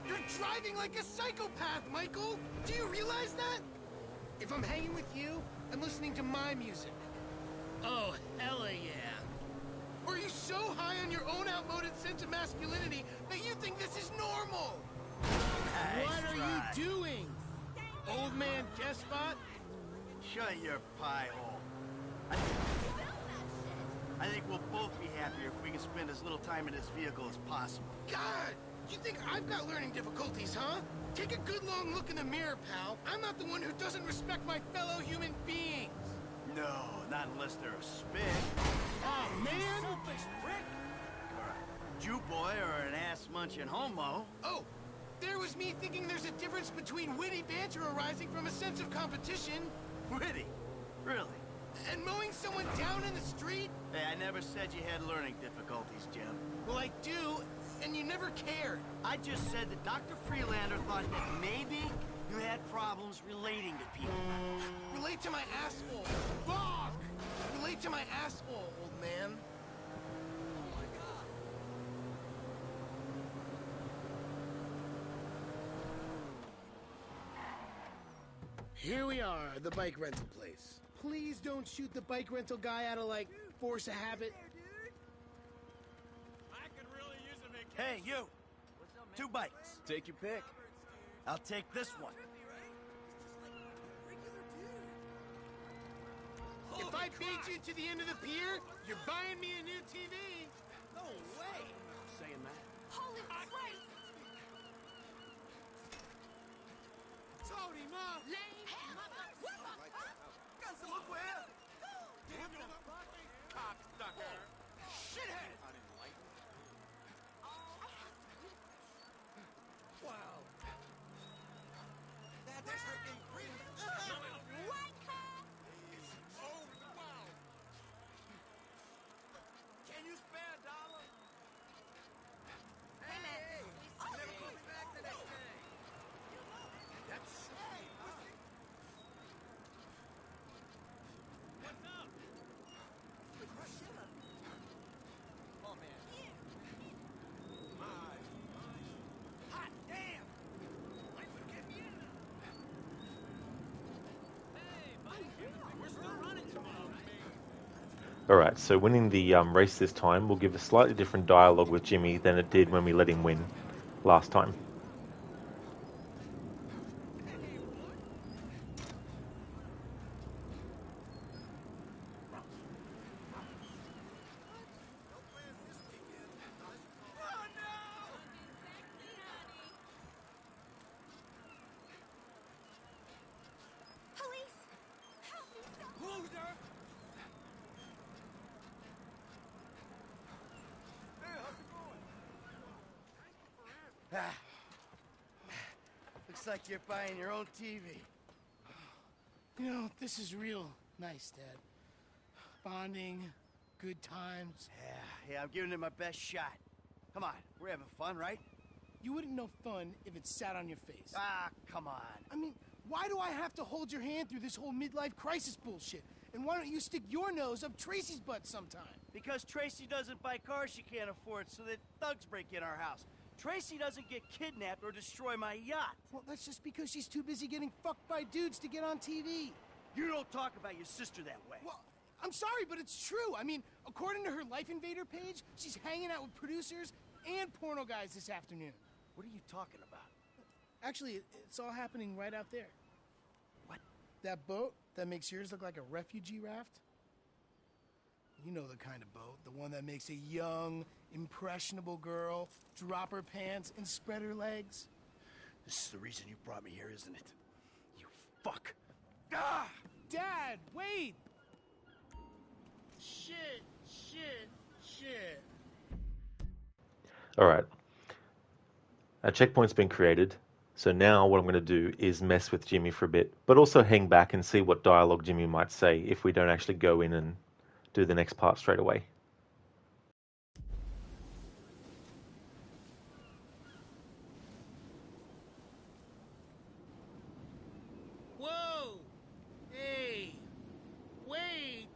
You're driving like a psychopath, Michael! Do you realize that? If I'm hanging with you, I'm listening to my music. Oh, hella yeah. Or are you so high on your own outmoded sense of masculinity that you think this is normal? What are you doing? Old man guest spot? Shut your pie hole. I think we'll both be happier if we can spend as little time in this vehicle as possible. God! You think I've got learning difficulties, huh? Take a good long look in the mirror, pal. I'm not the one who doesn't respect my fellow human beings. No, not unless they're a spit. Oh, man! Selfish prick! Or a Jew boy or an ass-munching homo. Oh, there was me thinking there's a difference between witty banter arising from a sense of competition. Witty? Really? And mowing someone down in the street? Hey, I never said you had learning difficulties, Jim. Well, I do, and you never cared. I just said that Dr. Freelander thought that maybe you had problems relating to people. Relate to my asshole. Fuck! Relate to my asshole, old man. Here we are, the bike rental place. Please don't shoot the bike rental guy out of, like, force of habit. Hey, you! 2 bikes. Take your pick. I'll take this one. If I beat you to the end of the pier, you're buying me a new TV. No way! I'm saying that. Holy Christ! Tony, Mom! Look where! Cocksucker! Shithead! Wow. That's freaking crazy. Oh, wow. Can you spare $1? Hey, never call me back the next day. That's shitty, huh? What's up? Oh, man. My. Hot damn! Why would get me in? Hey, buddy, we're still running tomorrow, man. Alright, so winning the race this time will give a slightly different dialogue with Jimmy than it did when we let him win last time. Looks like you're buying your own TV. You know, this is real nice, Dad. Bonding, good times. Yeah, I'm giving it my best shot. Come on, we're having fun, right? You wouldn't know fun if it sat on your face. Ah, come on. I mean, why do I have to hold your hand through this whole midlife crisis bullshit? And why don't you stick your nose up Tracy's butt sometime? Because Tracy doesn't buy cars she can't afford so that thugs break in our house. Tracy doesn't get kidnapped or destroy my yacht. Well, that's just because she's too busy getting fucked by dudes to get on TV. You don't talk about your sister that way. Well, I'm sorry, but it's true. I mean, according to her Life Invader page, she's hanging out with producers and porno guys this afternoon. What are you talking about? Actually, it's all happening right out there. What? That boat that makes yours look like a refugee raft? You know the kind of boat, the one that makes a young, impressionable girl drop her pants and spread her legs. This is the reason you brought me here, isn't it? You fuck. Ah! Dad, wait! Shit. Alright. A checkpoint's been created. So now what I'm going to do is mess with Jimmy for a bit, but also hang back and see what dialogue Jimmy might say if we don't actually go in and do the next part straight away. Whoa! Hey! Wait!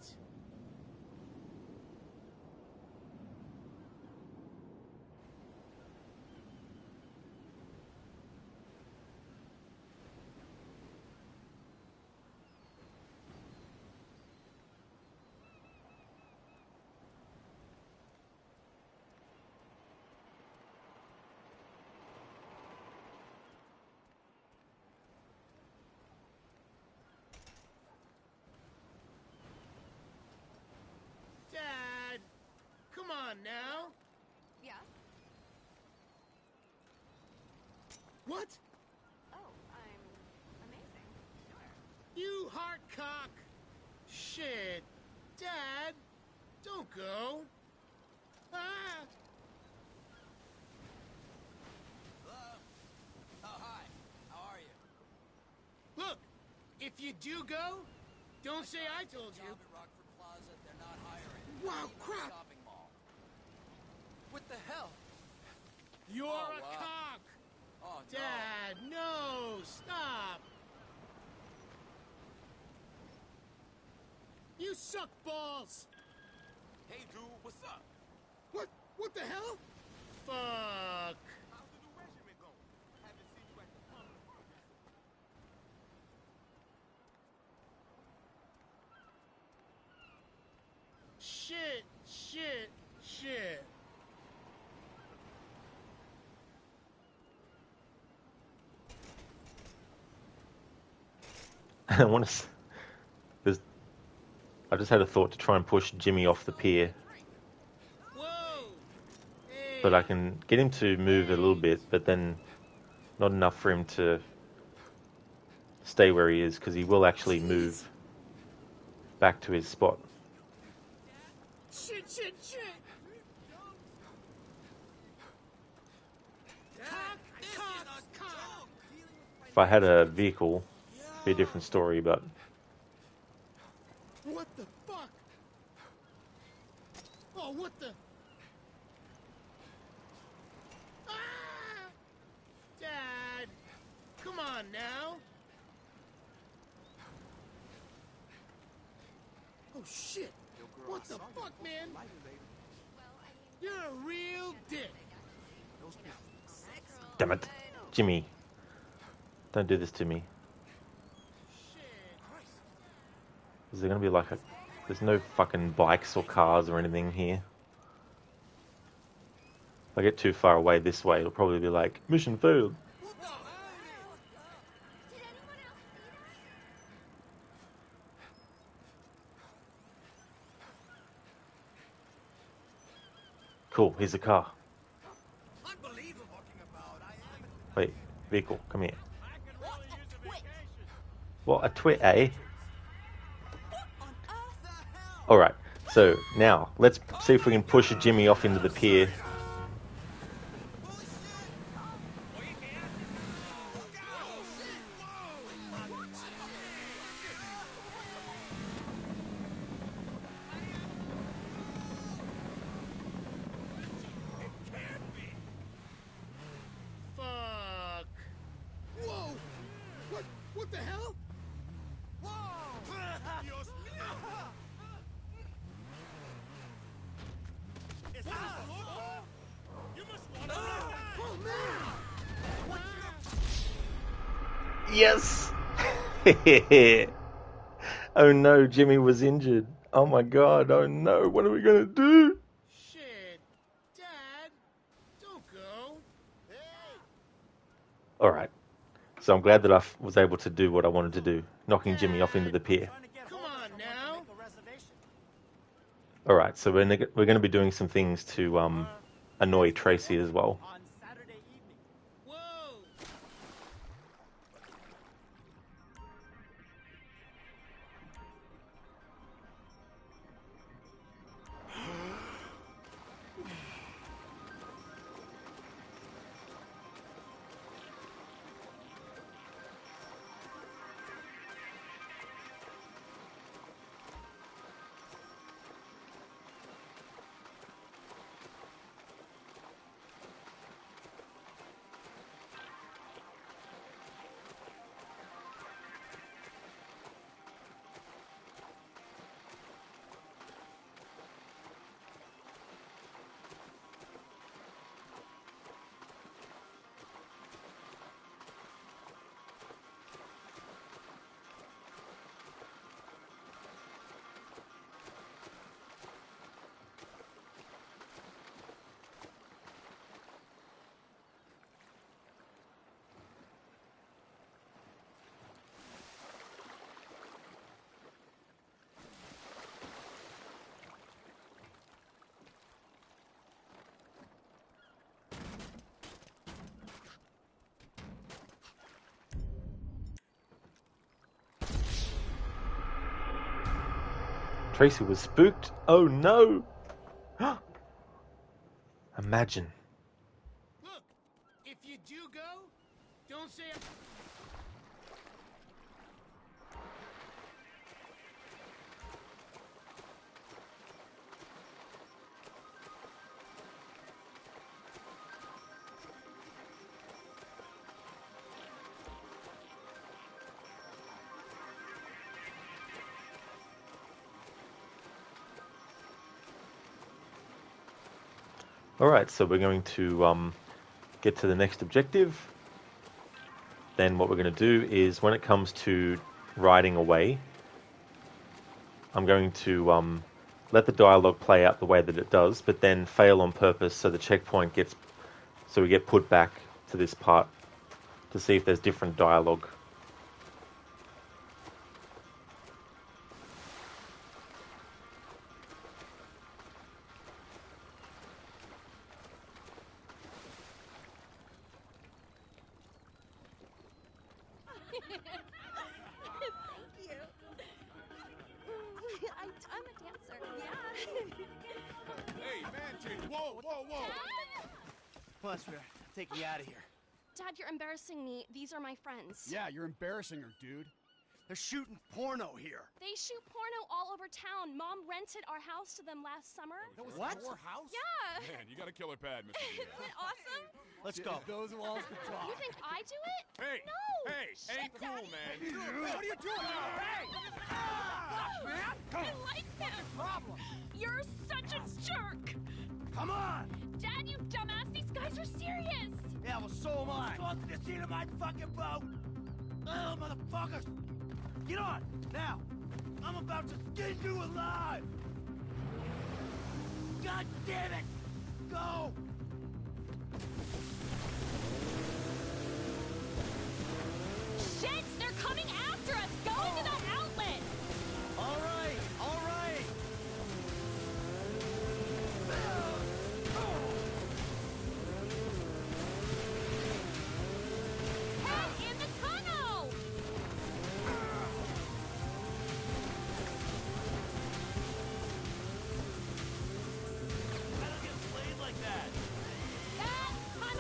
Dad! Come on now! Yeah? What? Oh, I'm amazing. Sure. You heart cock! Shit! Dad! Don't go! Ah! Hello? Oh, hi. How are you? Look! If you do go, don't say I told you. Job at Rockford Plaza. They're not hiring. Wow, In the crap! Shopping mall. What the hell? You're Oh, a wow. cock! Oh, no. Dad, no! Stop! You suck balls! Hey, dude, what's up? What? What the hell? Fuck! How's the new regiment going? Haven't seen you at the pump. Shit. I want to. I just had a thought to try and push Jimmy off the pier. But I can get him to move a little bit, but then not enough for him to stay where he is, because he will actually move back to his spot. Shit. Cock. If I had a vehicle, it'd be a different story, but What the fuck? Oh, what the? Ah! Dad! Come on now! Oh, shit! What the fuck, man? You're a real dick! damn it, Jimmy, don't do this to me. Is there gonna be like a... There's no fucking bikes or cars or anything here. If I get too far away this way, it'll probably be like, mission failed. Cool, here's a car. Wait, vehicle, come here. What, a twit, eh? Alright, so now, let's see if we can push Jimmy off into the pier. What the hell? Dios mío! ¿Estás loco? You must want to run! Oh, man! Yes! Oh no, Jimmy was injured. Oh my god, oh no, what are we gonna do? Shit. Dad, don't go. Alright, so I'm glad that I was able to do what I wanted to do, knocking Jimmy off into the pier. Come on now. Alright, so we're going to be doing some things to annoy Tracy as well. Whoa! Tracy was spooked. Oh no! Imagine. Look, if you do go, don't say... Alright, so we're going to get to the next objective. Then what we're going to do is, when it comes to riding away, I'm going to let the dialogue play out the way that it does, but then fail on purpose so the checkpoint gets... So we get put back to this part to see if there's different dialogue. Thank you. I'm a dancer. Yeah. Hey, man, whoa, whoa, whoa! Plus, we're taking you out of here. Dad, you're embarrassing me. These are my friends. Yeah, you're embarrassing her, dude. They're shooting porno here. They shoot porno all over town. Mom rented our house to them last summer. That was What? your house? Yeah. Man, you got a killer pad, Mr. Isn't it awesome? Let's go. Those walls can talk. You think I do it? Hey! No! Hey! Shit, Ain't cool, Daddy. man. What are you doing? Hey! Man! I like him. Problem. You're such a jerk. Come on! Dad, you dumbass. These guys are serious. Yeah, well, so am I. Go to the scene of my fucking boat! Oh, motherfuckers! Get on, now! I'm about to skin you alive! God damn it! Go! Shit, they're coming after us. Go into that outlet. All right, all right! Head in the tunnel. I don't get played like that! That tunnel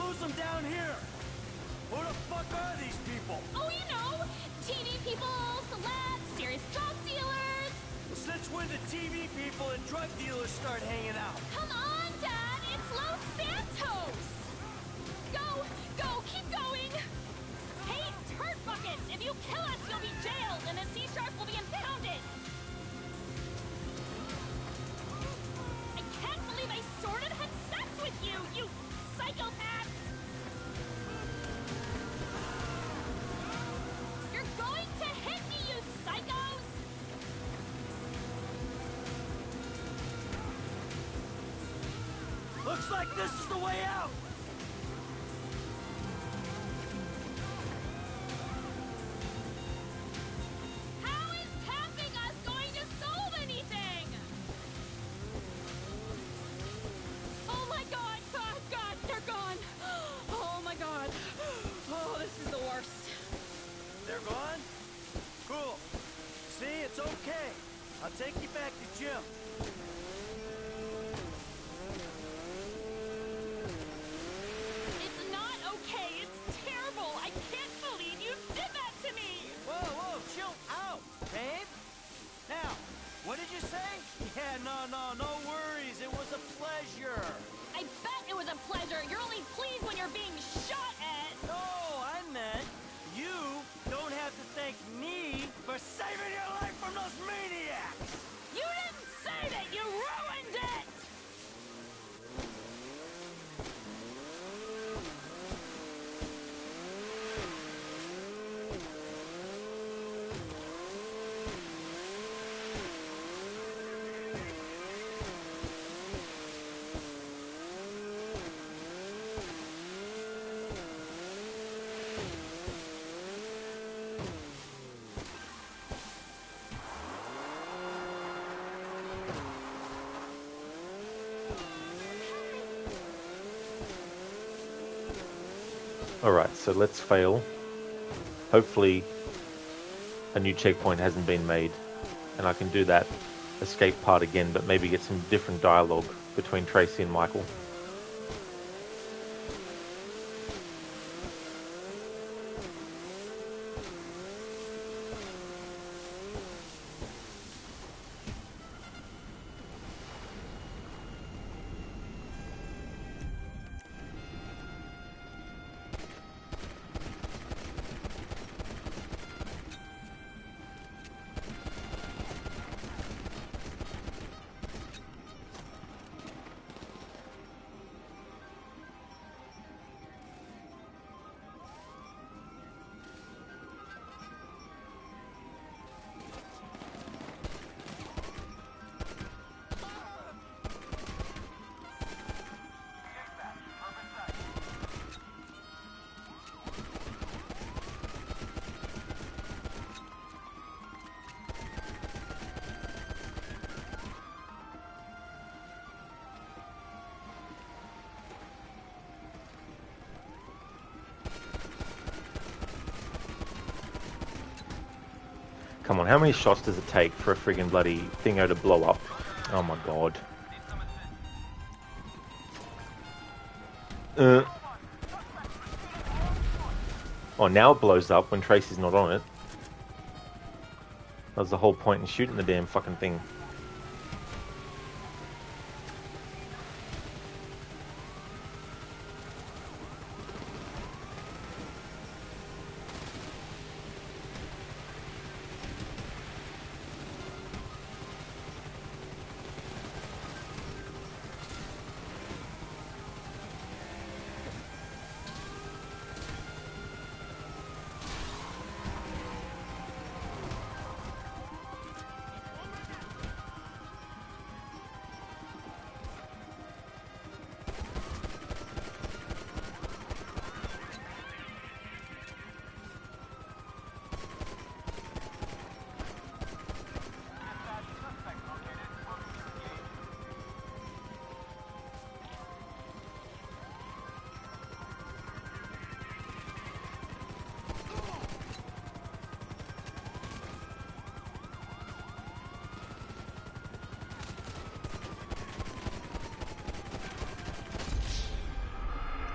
lose them down here. Who the fuck are these people? Oh, you know, TV people, celebs, serious drug dealers. Well, since when did TV people and drug dealers start hanging out? Come on, Dad, it's Los Santos. Go, go, keep going. Hey, turd buckets, if you kill us, you'll be jailed and the sea shark will be impounded. I can't believe I sort of had sex with you, you psychopaths. You're going to hit me, you psychos. Looks like this is the way out. How is tapping us going to solve anything? Oh my god, God, they're gone. Oh my god. Oh, this is the worst. They're gone? Cool. See, it's okay. I'll take you back to Jim. It's not okay. It's terrible. I can't believe you did that to me. Whoa, whoa, chill out, babe. Now, what did you say? Yeah, no worries. It was a pleasure. I bet it was a pleasure. You're only pleased when you're being shot at. No, I meant you don't have to thank me for saving your life from those maniacs. You didn't say that. You ruined it. Alright, so let's fail. Hopefully a new checkpoint hasn't been made and I can do that escape part again, but maybe get some different dialogue between Tracy and Michael. Come on, how many shots does it take for a friggin' bloody thingo to blow up? Oh my god. Oh, now it blows up when Tracy's not on it. That was the whole point in shooting the damn fucking thing.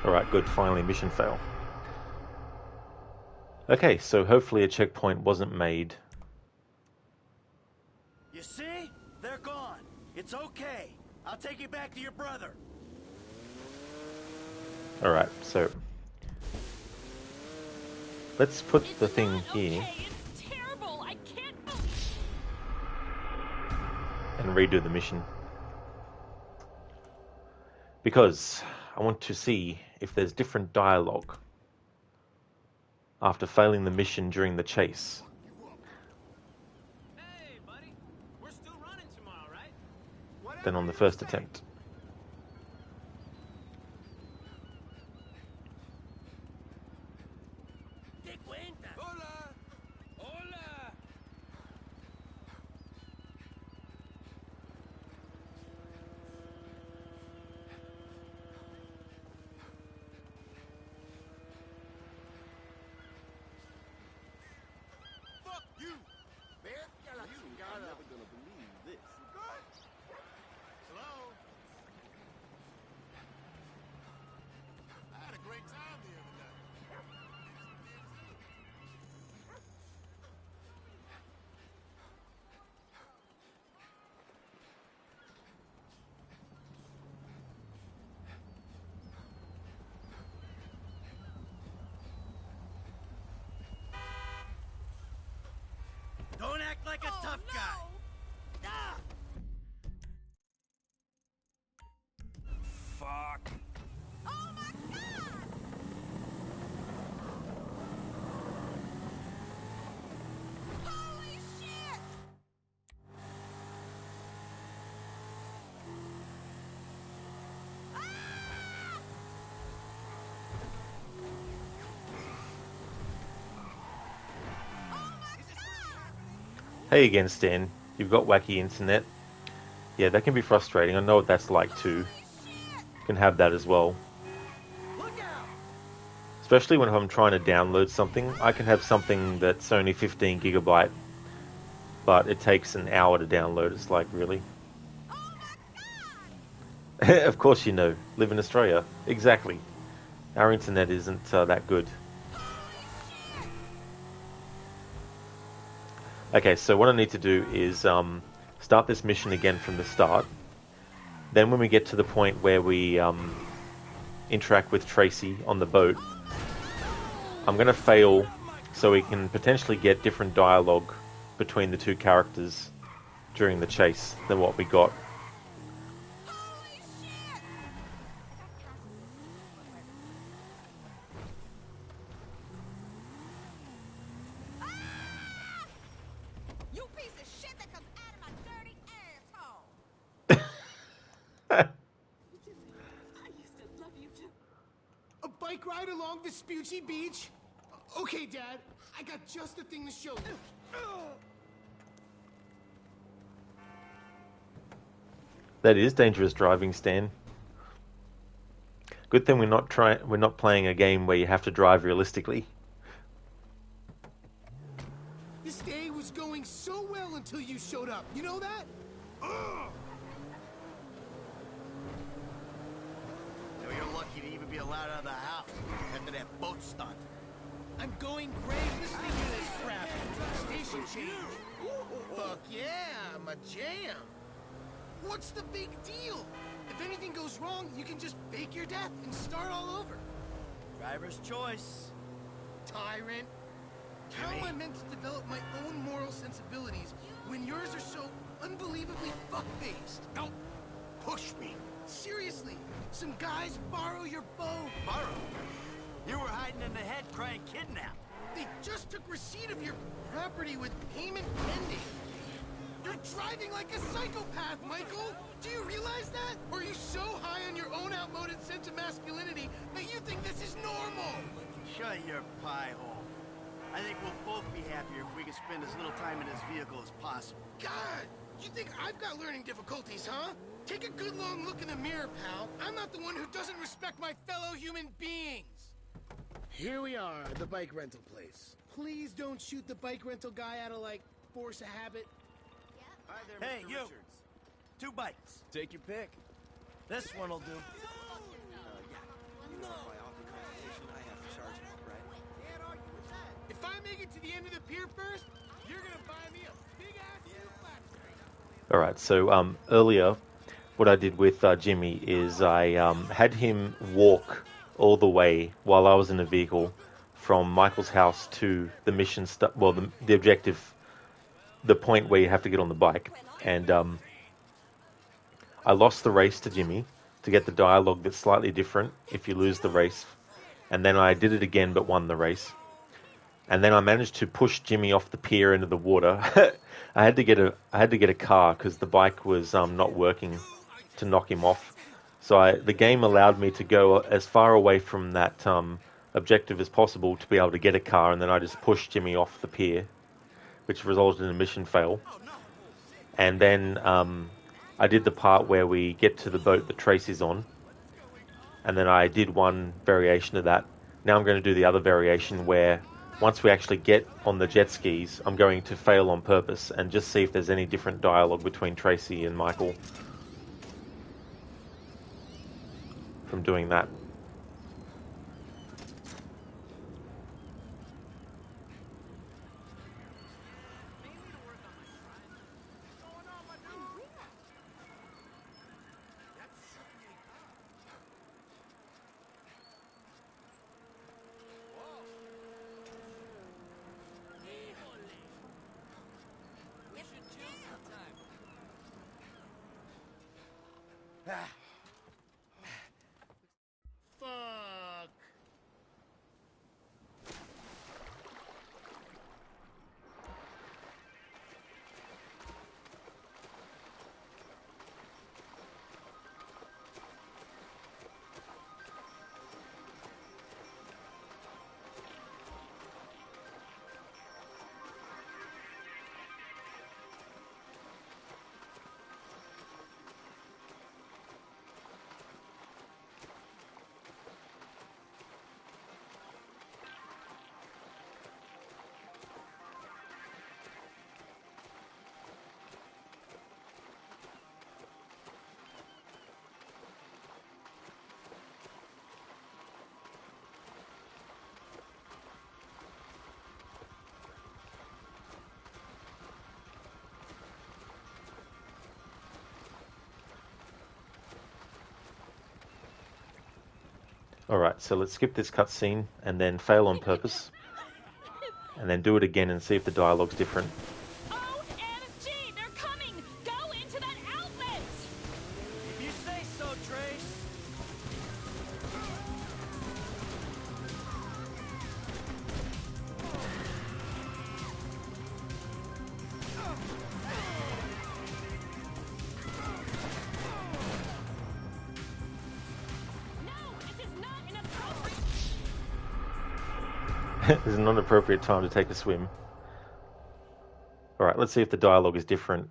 Alright, good. Finally, mission fail. Okay, so hopefully a checkpoint wasn't made. You see? They're gone. It's okay. I'll take you back to your brother. Alright, so let's put the thing here. Okay, it's terrible. I can't. And redo the mission. Because I want to see if there's different dialogue after failing the mission during the chase. Hey, buddy. We're still running tomorrow, right? Than on the first attempt. Hola. Hola. Fuck you, man. You are never gonna believe this. Good. Hello. I had a great time the other night. Don't act like a tough guy. Ah! Fuck. Oh my God! Holy shit! Hey again, Stan. You've got wacky internet. Yeah, that can be frustrating. I know what that's like too. You can have that as well. Especially when I'm trying to download something. I can have something that's only 15 gigabyte, but it takes an hour to download. It's like, really? Of course you know. Live in Australia. Exactly. Our internet isn't that good. Okay, so what I need to do is start this mission again from the start. Then when we get to the point where we interact with Tracy on the boat, I'm going to fail so we can potentially get different dialogue between the two characters during the chase than what we got. You piece of shit that comes out of my dirty asshole! I used to love you too. A bike ride along Vespucci Beach? Okay, Dad. I got just the thing to show you. That is dangerous driving, Stan. Good thing we're not playing a game where you have to drive realistically. This day was going so well until you showed up. You know that? You're lucky to even be allowed out of the house after that boat stunt. I'm going great listening to this crap. Station change. Fuck yeah, my jam. What's the big deal? If anything goes wrong, you can just fake your death and start all over. Driver's choice. Tyrant. How am I meant to develop my own moral sensibilities when yours are so unbelievably fuck-based? Don't push me. Seriously, some guys borrow your boat. Borrow? You were hiding in the head crying kidnap. They just took receipt of your property with payment pending. You're driving like a psychopath, Michael! Do you realize that? Or are you so high on your own outmoded sense of masculinity that you think this is normal? Shut your pie hole. I think we'll both be happier if we can spend as little time in this vehicle as possible. God! You think I've got learning difficulties, huh? Take a good long look in the mirror, pal. I'm not the one who doesn't respect my fellow human beings. Here we are, the bike rental place. Please don't shoot the bike rental guy out of, like, force of habit. Hi there, hey, Mr. Richards. 2 bikes. Take your pick. This one'll do. Yeah. I have to charge it up, right? Can't argue with that. If I make it to the end of the pier first, you're gonna buy me a big-ass new flat. All right, so earlier, what I did with Jimmy is I had him walk all the way while I was in the vehicle from Michael's house to the mission, the objective, the point where you have to get on the bike. And I lost the race to Jimmy to get the dialogue that's slightly different if you lose the race. And then I did it again but won the race. And then I managed to push Jimmy off the pier into the water. I had to get a car because the bike was not working to knock him off. So the game allowed me to go as far away from that objective as possible to be able to get a car, and then I just pushed Jimmy off the pier, which resulted in a mission fail. And then I did the part where we get to the boat that Tracy's on, and then I did one variation of that. Now I'm going to do the other variation where once we actually get on the jet skis, I'm going to fail on purpose and just see if there's any different dialogue between Tracy and Michael from doing that. Fuck. Alright, so let's skip this cutscene and then fail on purpose. And then do it again and see if the dialogue's different. OMG, they're coming! Go into that outlet! If you say so, Trace. This is not an appropriate time to take a swim. Alright, let's see if the dialogue is different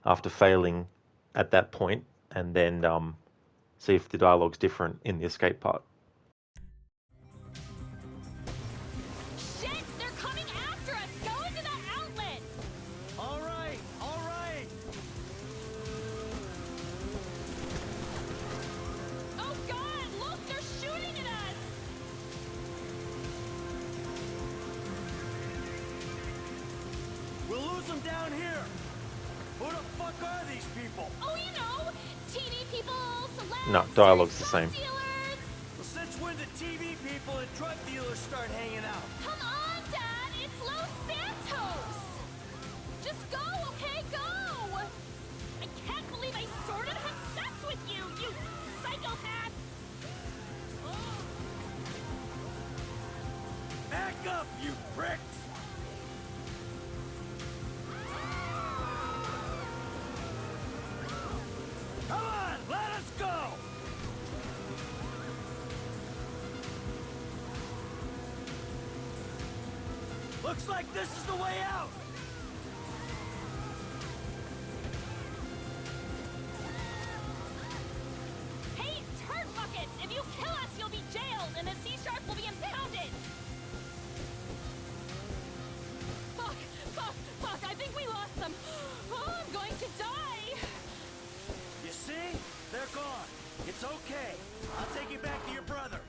after failing at that point, and then see if the dialogue's different in the escape part. Shit, they're coming after us! Go into that outlet! All right, all right. Oh god, look, they're shooting at us! We'll lose them down here. Who the fuck are these people? Oh, you know, TV people, celebs, No, dialogue's the same. dealers. Well, since when did TV people and drug dealers start hanging out? Come on, Dad, it's Los Santos! Just go, okay, go! I can't believe I sort of had sex with you, you psychopath! Back up, you pricks! Come on, let us go! Looks like this is the way out! Hey, turd buckets! If you kill us, you'll be jailed, and the sea shark will be impounded! Fuck, fuck, fuck, I think we lost them! Oh, I'm going to die! You see? They're gone. It's okay. I'll take you back to your brother.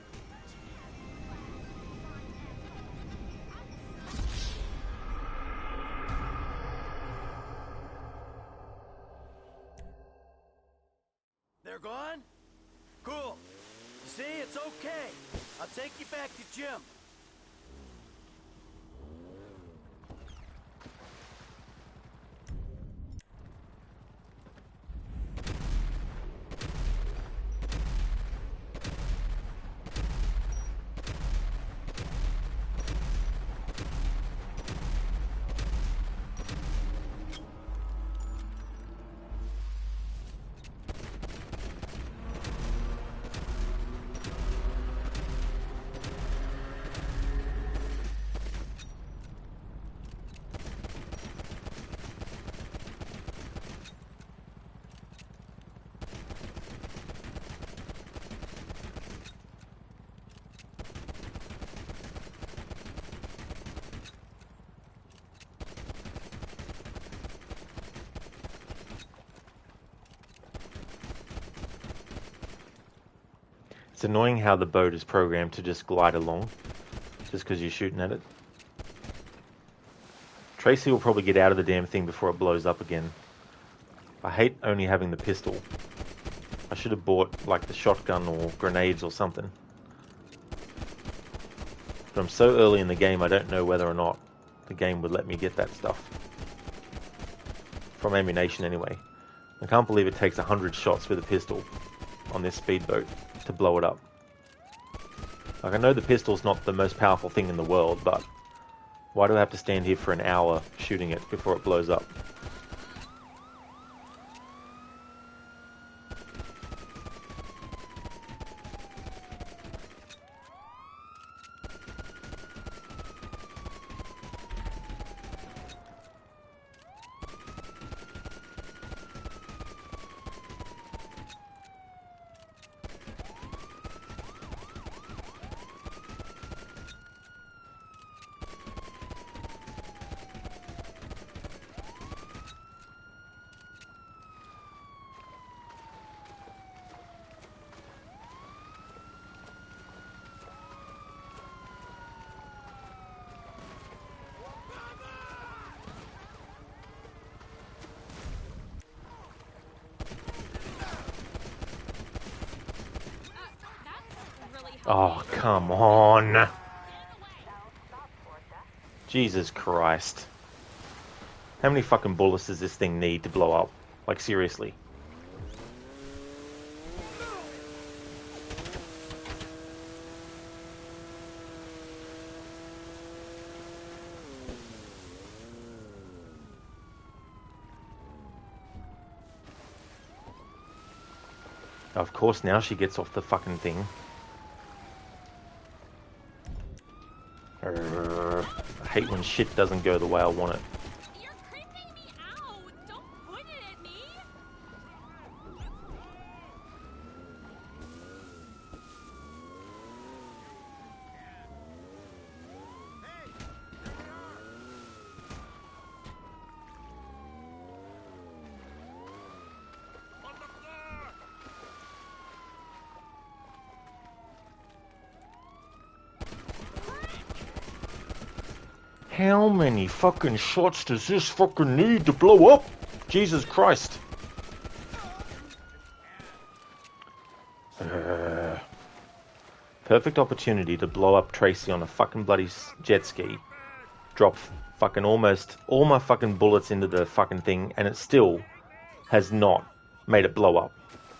They're gone? Cool. See, it's okay. I'll take you back to Jim. It's annoying how the boat is programmed to just glide along, just because you're shooting at it. Tracy will probably get out of the damn thing before it blows up again. I hate only having the pistol. I should have bought, like, the shotgun or grenades or something. But I'm so early in the game, I don't know whether or not the game would let me get that stuff. From ammunition, anyway. I can't believe it takes 100 shots with a pistol on this speedboat to blow it up. Like, I know the pistol's not the most powerful thing in the world, but why do I have to stand here for an hour shooting it before it blows up? Oh, come on. Jesus Christ. How many fucking bullets does this thing need to blow up? Like, seriously. Of course, now she gets off the fucking thing. I hate when shit doesn't go the way I want it. You're creeping me out. Don't point it at me. How many fucking shots does this fucking need to blow up? Jesus Christ. Perfect opportunity to blow up Tracy on a fucking bloody jet ski. Drop fucking almost all my fucking bullets into the fucking thing, and it still has not made it blow up.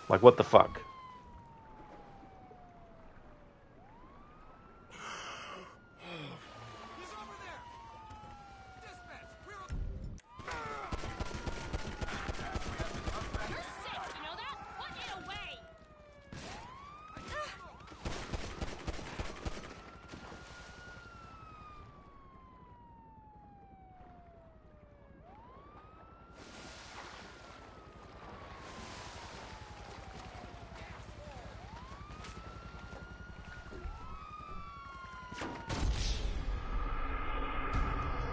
Like, what the fuck?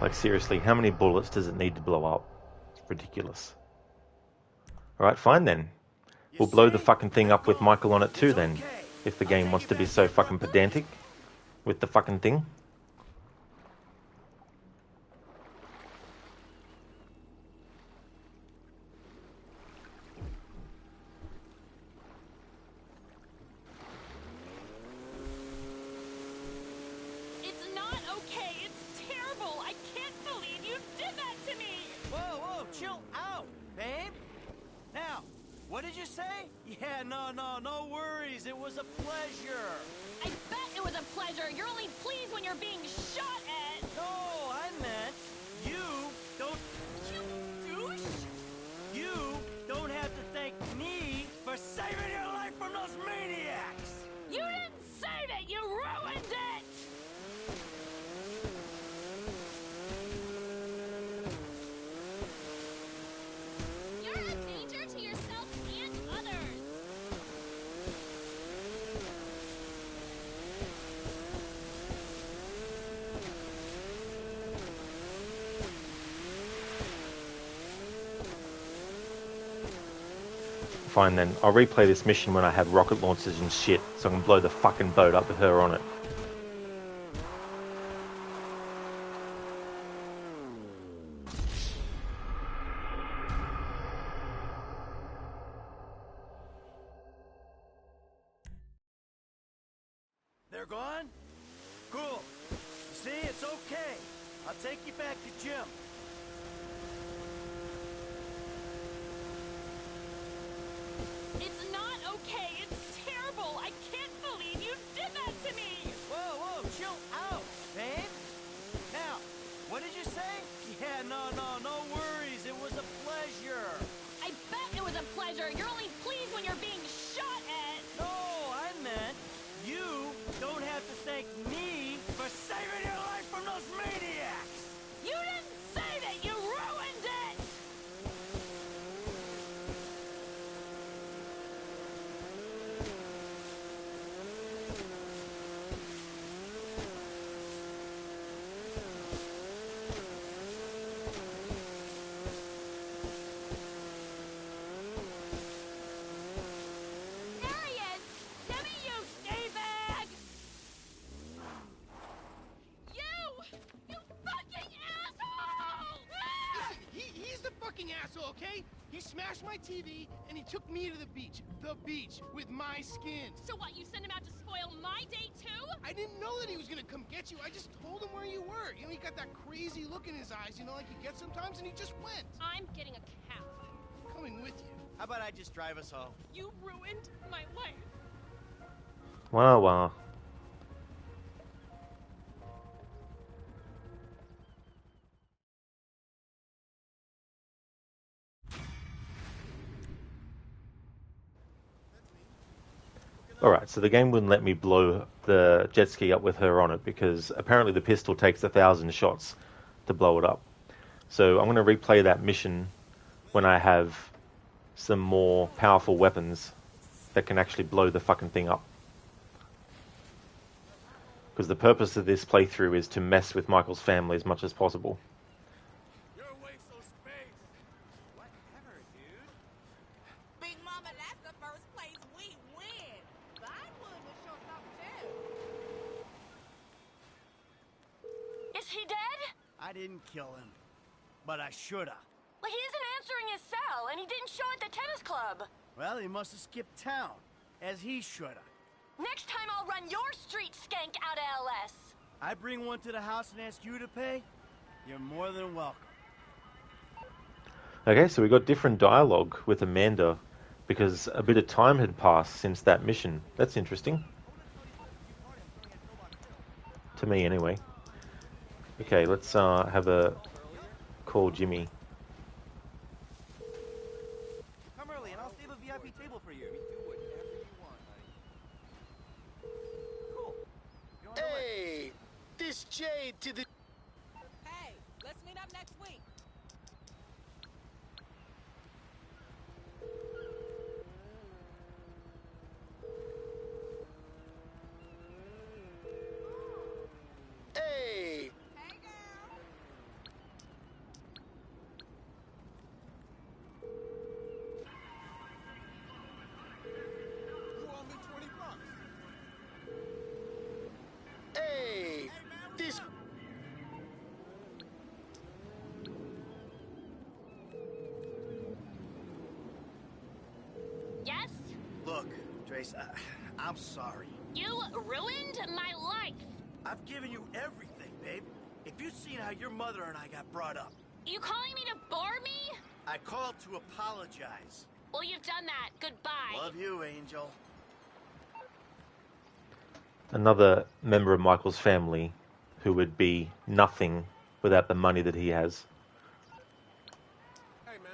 Like, seriously, how many bullets does it need to blow up? It's ridiculous. Alright, fine then. We'll blow the fucking thing up with Michael on it too then. If the game wants to be so fucking pedantic with the fucking thing. What did you say? Yeah, no worries. It was a pleasure. I bet it was a pleasure. You're only pleased when you're being shot at. No, I meant you don't... You douche! You don't have to thank me for saving your life from those maniacs! You didn't save it! You ruined it! You're a danger to yourself and others! Fine then, I'll replay this mission when I have rocket launchers and shit, so I can blow the fucking boat up with her on it. They're gone? Cool. See, it's okay. I'll take you back to Jim. It's not okay. It's terrible. I can't believe you did that to me. Whoa, chill out, babe. Now, what did you say? Yeah, no worries. It was a pleasure. I bet it was a pleasure. You're only pleased when you're being shot at. No, I meant you don't have to thank me for saving your life from those maniacs. You didn't save it. You ruined it. There he is. Give me you, D-bag. You fucking asshole! Listen, he's the fucking asshole, okay? He smashed my TV, and he took me to the beach. The beach, with my skin. So what, you sent him out to spoil my day too? I didn't know that he was gonna come get you. I just told him where you were. You know, he got that crazy look in his eyes, you know, like he gets sometimes, and he just went. I'm getting a cab. Coming with you. How about I just drive us home? You ruined my life. Wow. Alright, so the game wouldn't let me blow the jet ski up with her on it because apparently the pistol takes 1,000 shots to blow it up. So I'm going to replay that mission when I have some more powerful weapons that can actually blow the fucking thing up. Because the purpose of this playthrough is to mess with Michael's family as much as possible. You're a waste of space. Whatever, dude. Big Mama, that's the first place we win. Vinewood was short too. Is he dead? I didn't kill him, but I shoulda. Well, he isn't answering his cell, and he didn't show at the tennis club. Well, he must have skipped town, as he shoulda. Next time I'll run your street skank out of LS. I bring one to the house and ask you to pay? You're more than welcome. Okay, so we got different dialogue with Amanda because a bit of time had passed since that mission. That's interesting. To me, anyway. Okay, let's have a call Jimmy. Come early and I'll save a VIP table for you. Do whatever you want, honey. Cool. You're on the list. Hey, this Jade to the... Hey, let's meet up next week. Hey! Hey, girl. You owe me $20. Hey! This... Yes? Look, Trace, I'm sorry. You ruined my life. I've given you everything, babe. If you'd seen how your mother and I got brought up. You calling me to bore me? I called to apologize. Well, you've done that. Goodbye. Love you, Angel. Another member of Michael's family who would be nothing without the money that he has. Hey, man.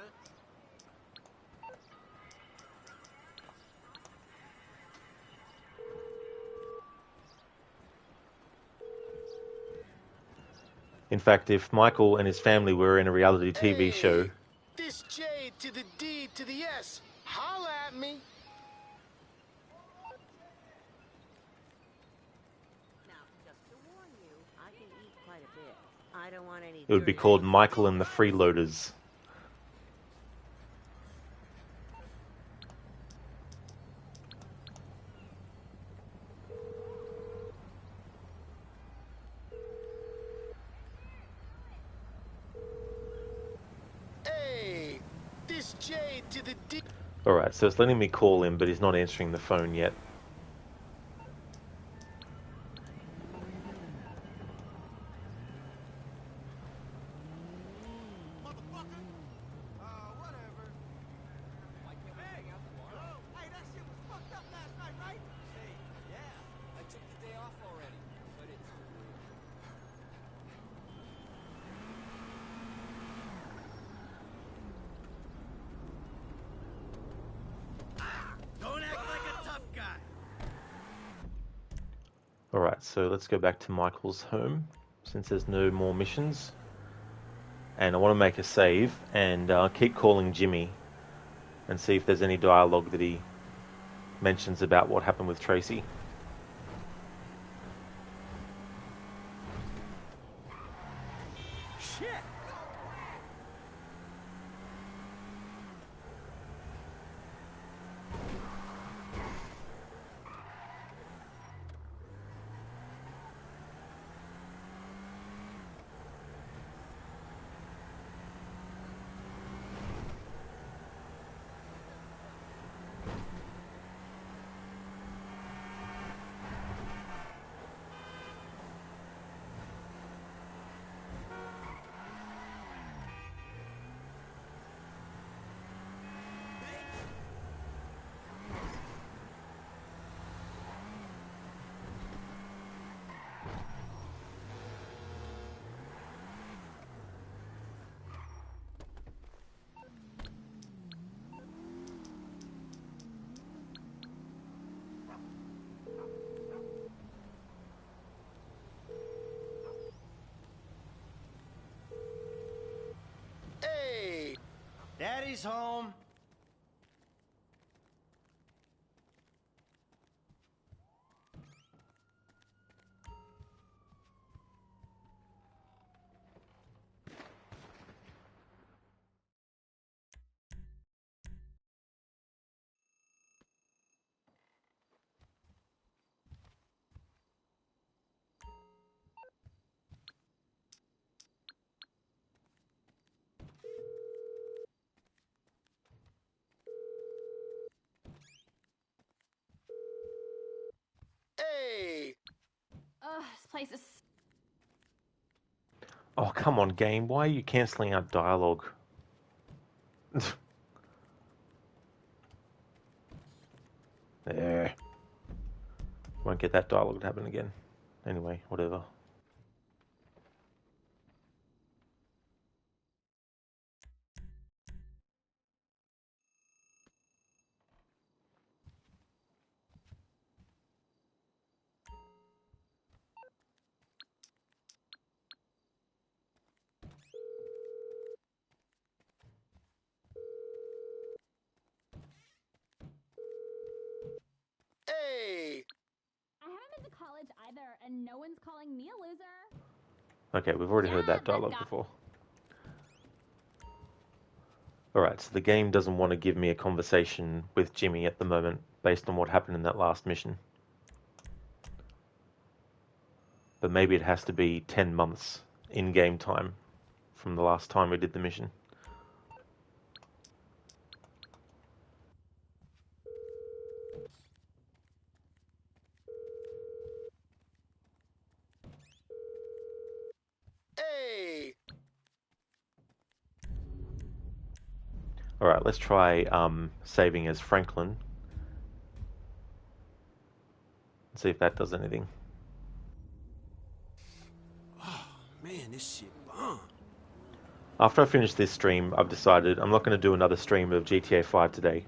In fact, if Michael and his family were in a reality TV show, This J to the D to the S. Holla at me. I don't want any it would be called Michael and the Freeloaders. Hey, this J to the D. Alright, so it's letting me call him, but he's not answering the phone yet. Don't act like a tough guy. Alright, so let's go back to Michael's home, since there's no more missions. And I want to make a save, and keep calling Jimmy, and see if there's any dialogue that he mentions about what happened with Tracy. Shit! Hey, Daddy's home. hey. Ugh, this place is... Oh, come on, game. Why are you cancelling out dialogue? There. Won't get that dialogue to happen again. Anyway, whatever. Hey! I haven't been to college either, and no one's calling me a loser. Okay, we've already heard that dialogue before. Alright, so the game doesn't want to give me a conversation with Jimmy at the moment, based on what happened in that last mission. But maybe it has to be 10 months in-game time from the last time we did the mission. Alright, let's try saving as Franklin. See if that does anything. Oh, man, this shit bomb. After I finish this stream, I've decided I'm not going to do another stream of GTA 5 today.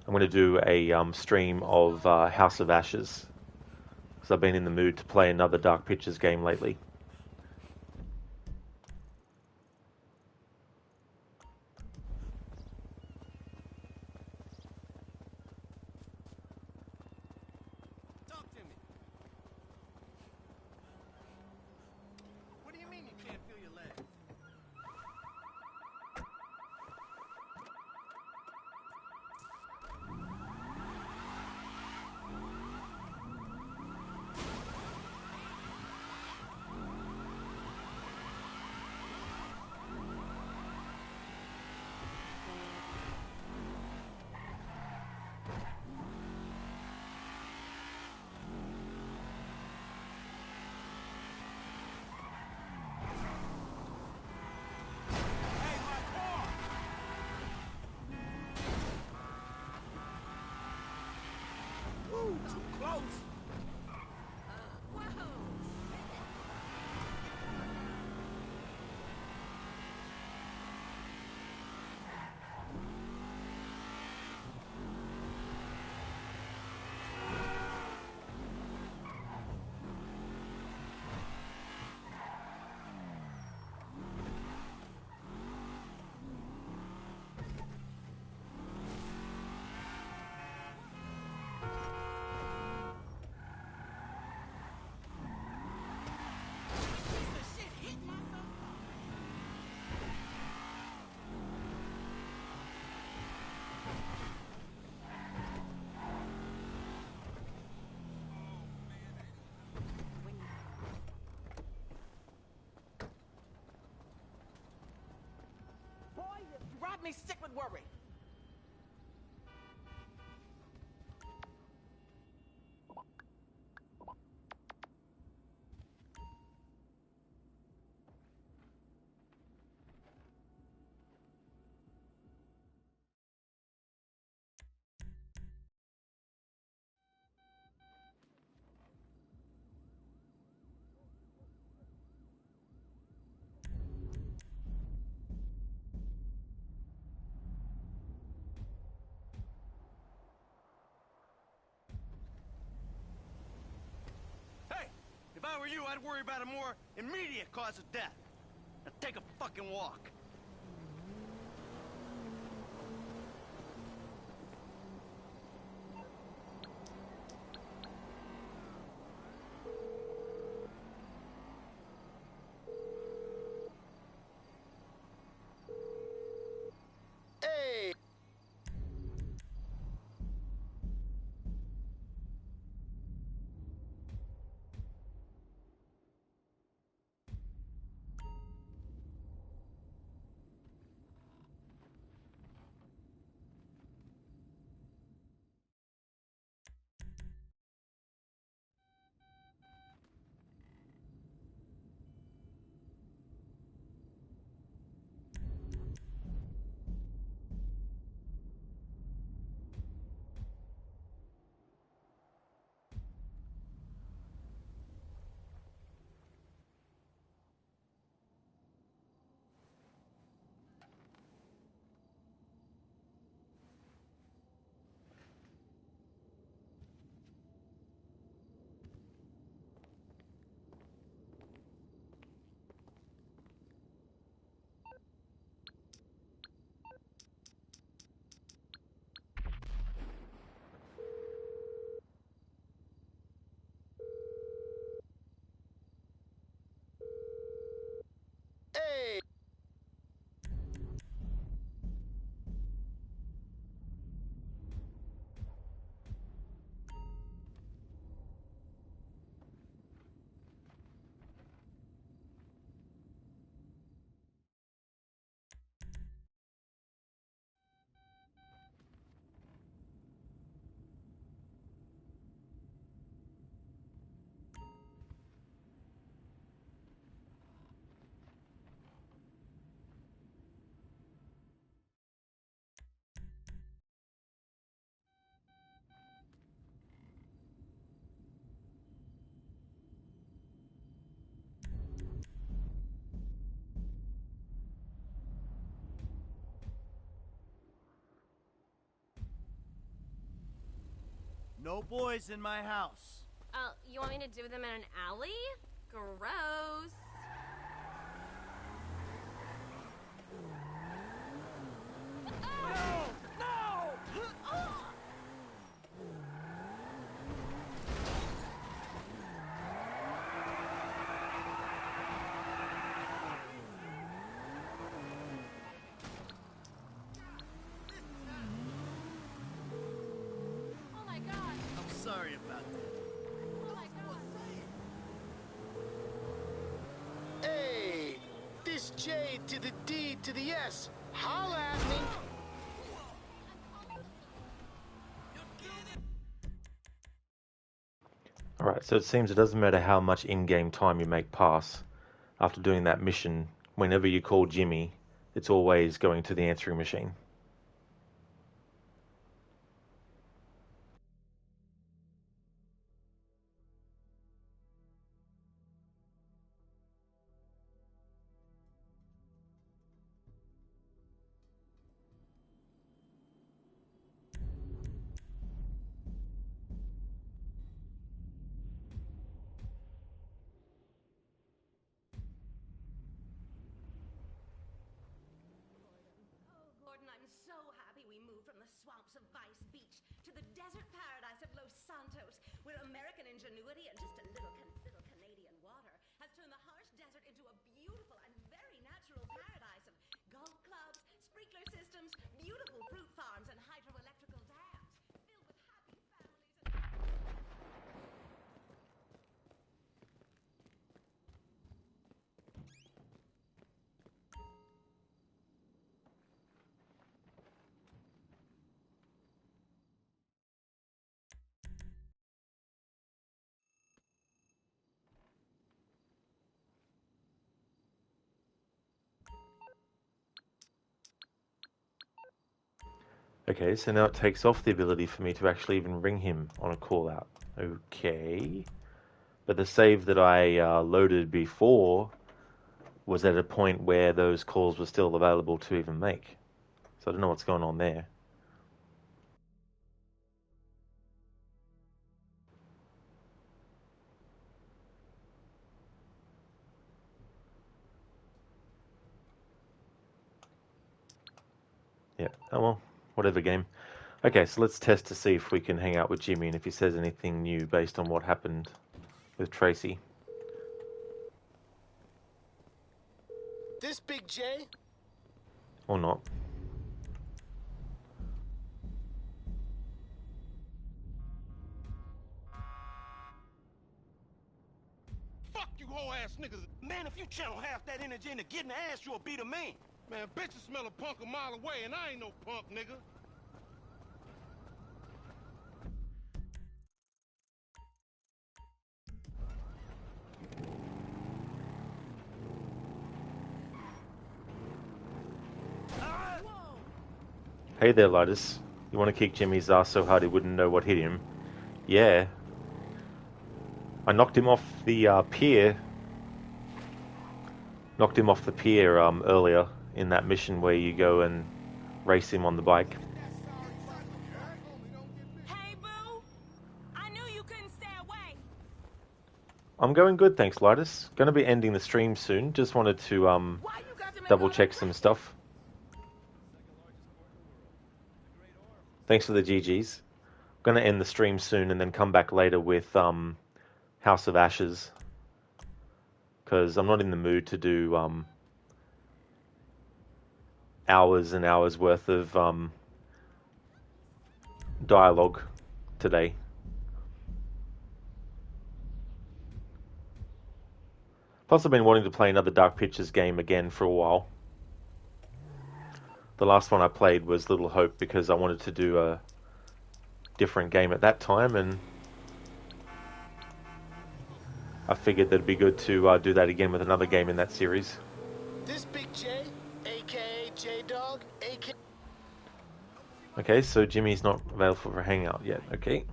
I'm going to do a stream of House of Ashes. Because I've been in the mood to play another Dark Pictures game lately. Talk to me. What do you mean you can't feel your legs? Ooh, too close. Boy, you drive me sick with worry. Hey, if I were you, I'd worry about a more immediate cause of death. Now take a fucking walk. Hey! No boys in my house. You want me to do them in an alley? Gross. No! No! Oh my god. I'm sorry about that. Oh my god. Hey, this J to the D to the S. Holla at me. Alright, so it seems it doesn't matter how much in-game time you make pass. After doing that mission, whenever you call Jimmy, it's always going to the answering machine. Gordon, I'm so happy we moved from the swamps of Vice Beach to the desert paradise of Los Santos, where American ingenuity and just a little Canadian water has turned the harsh desert into a beautiful and very natural paradise of golf clubs, sprinkler systems, beautiful fruit farms, and hydroelectrical dams filled with happy families and... Okay, so now it takes off the ability for me to actually even ring him on a call out. Okay. But the save that I loaded before was at a point where those calls were still available to even make. So I don't know what's going on there. Yeah, oh well, whatever game. Okay, so let's test to see if we can hang out with Jimmy and if he says anything new based on what happened with Tracy. This Big J? Or not. Fuck you whole ass niggas. Man, if you channel half that energy into getting ass, you'll be the man. Man, bitches smell a punk a mile away, and I ain't no punk, nigga. Hey there, Lidus. You want to kick Jimmy's ass so hard he wouldn't know what hit him? Yeah. I knocked him off the pier. Knocked him off the pier earlier in that mission where you go and race him on the bike. Hey, boo! I knew you couldn't stay away. I'm going good, thanks, Lidus. Going to be ending the stream soon. Just wanted to double check some stuff. Thanks for the GGs. Going to end the stream soon and then come back later with House of Ashes. Because I'm not in the mood to do hours and hours worth of dialogue today. Plus I've been wanting to play another Dark Pictures game again for a while. The last one I played was Little Hope because I wanted to do a different game at that time, and I figured that it'd be good to do that again with another game in that series. This Big J, aka J-Dog, aka... Okay, so Jimmy's not available for a hangout yet, okay.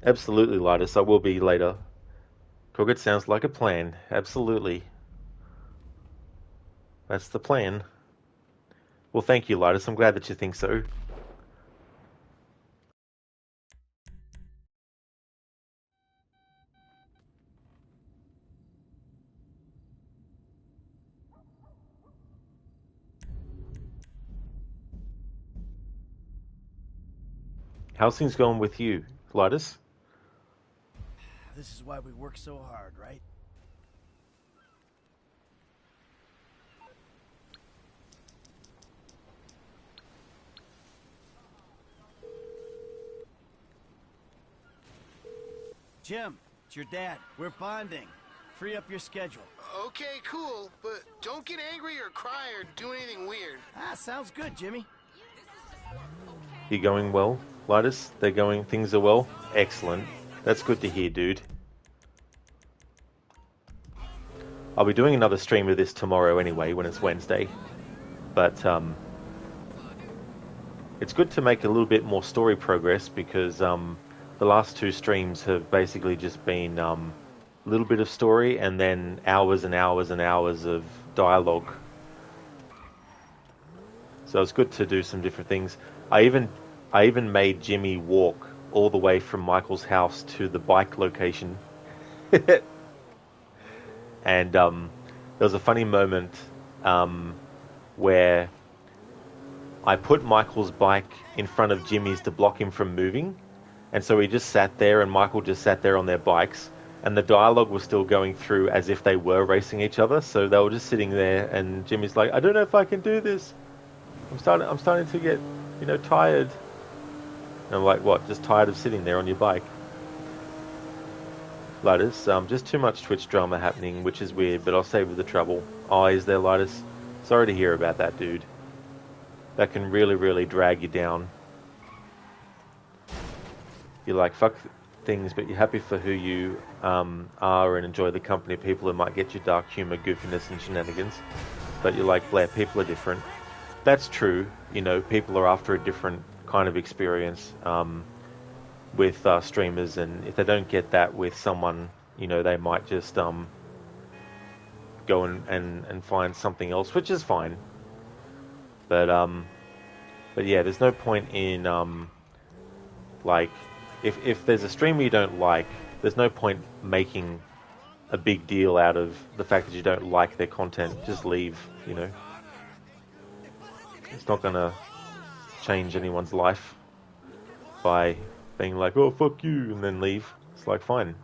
Absolutely, Lidus, I will be later. Crooked sounds like a plan, absolutely. That's the plan. Well, thank you, Lidus, I'm glad that you think so. How's things going with you, Lytus? This is why we work so hard, right? Jim, it's your dad. We're bonding. Free up your schedule. Okay, cool, but don't get angry or cry or do anything weird. Ah, sounds good, Jimmy. You going well, Lytus? Things are well? Excellent. That's good to hear, dude. I'll be doing another stream of this tomorrow anyway, when it's Wednesday. But, it's good to make a little bit more story progress because, the last two streams have basically just been, a little bit of story and then hours and hours and hours of dialogue. So it's good to do some different things. I even made Jimmy walk all the way from Michael's house to the bike location. And there was a funny moment where I put Michael's bike in front of Jimmy's to block him from moving. And so he just sat there and Michael just sat there on their bikes. And the dialogue was still going through as if they were racing each other. So they were just sitting there and Jimmy's like, I don't know if I can do this. I'm starting to get, tired. And I'm like, what? Just tired of sitting there on your bike? Lytus, just too much Twitch drama happening, which is weird, but I'll save you the trouble. Oh, is there, Lytus? Sorry to hear about that, dude. That can really, really drag you down. You're like, fuck things, but you're happy for who you are and enjoy the company of people who might get you dark humor, goofiness, and shenanigans. But you're like, Blair, people are different. That's true. People are after a different kind of experience with streamers, and if they don't get that with someone, they might just go and find something else, which is fine. But yeah, there's no point in like if there's a streamer you don't like, there's no point making a big deal out of the fact that you don't like their content. Just leave, It's not gonna change anyone's life by being like, oh, fuck you, and then leave. It's like, fine.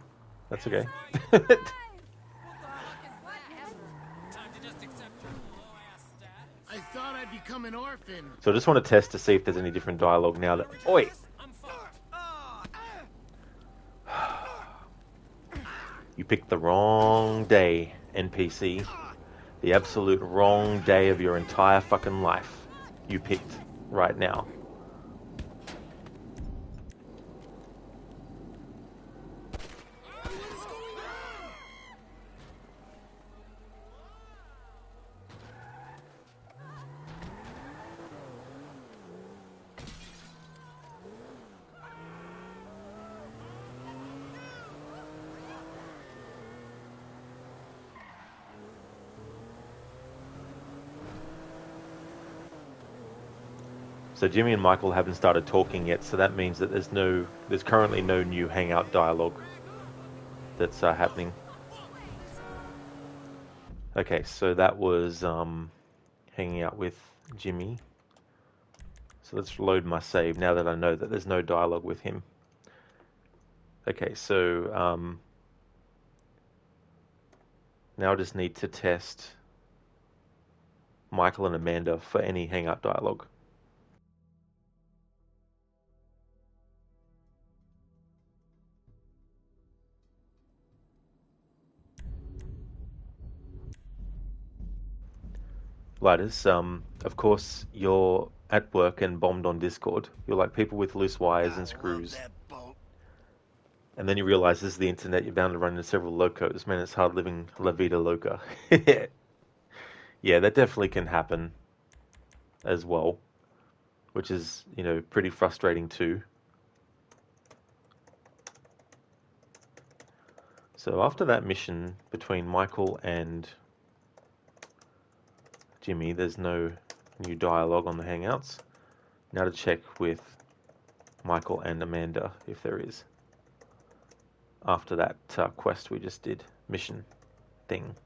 That's okay. I thought I'd become an orphan. So I just want to test to see if there's any different dialogue now that... Oi! You picked the wrong day, NPC. The absolute wrong day of your entire fucking life. You picked right now. So Jimmy and Michael haven't started talking yet, so that means that there's currently no new hangout dialogue that's happening. Okay, so that was hanging out with Jimmy. So let's load my save now that I know that there's no dialogue with him. Okay, so now I just need to test Michael and Amanda for any hangout dialogue. Lytus, of course, you're at work and bombed on Discord. You're like people with loose wires and screws. And then you realize this is the internet, you're bound to run into several locos. Man, it's hard living La Vida Loca. Yeah, that definitely can happen as well. Which is, pretty frustrating too. So after that mission between Michael and Jimmy, there's no new dialogue on the Hangouts. Now to check with Michael and Amanda if there is. After that quest we just did, mission thing.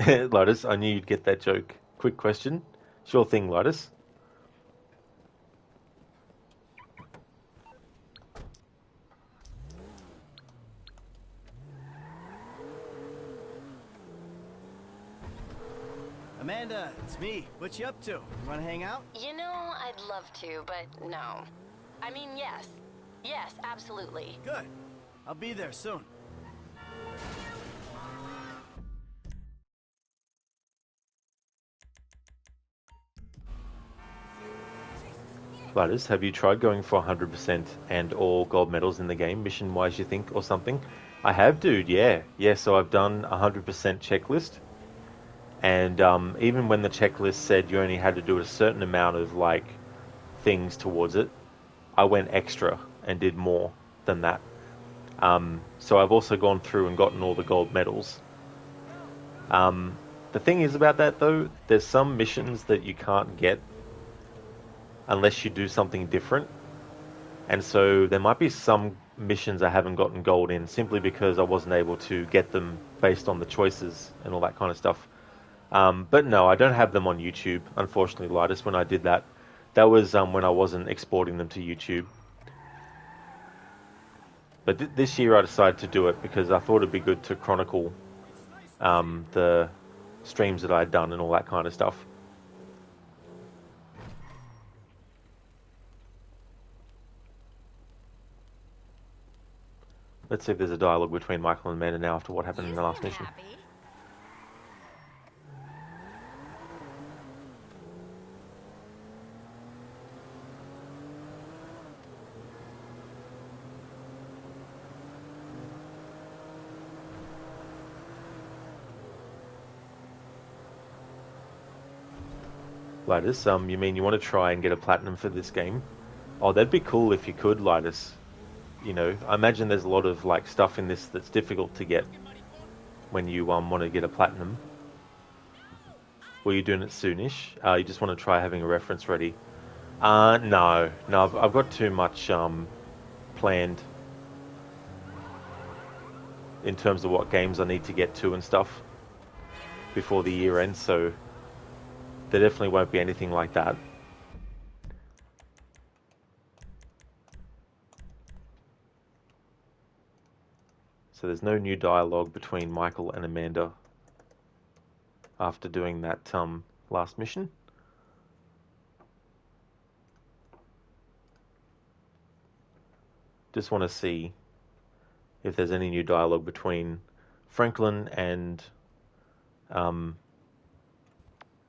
Lotus, I knew you'd get that joke. quick question. Sure thing, Lotus. Amanda, it's me. What you up to? You want to hang out? You know, I'd love to, but no. I mean, yes. Yes, absolutely. Good. I'll be there soon. Lotus, have you tried going for 100% and all gold medals in the game, mission-wise, you think, or something? I have, dude, yeah. Yeah, so I've done 100% checklist. And even when the checklist said you only had to do a certain amount of, like, things towards it, I went extra and did more than that. So I've also gone through and gotten all the gold medals. The thing is about that, though, there's some missions that you can't get unless you do something different. And so there might be some missions I haven't gotten gold in simply because I wasn't able to get them based on the choices and all that kind of stuff. But no, I don't have them on YouTube, unfortunately, Linus, when I did that. That was when I wasn't exporting them to YouTube. But this year I decided to do it because I thought it'd be good to chronicle the streams that I'd done and all that kind of stuff. Let's see if there's a dialogue between Michael and Amanda now after what happened in the last mission. Lidus, you mean you want to try and get a platinum for this game? Oh, that'd be cool if you could, Lidus. You know, I imagine there's a lot of like stuff in this that's difficult to get when you want to get a platinum. Were you doing it soonish? You just want to try having a reference ready? No, I've got too much planned in terms of what games I need to get to and stuff before the year ends, so there definitely won't be anything like that. So there's no new dialogue between Michael and Amanda after doing that last mission. Just want to see if there's any new dialogue between Franklin and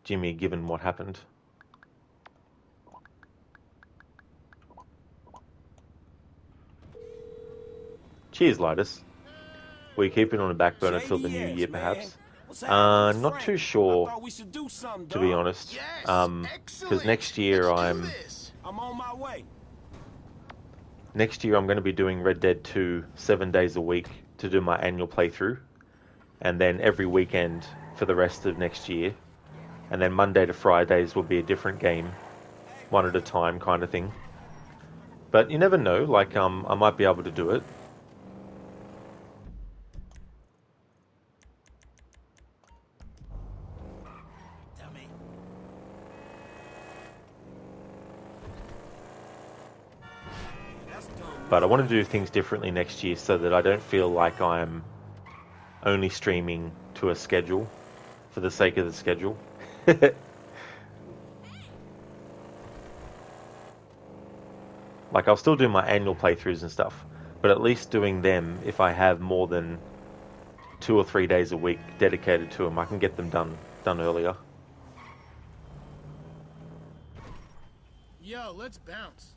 Jimmy, given what happened. Cheers, Lidus. Will you keep it on a back burner till the new year, perhaps? Not too sure, to be honest. Because next year I'm on my way. Next year I'm going to be doing Red Dead 2 7 days a week to do my annual playthrough, and then every weekend for the rest of next year. And then Monday to Fridays will be a different game, one at a time kind of thing. But you never know, like I might be able to do it. But I want to do things differently next year so that I don't feel like I'm only streaming to a schedule for the sake of the schedule. Like, I'll still do my annual playthroughs and stuff, but at least doing them, if I have more than 2 or 3 days a week dedicated to them, I can get them done earlier. Yo, let's bounce.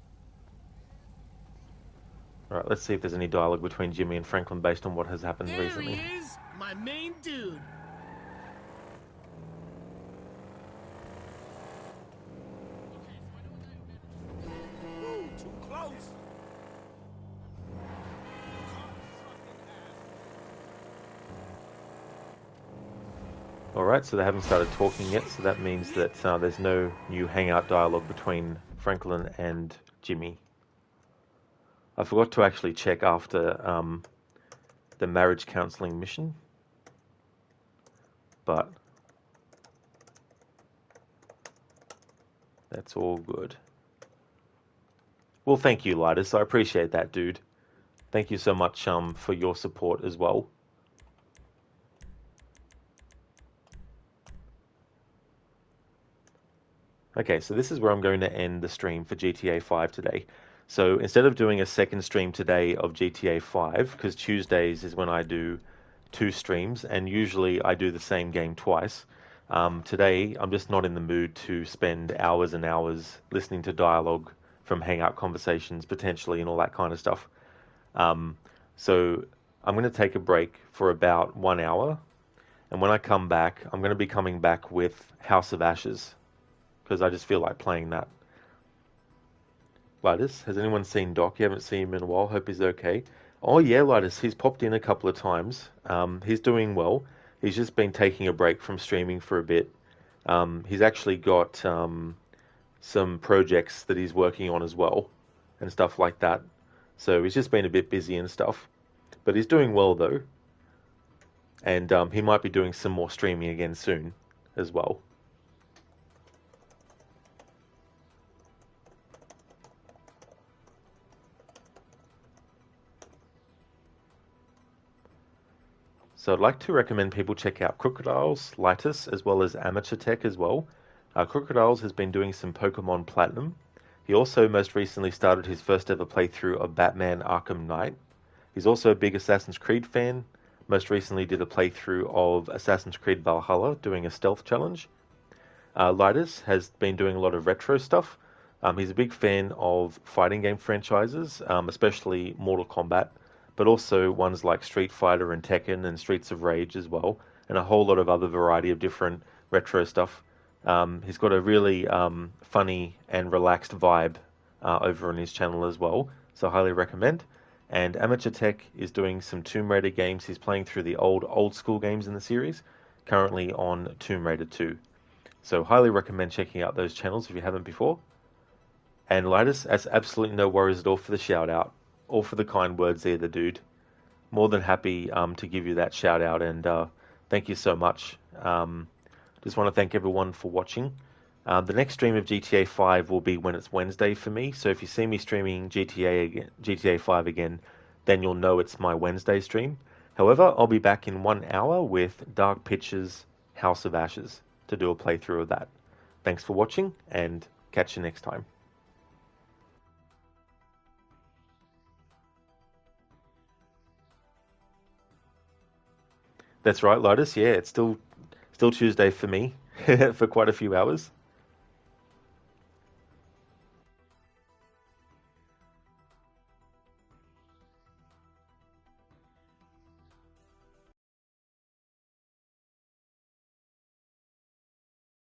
Alright, let's see if there's any dialogue between Jimmy and Franklin based on what has happened recently. There he is, my main dude. Ooh, too close. Alright, so they haven't started talking yet, so that means that there's no new hangout dialogue between Franklin and Jimmy. I forgot to actually check after the marriage counselling mission, but That's all good. Well, thank you, Lidus. I appreciate that, dude. Thank you so much for your support as well. Okay, so this is where I'm going to end the stream for GTA 5 today. So instead of doing a second stream today of GTA 5, because Tuesdays is when I do 2 streams, and usually I do the same game twice, today I'm just not in the mood to spend hours and hours listening to dialogue from Hangout conversations, potentially, and all that kind of stuff. So I'm going to take a break for about 1 hour, and when I come back, I'm going to be coming back with House of Ashes, because I just feel like playing that. Lidus, has anyone seen Doc? You haven't seen him in a while. Hope he's okay. Oh yeah, Lidus, he's popped in a couple of times. He's doing well. He's just been taking a break from streaming for a bit. He's actually got some projects that he's working on as well, and stuff like that. So he's just been a bit busy and stuff. But he's doing well though. And he might be doing some more streaming again soon as well. So I'd like to recommend people check out Crocodiles, Lightus, as well as Amateur Tech as well. Crocodiles has been doing some Pokemon Platinum. He also most recently started his first ever playthrough of Batman Arkham Knight. He's also a big Assassin's Creed fan. Most recently did a playthrough of Assassin's Creed Valhalla, doing a stealth challenge. Lightus has been doing a lot of retro stuff. He's a big fan of fighting game franchises, especially Mortal Kombat, but also ones like Street Fighter and Tekken and Streets of Rage as well, and a whole lot of other variety of different retro stuff. He's got a really funny and relaxed vibe over on his channel as well, so I highly recommend. And Amateur Tech is doing some Tomb Raider games. He's playing through the old school games in the series, currently on Tomb Raider 2. So highly recommend checking out those channels if you haven't before. And Lightus, that's absolutely no worries at all for the shout out, or for the kind words either, dude. More than happy to give you that shout out, and thank you so much. Just want to thank everyone for watching. The next stream of GTA 5 will be when it's Wednesday for me, so if you see me streaming GTA 5 again, then you'll know it's my Wednesday stream. However, I'll be back in 1 hour with Dark Pictures House of Ashes to do a playthrough of that. Thanks for watching, and catch you next time. That's right, Lotus. Yeah, it's still Tuesday for me for quite a few hours.